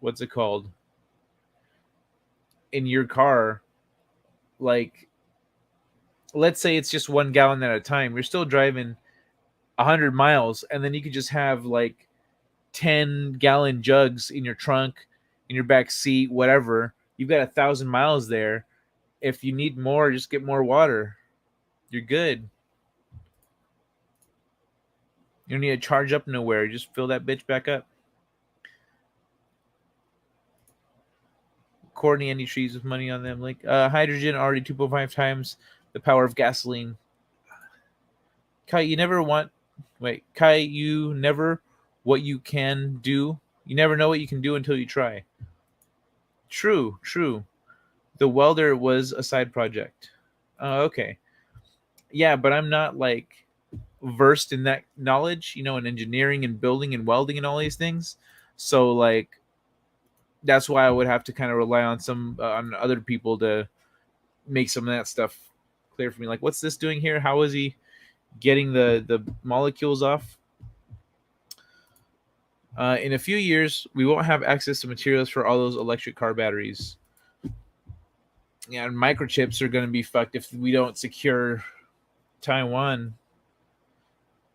what's it called? In your car, like let's say it's just 1 gallon at a time. You're still driving 100 miles, and then you could just have like 10-gallon jugs in your trunk, in your back seat, whatever. You've got 1,000 miles there. If you need more, just get more water. You're good. You don't need to charge up nowhere. Just fill that bitch back up. Courtney, any trees with money on them? Like hydrogen, already 2.5 times the power of gasoline. Kai, you never want. Wait, Kai, you never what you can do. You never know what you can do until you try. True, true. The welder was a side project. Okay. Yeah, but I'm not like versed in that knowledge, you know, in engineering and building and welding and all these things. So like that's why I would have to kind of rely on some on other people to make some of that stuff clear for me. Like, what's this doing here? How is he getting the molecules off? In a few years, we won't have access to materials for all those electric car batteries. Yeah, and microchips are going to be fucked if we don't secure Taiwan.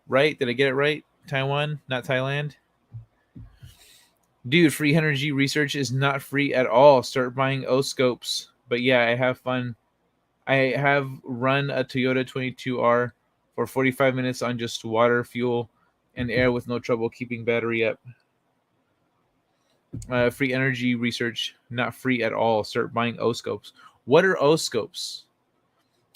Right? Did I get it right? Taiwan, not Thailand. Dude, free energy research is not free at all. Start buying O-scopes. But yeah, I have fun. I have run a Toyota 22R for 45 minutes on just water, fuel, and air with no trouble keeping battery up. Free energy research, not free at all. Start buying O-scopes. What are O-scopes?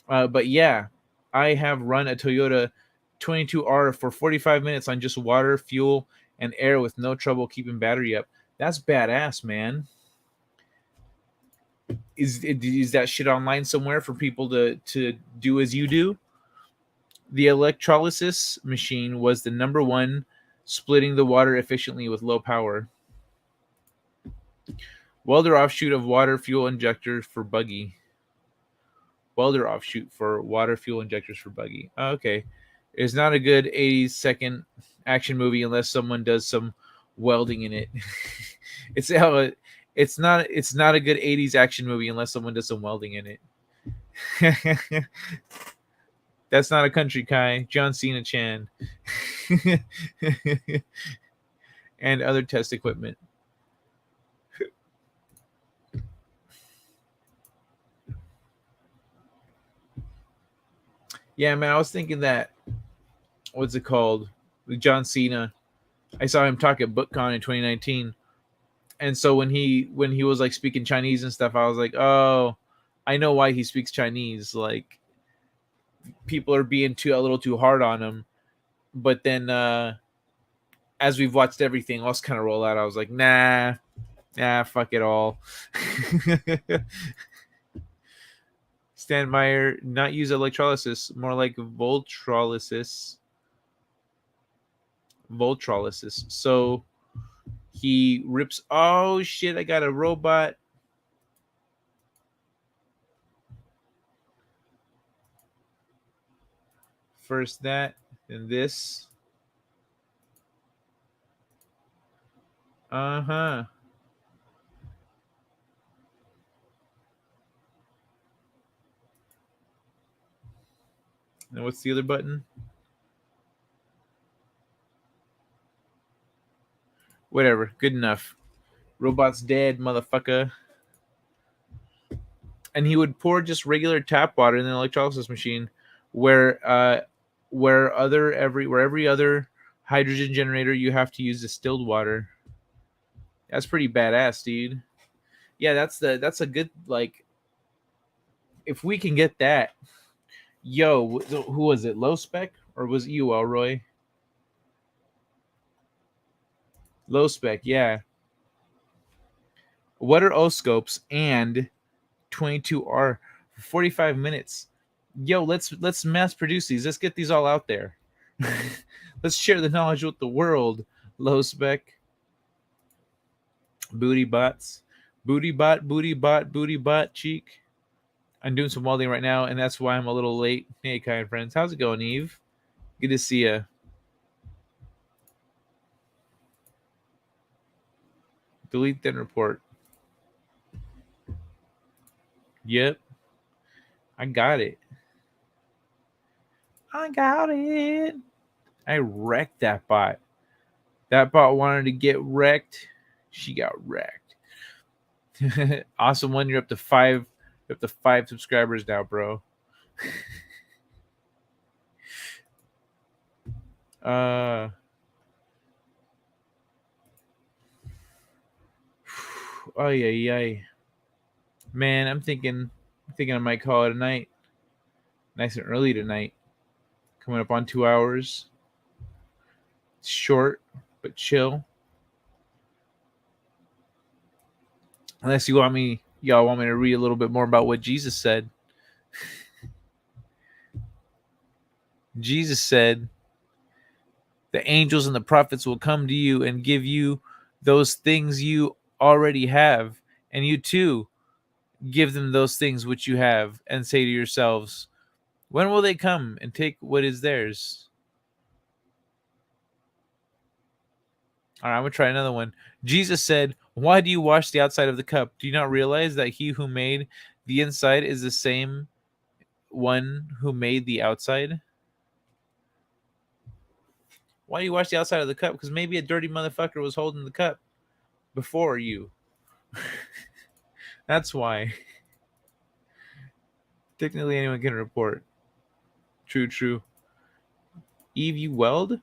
But yeah, I have run a Toyota 22R for 45 minutes on just water, fuel, and air with no trouble keeping battery up. That's badass, man. Is that shit online somewhere for people to do as you do? The electrolysis machine was the number one, splitting the water efficiently with low power. Welder offshoot of water fuel injectors for buggy. Welder offshoot for water fuel injectors for buggy. Oh, okay. It's not a good 80-second action movie unless someone does some welding in it. It's not a good 80s action movie unless someone does some welding in it. That's not a country, Kai. John Cena Chan. And other test equipment. Yeah, man, I was thinking that, what's it called? With John Cena. I saw him talk at BookCon in 2019. And so when he was like speaking Chinese and stuff, I was like, oh, I know why he speaks Chinese. Like, people are being a little too hard on him. But then as we've watched everything else kind of roll out, I was like, nah, fuck it all. Stan Meyer, not use electrolysis, more like voltrolysis. So he rips. Oh shit! I got a robot. First that, then this. Uh-huh. And what's the other button? Whatever. Good enough. Robot's dead, motherfucker. And he would pour just regular tap water in the electrolysis machine, where every other hydrogen generator you have to use distilled water. That's pretty badass, dude. Yeah, that's a good, like, if we can get that. Yo, who was it? Low Spec, or was it you, Elroy? Low Spec, yeah. What are O-scopes and 22R for 45 minutes? Yo, let's mass produce these. Let's get these all out there. Let's share the knowledge with the world. Low Spec. Booty bots. Booty bot, cheek. I'm doing some welding right now, and that's why I'm a little late. Hey, kind friends. How's it going, Eve? Good to see ya. Delete then report. Yep. I got it. I wrecked that bot. That bot wanted to get wrecked. She got wrecked. Awesome one, you're up to 5. You're up to 5 subscribers now, bro. Oh yeah. Man, I'm thinking I might call it a night. Nice and early tonight. Coming up on 2 hours. Short but chill. Unless y'all want me to read a little bit more about what Jesus said. Jesus said, "The angels and the prophets will come to you and give you those things you already have, and you too give them those things which you have, and say to yourselves, when will they come and take what is theirs?" All right, I'm going to try another one. Jesus said, "Why do you wash the outside of the cup? Do you not realize that he who made the inside is the same one who made the outside?" Why do you wash the outside of the cup? Because maybe a dirty motherfucker was holding the cup before you. That's why. Technically, anyone can report. True. Eve, you weld?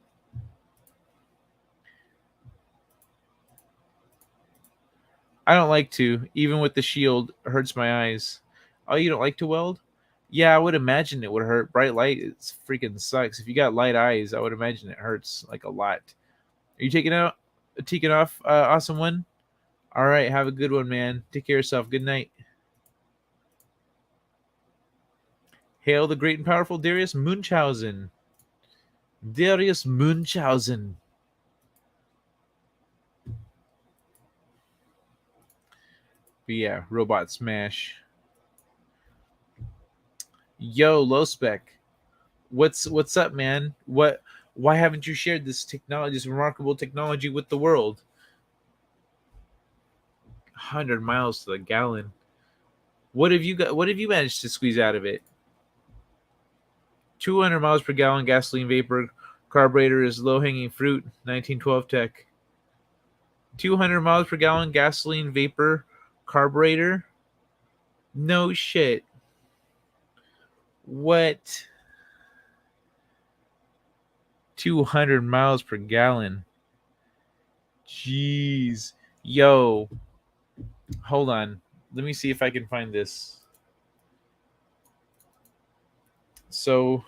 I don't like to. Even with the shield, it hurts my eyes. Oh, you don't like to weld? Yeah, I would imagine it would hurt. Bright light, it freaking sucks. If you got light eyes, I would imagine it hurts like a lot. Are you taking off, awesome one? All right, have a good one, man. Take care of yourself. Good night. Hail the great and powerful Darius Munchausen. Darius Munchausen. But yeah, robot smash. Yo, low spec. What's up, man? Why haven't you shared this technology, this remarkable technology with the world? 100 miles to the gallon. What have you managed to squeeze out of it? 200 miles per gallon gasoline vapor carburetor is low-hanging fruit. 1912 tech. 200 miles per gallon gasoline vapor carburetor? No shit. What? 200 miles per gallon. Jeez. Yo. Hold on. Let me see if I can find this. So,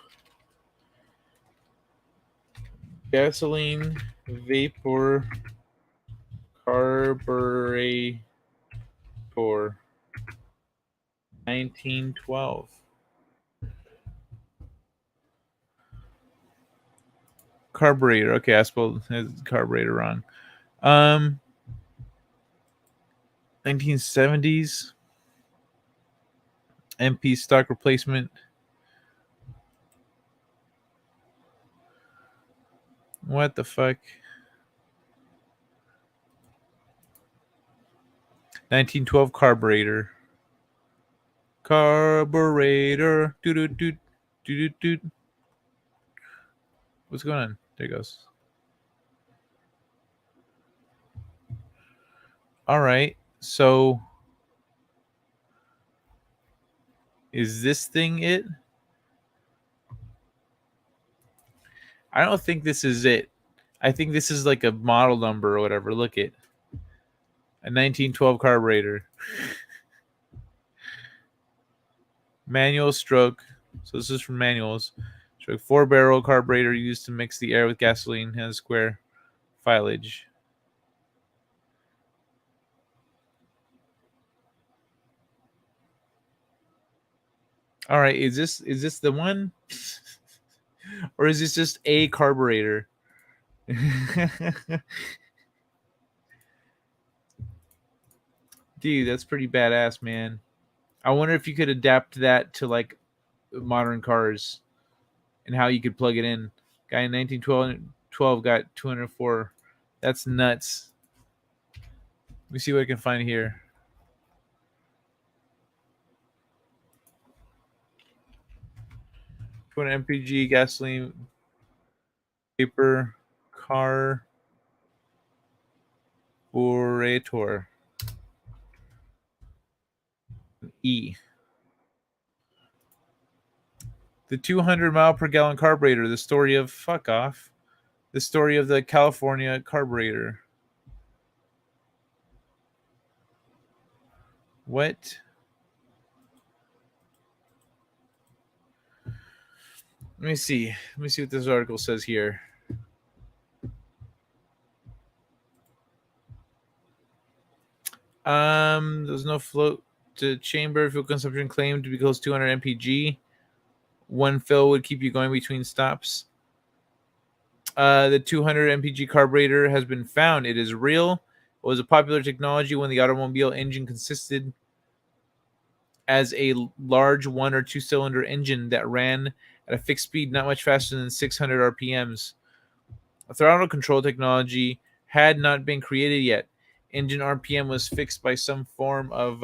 gasoline vapor carburetor 1912. Carburetor. Okay, I spelled carburetor wrong. 1970s MP stock replacement. What the fuck? 1912 carburetor. Carburetor. Doo. What's going on? There it goes. All right. So is this thing it? I don't think this is it. I think this is like a model number or whatever. Look it. A 1912 carburetor. Manual stroke. So this is from manuals. Stroke 4-barrel carburetor used to mix the air with gasoline. Has square filage. All right, is this the one? Or is this just a carburetor? Dude, that's pretty badass, man. I wonder if you could adapt that to like modern cars and how you could plug it in. Guy in 1912 got 204. That's nuts. Let me see what I can find here. MPG gasoline vapor carburetor. E. The 200 mile per gallon carburetor. The story of fuck off. The story of the California carburetor. What? Let me see. Let me see what this article says here. There's no float to chamber. Fuel consumption claimed to be close to 200 mpg. One fill would keep you going between stops. The 200 mpg carburetor has been found. It is real. It was a popular technology when the automobile engine consisted as a large 1 or 2 cylinder engine that ran at a fixed speed not much faster than 600 RPMs. A throttle control technology had not been created yet. Engine RPM was fixed by some form of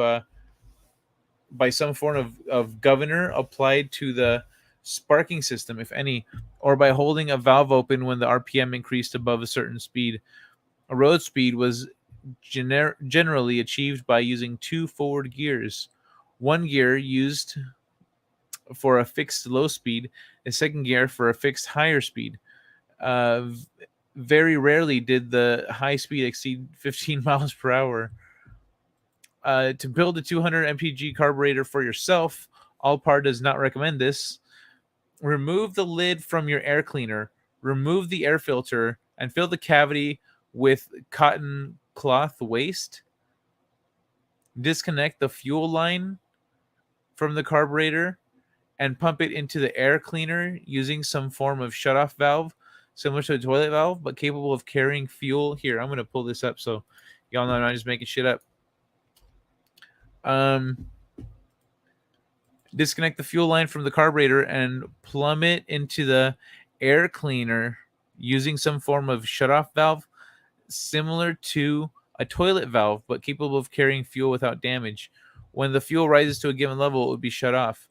governor applied to the sparking system, if any, or by holding a valve open when the RPM increased above a certain speed. A road speed was generally achieved by using 2 forward gears. One gear used for a fixed low speed, a second gear for a fixed higher speed. Very rarely did the high speed exceed 15 miles per hour. To build a 200 mpg carburetor for yourself, Allpar does not recommend this. Remove the lid from your air cleaner, remove the air filter, and fill the cavity with cotton cloth waste. Disconnect the fuel line from the carburetor and pump it into the air cleaner using some form of shutoff valve, similar to a toilet valve, but capable of carrying fuel. Here, I'm going to pull this up so y'all know I'm not just making shit up. Disconnect the fuel line from the carburetor and plumb it into the air cleaner using some form of shutoff valve, similar to a toilet valve, but capable of carrying fuel without damage. When the fuel rises to a given level, it would be shut off.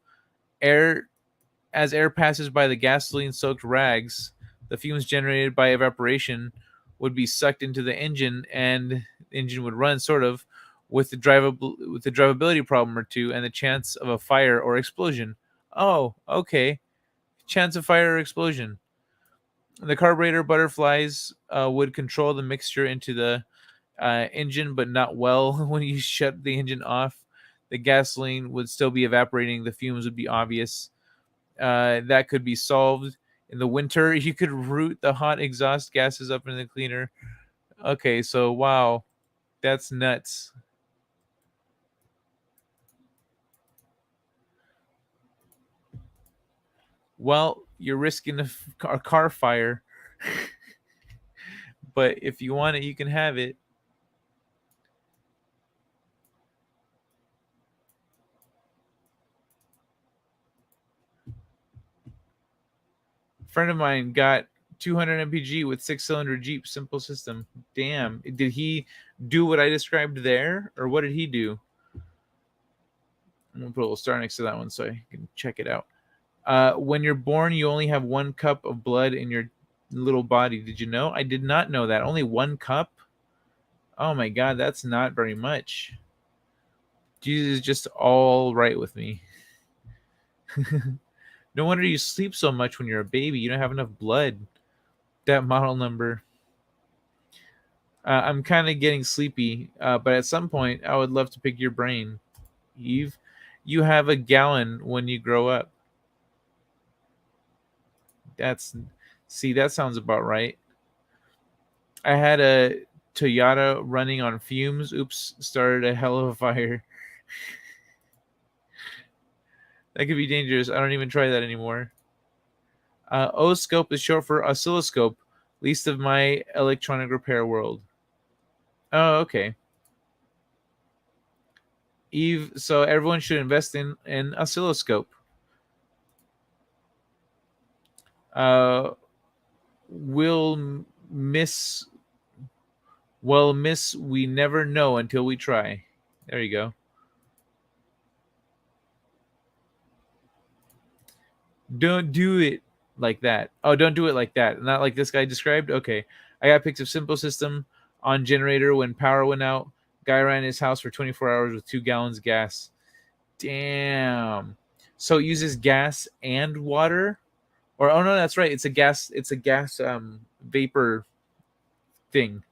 As air passes by the gasoline-soaked rags, the fumes generated by evaporation would be sucked into the engine, and the engine would run, sort of, with the drivability problem or two, and the chance of a fire or explosion. Oh, okay. Chance of fire or explosion. The carburetor butterflies would control the mixture into the engine, but not well. When you shut the engine off, the gasoline would still be evaporating. The fumes would be obvious. That could be solved in the winter. You could route the hot exhaust gases up in the cleaner. Okay, so wow, that's nuts. Well, you're risking a car fire, but if you want it, you can have it. A friend of mine got 200 mpg with 6-cylinder Jeep, simple system. Damn, did he do what I described there, or what did he do? I'm gonna put a little star next to that one so I can check it out. When you're born, you only have 1 cup of blood in your little body. Did you know? I did not know that. Only 1 cup? Oh my god, that's not very much. Jesus is just all right with me. No wonder you sleep so much when you're a baby. You don't have enough blood. That model number. I'm kind of getting sleepy, but at some point, I would love to pick your brain. Eve, you have a gallon when you grow up. That sounds about right. I had a Toyota running on fumes. Oops, started a hell of a fire. That could be dangerous. I don't even try that anymore. Oscope is short for oscilloscope, least of my electronic repair world. Oh, okay. Eve, so everyone should invest in an oscilloscope. We'll miss. Well, miss, we never know until we try. There you go. Don't do it like that. Oh, don't do it like that. Not like this guy described? Okay. I got pics of simple system on generator when power went out. Guy ran his house for 24 hours with 2 gallons of gas. Damn. So it uses gas and water? Or oh no, that's right. It's a gas vapor thing.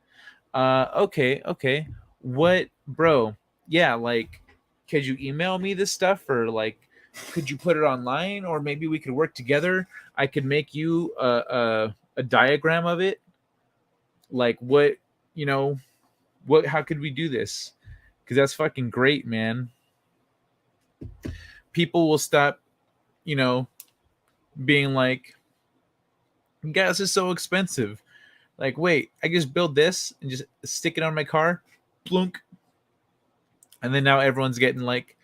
Okay. What, bro? Yeah, like, could you email me this stuff, or like, could you put it online, or maybe we could work together? I could make you a diagram of it. Like, what, you know, what? How could we do this? Because that's fucking great, man. People will stop, you know, being like, gas is so expensive. Like, wait, I just build this and just stick it on my car, plunk, and then now everyone's getting like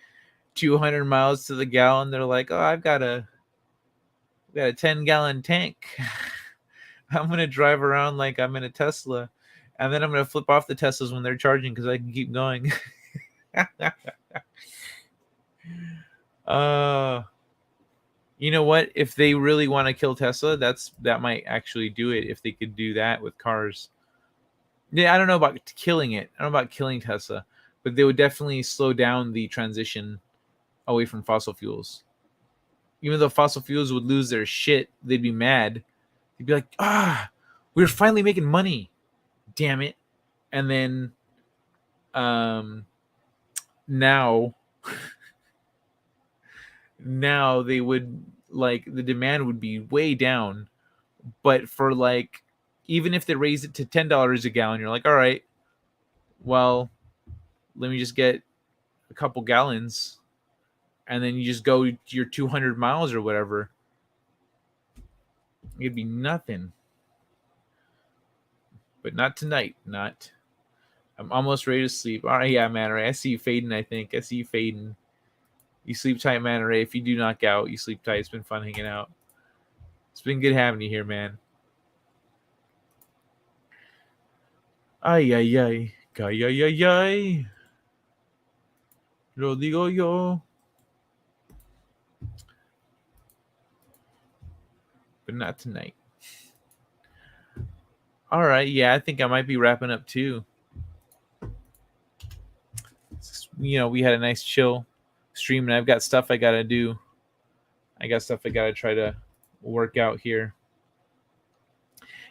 200 miles to the gallon. They're like, oh, I've got a 10-gallon tank. I'm gonna drive around like I'm in a Tesla, and then I'm gonna flip off the Teslas when they're charging because I can keep going. uh you know what? If they really want to kill Tesla, that might actually do it. If they could do that with cars, yeah, I don't know about killing it. I don't know about killing Tesla, but they would definitely slow down the transition away from fossil fuels. Even though fossil fuels would lose their shit, they'd be mad. They'd be like, we're finally making money. Damn it. And then now now they would, like, the demand would be way down. But for like, even if they raise it to $10 a gallon, you're like, all right, well, let me just get a couple gallons, and then you just go your 200 miles or whatever. It'd be nothing. But not tonight. Not. I'm almost ready to sleep. All right, yeah, Man Ray. I see you fading, I think. I see you fading. You sleep tight, Man Ray. If you do knock out, you sleep tight. It's been fun hanging out. It's been good having you here, man. Ay, ay, ay. Ay, ay, ay, ay. Lo digo yo. But not tonight. All right, yeah, I think I might be wrapping up too. We had a nice chill stream, and I've got stuff I gotta do. I got stuff I gotta try to work out here.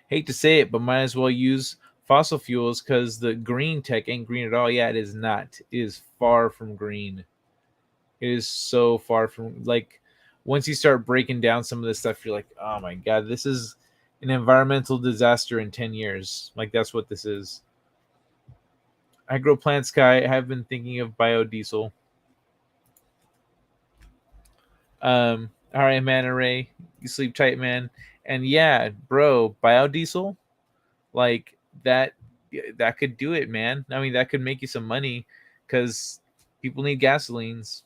Hate to say it, but might as well use fossil fuels because the green tech ain't green at all. Yeah, it is not. It is far from green. It is so far from, like, once you start breaking down some of this stuff, you're like, oh my god, this is an environmental disaster in 10 years. Like, that's what this is. I grow plants, Sky. I have been thinking of biodiesel. All right, Man Array. You sleep tight, man. And yeah, bro, biodiesel, like that could do it, man. I mean, that could make you some money because people need gasolines.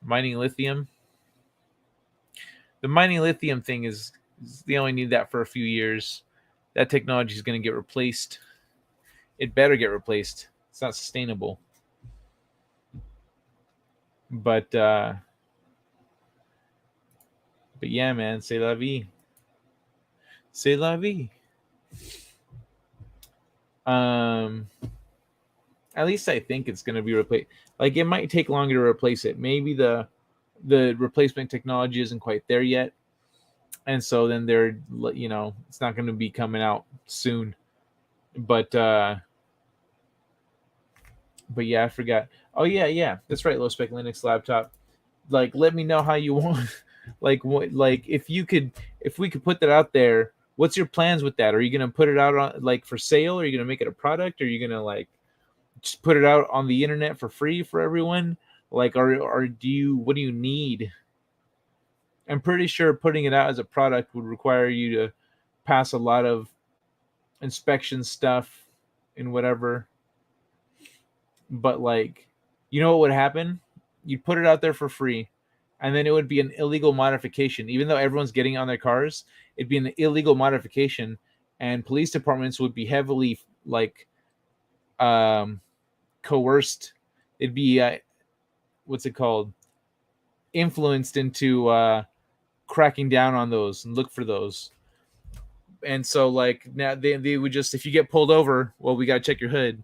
Mining lithium. The mining lithium thing is they only need that for a few years. That technology is going to get replaced. It better get replaced. It's not sustainable. But yeah, man, c'est la vie. C'est la vie. At least I think it's going to be replaced. Like, it might take longer to replace it. Maybe the replacement technology isn't quite there yet, and so then it's not going to be coming out soon. But yeah, I forgot. Oh yeah, that's right. Low spec Linux laptop. Like, let me know how you want. If we could put that out there. What's your plans with that? Are you gonna put it out on, like, for sale? Are you gonna make it a product? Are you gonna, like, just put it out on the internet for free for everyone? Like, or do you, what do you need? I'm pretty sure putting it out as a product would require you to pass a lot of inspection stuff and whatever. But, like, you know what would happen? You'd put it out there for free, and then it would be an illegal modification. Even though everyone's getting on their cars, it'd be an illegal modification, and police departments would be heavily, like, coerced. It'd be what's it called? Influenced into cracking down on those and look for those. And so, like, now they would just, if you get pulled over, well, we gotta check your hood,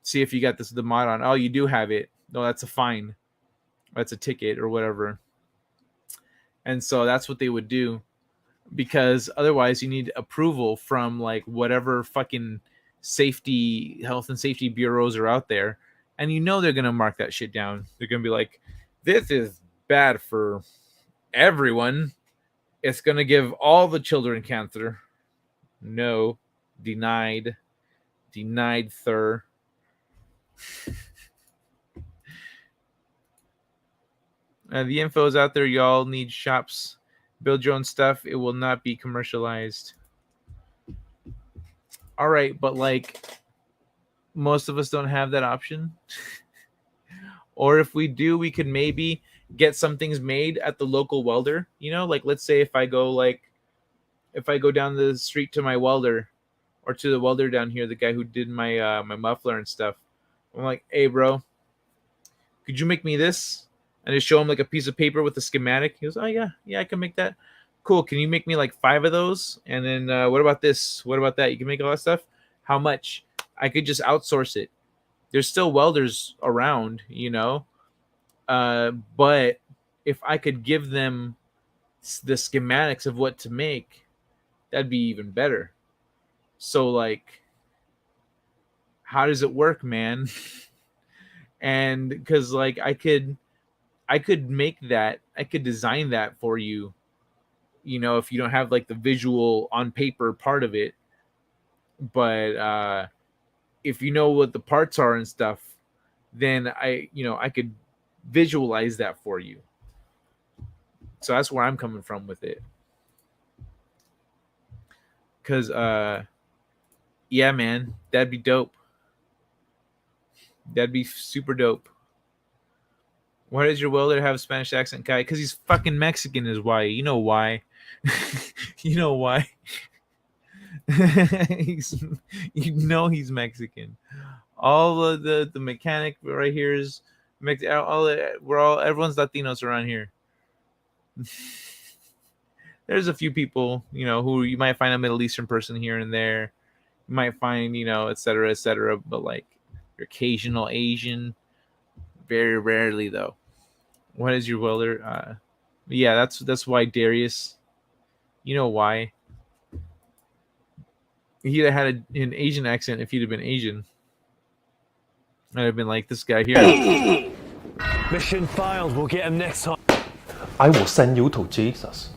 see if you got the mod on. Oh, you do have it. No, that's a fine. That's a ticket or whatever. And so that's what they would do, because otherwise you need approval from like whatever fucking health and safety bureaus are out there, and they're gonna mark that shit down. They're gonna be like, this is bad for everyone. It's gonna give all the children cancer. No, denied, sir. The info is out there. Y'all need shops. Build your own stuff. It will not be commercialized. All right, but like most of us don't have that option. Or if we do, we could maybe get some things made at the local welder. Like let's say if I go down the street to my welder, or to the welder down here, the guy who did my my muffler and stuff. I'm like, hey bro, could you make me this? And just show him like a piece of paper with a schematic. He goes, oh yeah, I can make that. Cool. Can you make me like 5 of those? And then what about this? What about that? You can make all that stuff. How much? I could just outsource it. There's still welders around, but if I could give them the schematics of what to make, that'd be even better. So like, how does it work, man? And because like I could make that, I could design that for you, if you don't have like the visual on paper part of it. But if you know what the parts are and stuff, then I could visualize that for you. So that's where I'm coming from with it. Because yeah, man, that'd be dope. That'd be super dope. Why does your welder have a Spanish accent, Kai? Because he's fucking Mexican is why. You know why. You know why. he's Mexican. All of the mechanic right here is Mexican. Everyone's Latinos around here. There's a few people, who you might find a Middle Eastern person here and there. You might find, et cetera, but like your occasional Asian, very rarely though. What is your welder? Yeah, that's why Darius. You know why? He'd have had an Asian accent if he'd have been Asian. I'd have been like this guy here. Mission failed. We'll get him next time. I will send you to Jesus.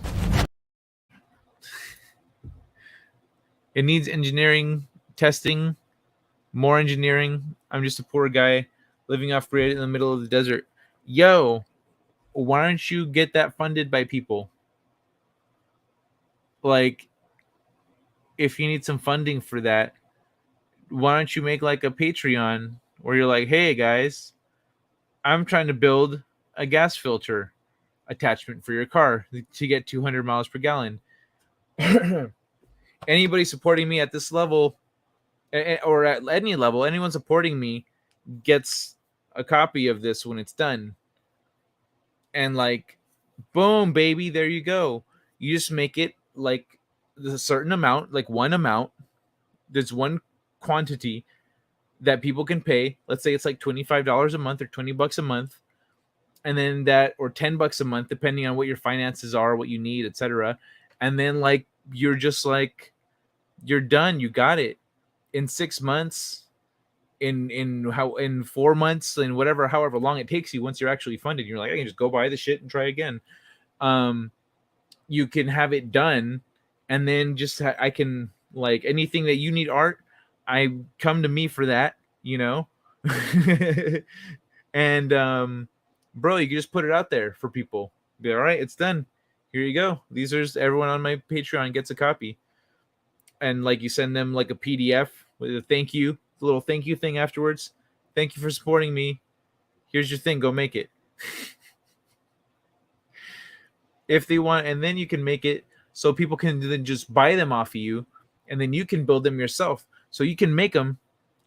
It needs engineering, testing, more engineering. I'm just a poor guy living off grid in the middle of the desert. Yo, why don't you get that funded by people? Like, if you need some funding for that, why don't you make like a Patreon where you're like, hey guys, I'm trying to build a gas filter attachment for your car to get 200 miles per gallon. Anybody supporting me at this level, or at any level, anyone supporting me gets a copy of this when it's done. And like, boom, baby, there you go. You just make it like a certain amount, like one amount. There's one quantity that people can pay. Let's say it's like $25 a month or $20 a month. And then that, or $10 a month, depending on what your finances are, what you need, etc. And then like, you're just like, you're done. You got it in 6 months, in 4 months, and however long it takes you. Once you're actually funded, you're like, I can just go buy the shit and try again. You can have it done, and then just I can, like, anything that you need art, I come to me for that, and bro, you can just put it out there for people. Be all right, it's done. Here you go. These are everyone on my Patreon gets a copy. And like, you send them like a PDF with a thank you, a little thank you thing afterwards. Thank you for supporting me. Here's your thing. Go make it. If they want, and then you can make it so people can then just buy them off of you, and then you can build them yourself. So you can make them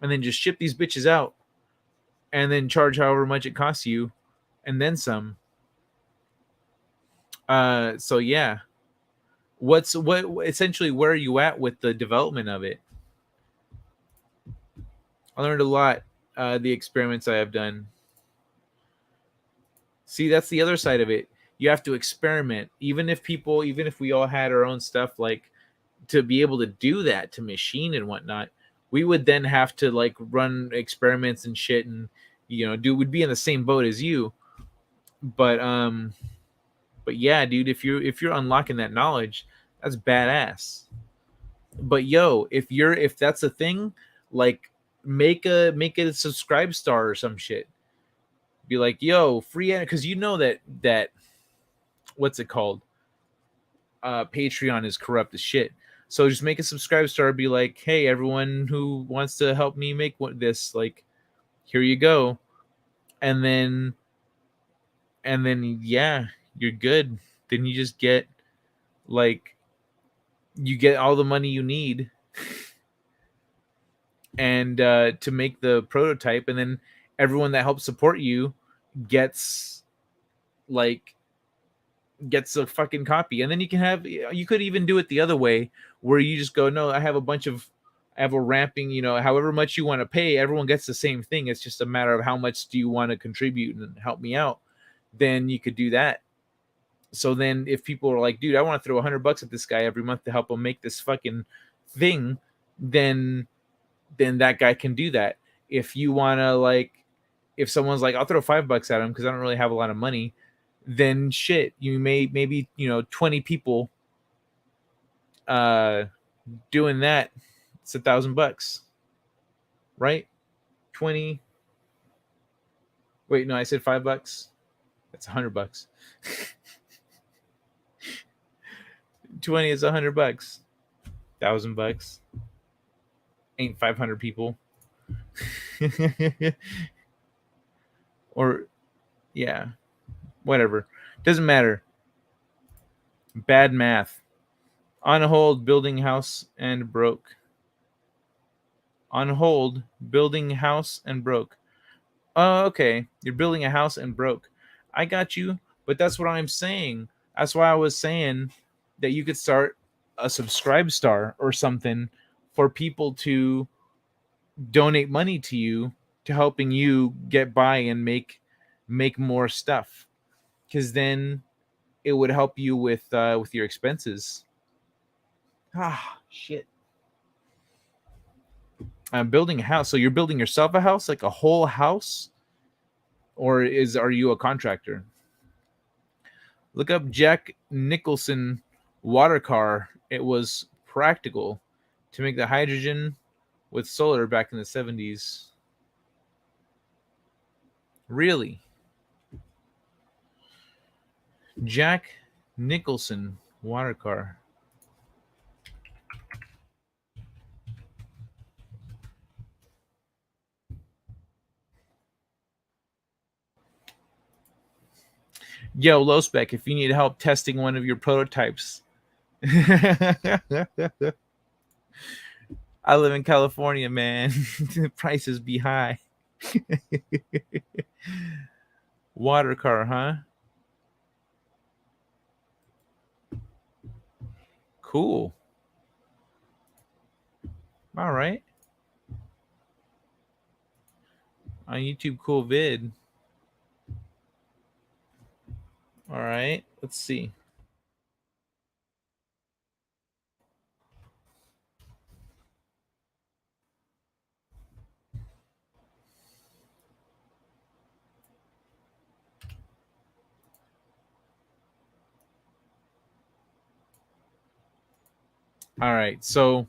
and then just ship these bitches out and then charge however much it costs you and then some. So yeah. What essentially, where are you at with the development of it? I learned a lot, the experiments I have done. See, that's the other side of it. You have to experiment. Even if we all had our own stuff, like to be able to do that to machine and whatnot, we would then have to like run experiments and shit, and would be in the same boat as you. But yeah, dude, if you're unlocking that knowledge, that's badass. But yo, if that's a thing, like make a subscribe star or some shit. Be like, yo, free, because that what's it called? Patreon is corrupt as shit. So just make a subscribe star. Be like, hey, everyone who wants to help me make this, like, here you go, and then yeah, you're good. Then you just get like you get all the money you need, and to make the prototype, and then everyone that helps support you gets like gets a fucking copy. And then you could even do it the other way, where you just go, no, I have a ramping, however much you want to pay, everyone gets the same thing. It's just a matter of how much do you want to contribute and help me out. Then you could do that. So then if people are like, dude, I want to throw $100 at this guy every month to help him make this fucking thing, then that guy can do that. If you want to, like, if someone's like, I'll throw $5 at him because I don't really have a lot of money, then shit, you maybe 20 people doing that, it's $1,000, right? 20. Wait, no, I said $5. That's $100. 20 is $100. $1,000 ain't 500 people. Or yeah, whatever, doesn't matter. Bad math. On hold, building house and broke. On hold, building house and broke. Oh, okay. You're building a house and broke. I got you, but that's what I'm saying. That's why I was saying that you could start a subscribe star or something for people to donate money to you, to helping you get by and make more stuff, because then it would help you with your expenses. Shit. I'm building a house. So you're building yourself a house, like a whole house, or are you a contractor? Look up Jack Nicholson water car. It was practical to make the hydrogen with solar back in the 70s. Really? Jack Nicholson water car. Yo, low spec, if you need help testing one of your prototypes. I live in California, man. The prices be high. Water car, huh? Cool. All right. On YouTube, cool vid. All right. Let's see. All right. So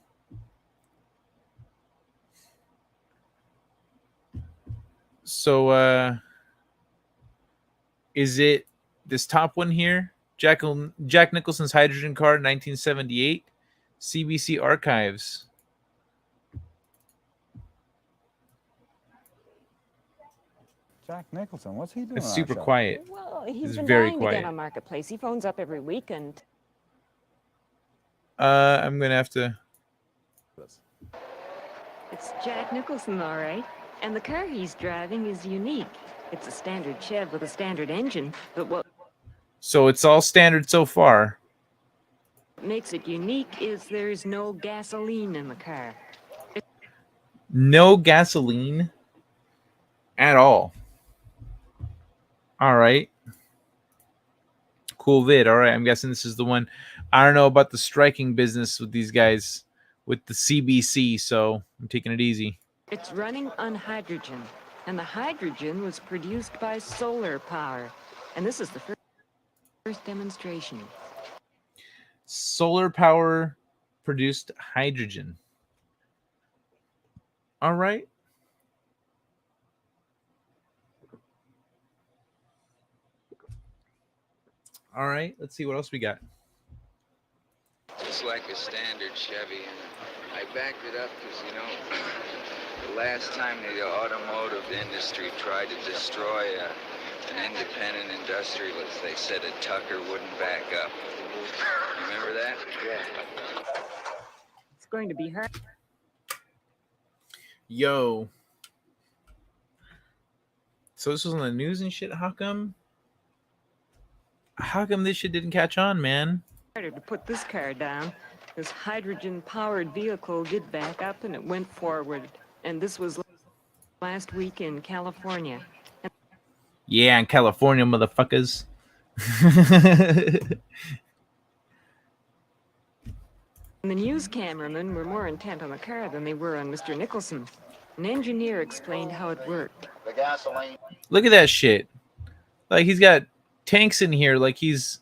is it this top one here? Jack Nicholson's hydrogen car, 1978, CBC archives. Jack Nicholson, what's he doing? It's super quiet. Well, he's it's been very dying quiet. to get on Marketplace. He phones up every week and... I'm gonna have to... It's Jack Nicholson, all right. And the car he's driving is unique. It's a standard Chev with a standard engine, but what So it's all standard so far. makes it unique is there's no gasoline in the car. No gasoline at all. All right. cool vid. All right, I'm guessing this is the one. I don't know about the striking business with these guys with the CBC, so I'm taking it easy. It's running on hydrogen, and the hydrogen was produced by solar power. And this is the first demonstration. Solar power produced hydrogen. All right. All right, let's see what else we got. Just like a standard Chevy, and I backed it up because, you know, the last time the automotive industry tried to destroy an independent industrialist, they said a Tucker wouldn't back up. Remember that? Yeah. It's going to be hard. Yo. So this was on the news and shit. How come this shit didn't catch on, man? Harder to put this car down. This hydrogen-powered vehicle did back up and it went forward. And this was last week in California. Yeah, in California, motherfuckers. And the news cameramen were more intent on the car than they were on Mr. Nicholson. An engineer explained how it worked. The gasoline. Look at that shit. Like he's got tanks in here. Like it's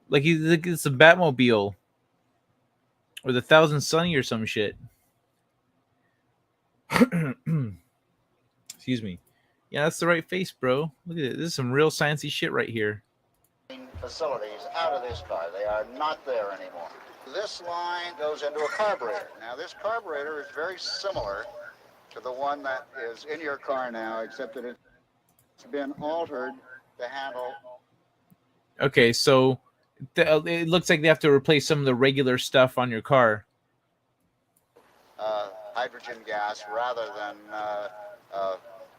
a Batmobile or the Thousand Sunny or some shit. Excuse me. Yeah, that's the right face, bro. Look at it. This is some real sciencey shit right here. Facilities out of this car. They are not there anymore. This line goes into a carburetor. Now, this carburetor is very similar to the one that is in your car now, except that it's been altered to handle. Okay, so it looks like they have to replace some of the regular stuff on your car. Hydrogen gas rather than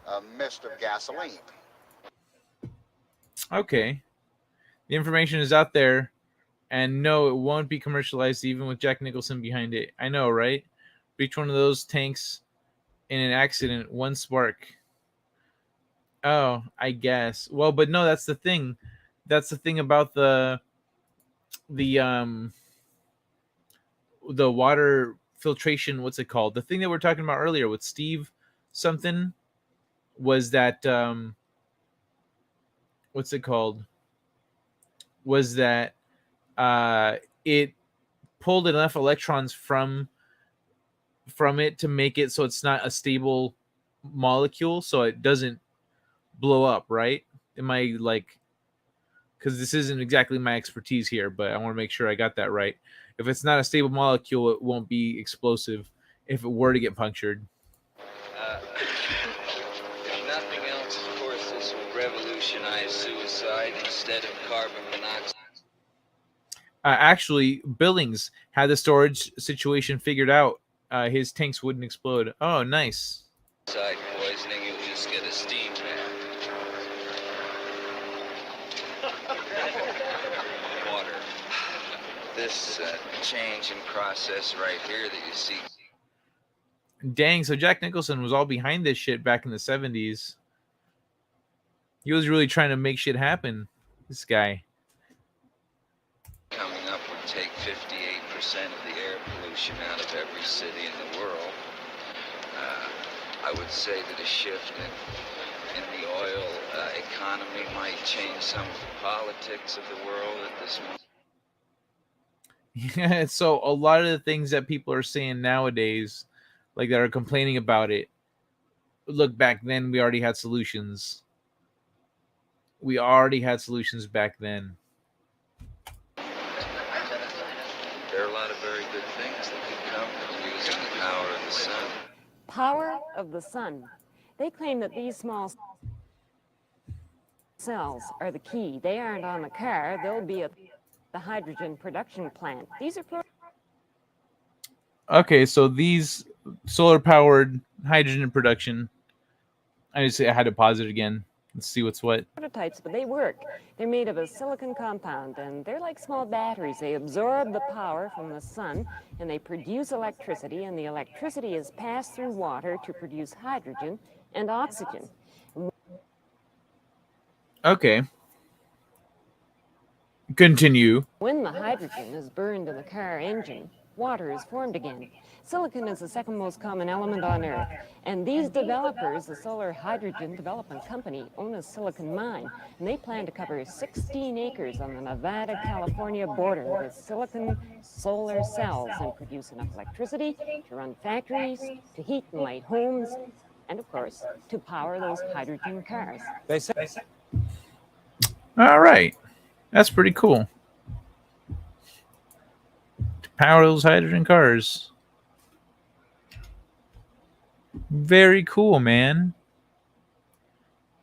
a mist of gasoline. Okay. The information is out there, and no, it won't be commercialized even with Jack Nicholson behind it. I know, right? Each one of those tanks in an accident, one spark. Oh, I guess. Well, but no, that's the thing. That's the thing about the water filtration. What's it called? The thing that we were talking about earlier with Steve something was that what's it called? Was that it pulled enough electrons from it to make it so it's not a stable molecule, so it doesn't blow up, right? Am I like, because this isn't exactly my expertise here, but I want to make sure I got that right. If it's not a stable molecule, it won't be explosive if it were to get punctured. If nothing else, of course, this will revolutionize suicide instead of carbon monoxide. Actually, Billings had the storage situation figured out. His tanks wouldn't explode. Oh, nice. Side poisoning, you'll just get a steam bath. Water. This change in process right here that you see. Dang, so Jack Nicholson was all behind this shit back in the 70s. He was really trying to make shit happen, this guy. Coming up would take 58% of the air pollution out of every city in the world. I would say that a shift in the oil economy might change some of the politics of the world at this moment. Yeah, so a lot of the things that people are saying nowadays, like that are complaining about it, look, back then we already had solutions. We already had solutions back then. There are a lot of very good things that can come from using the power of the sun. Power of the sun. They claim that these small cells are the key. They aren't on the car. They'll be at the hydrogen production plant. These are Okay, so these solar-powered hydrogen production. I had to pause it again. Let's see what's what. prototypes, but they work. They're made of a silicon compound, and they're like small batteries. They absorb the power from the sun, and they produce electricity, and the electricity is passed through water to produce hydrogen and oxygen. Okay. Continue. When the hydrogen is burned in the car engine, water is formed again. Silicon is the second most common element on Earth. And these developers, the Solar Hydrogen Development Company, own a silicon mine. And they plan to cover 16 acres on the Nevada-California border with silicon solar cells and produce enough electricity to run factories, to heat and light homes, and of course, to power those hydrogen cars. All right. That's pretty cool. To power those hydrogen cars. Very cool, man.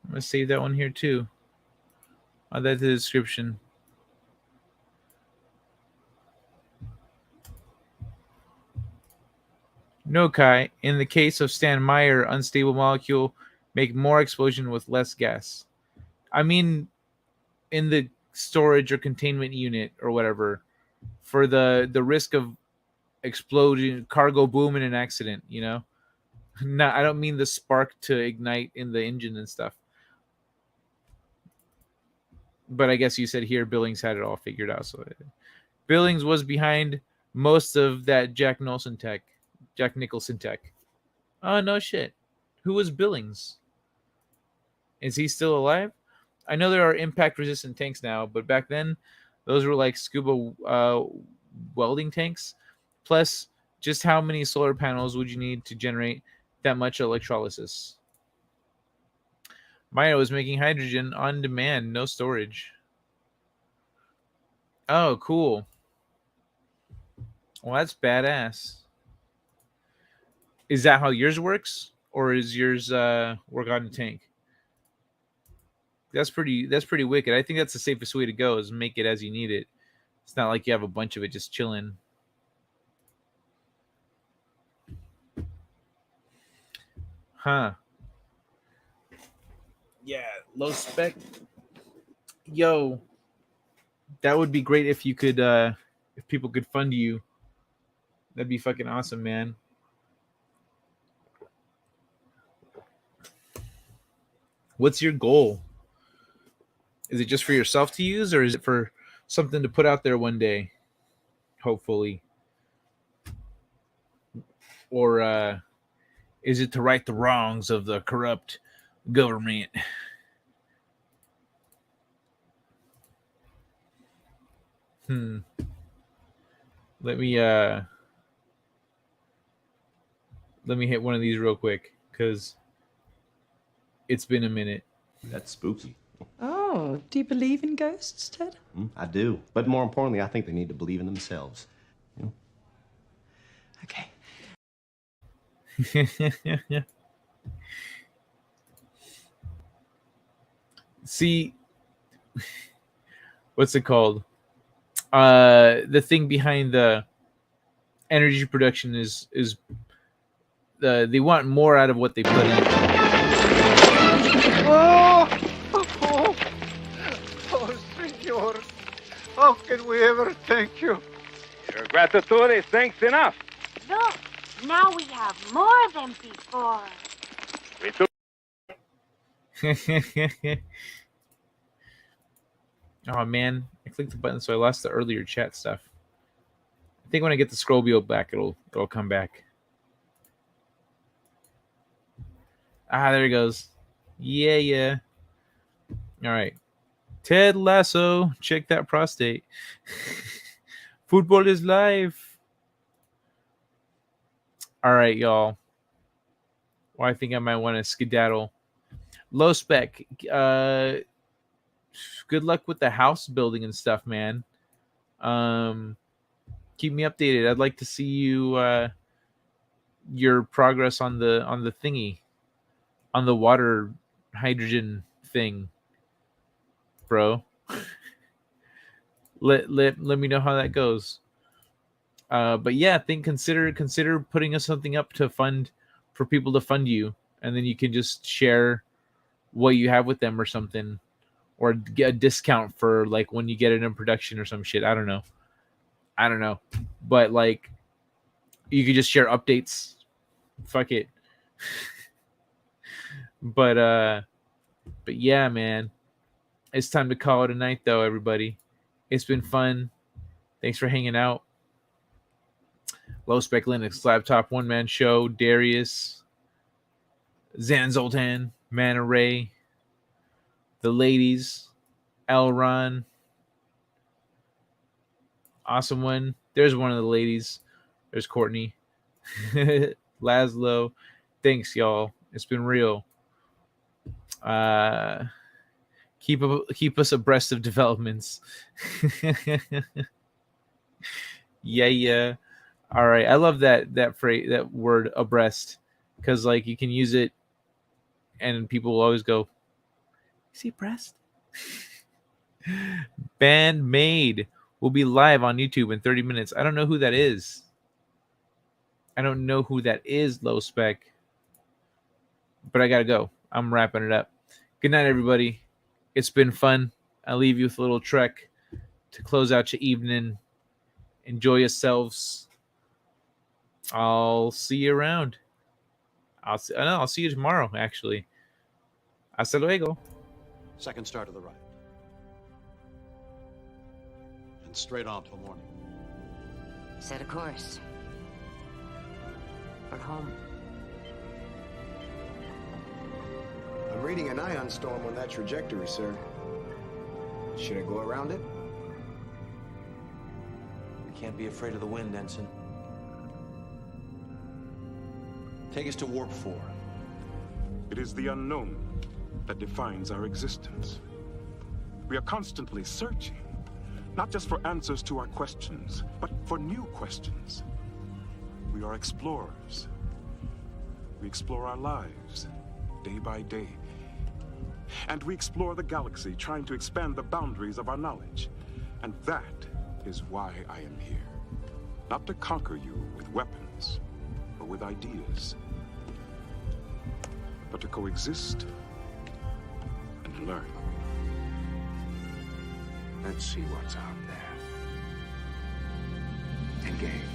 I'm going to save that one here too. Add that to the description. No, Kai. In the case of Stan Meyer, unstable molecule make more explosion with less gas. I mean, in the storage or containment unit or whatever, for the risk of explosion, cargo boom in an accident, you know? No, I don't mean the spark to ignite in the engine and stuff. But I guess you said here Billings had it all figured out. So Billings was behind most of that Jack Nicholson tech. Oh, no shit. Who was Billings? Is he still alive? I know there are impact-resistant tanks now, but back then, those were like scuba welding tanks. Plus, just how many solar panels would you need to generate that much electrolysis? Maya was making hydrogen on demand, no storage. Oh, cool. Well, that's badass. Is that how yours works? Or is yours work on a tank? That's pretty wicked. I think that's the safest way to go is make it as you need it. It's not like you have a bunch of it just chilling. Huh. Yeah, low spec. Yo, that would be great if you could if people could fund you. That'd be fucking awesome, man. What's your goal? Is it just for yourself to use, or is it for something to put out there one day? Hopefully. Or is it to right the wrongs of the corrupt government? Let me hit one of these real quick because it's been a minute. That's spooky. Oh, do you believe in ghosts, Ted? I do. But more importantly, I think they need to believe in themselves. You know? Okay. See, what's it called? The thing behind the energy production is they want more out of what they put in. Oh, senor. How can we ever thank you? Your gratitude is thanks enough. Look, now we have more than before. We do. Oh man, I clicked the button so I lost the earlier chat stuff. I think when I get the scroll wheel back, it'll come back. Ah, there it goes. Yeah. All right. Ted Lasso, check that prostate. Football is life. All right, y'all. Well, I think I might want to skedaddle. Low spec. Good luck with the house building and stuff, man. Keep me updated. I'd like to see you your progress on the thingy, on the water hydrogen thing, bro. let me know how that goes. But yeah, consider putting us something up to fund for people to fund you, and then you can just share what you have with them or something, or get a discount for like when you get it in production or some shit. I don't know, but like you could just share updates. Fuck it. But yeah, man, it's time to call it a night though, everybody. It's been fun. Thanks for hanging out. Low Spec Linux Laptop One Man Show. Darius, Zan Zoltan, Manta Ray, the ladies, Elron, awesome one. There's one of the ladies. There's Courtney, Laszlo. Thanks, y'all. It's been real. Keep us abreast of developments. Yeah. All right. I love that phrase, that word abreast, because like you can use it, and people will always go, "Is he abreast?" Bandmade will be live on YouTube in 30 minutes. I don't know who that is. Low Spec. But I gotta go. I'm wrapping it up. Good night, everybody. It's been fun. I'll leave you with a little trek to close out your evening. Enjoy yourselves. I'll see you around. I'll see you tomorrow, actually. Hasta luego. Second star to the right. And straight on till morning. Set a course. For home. I'm reading an ion storm on that trajectory, sir. Should I go around it? We can't be afraid of the wind, Ensign. Take us to Warp 4. It is the unknown that defines our existence. We are constantly searching, not just for answers to our questions, but for new questions. We are explorers. We explore our lives, day by day. And we explore the galaxy, trying to expand the boundaries of our knowledge. And that is why I am here. Not to conquer you with weapons or with ideas, but to coexist and learn. Let's see what's out there. Engage.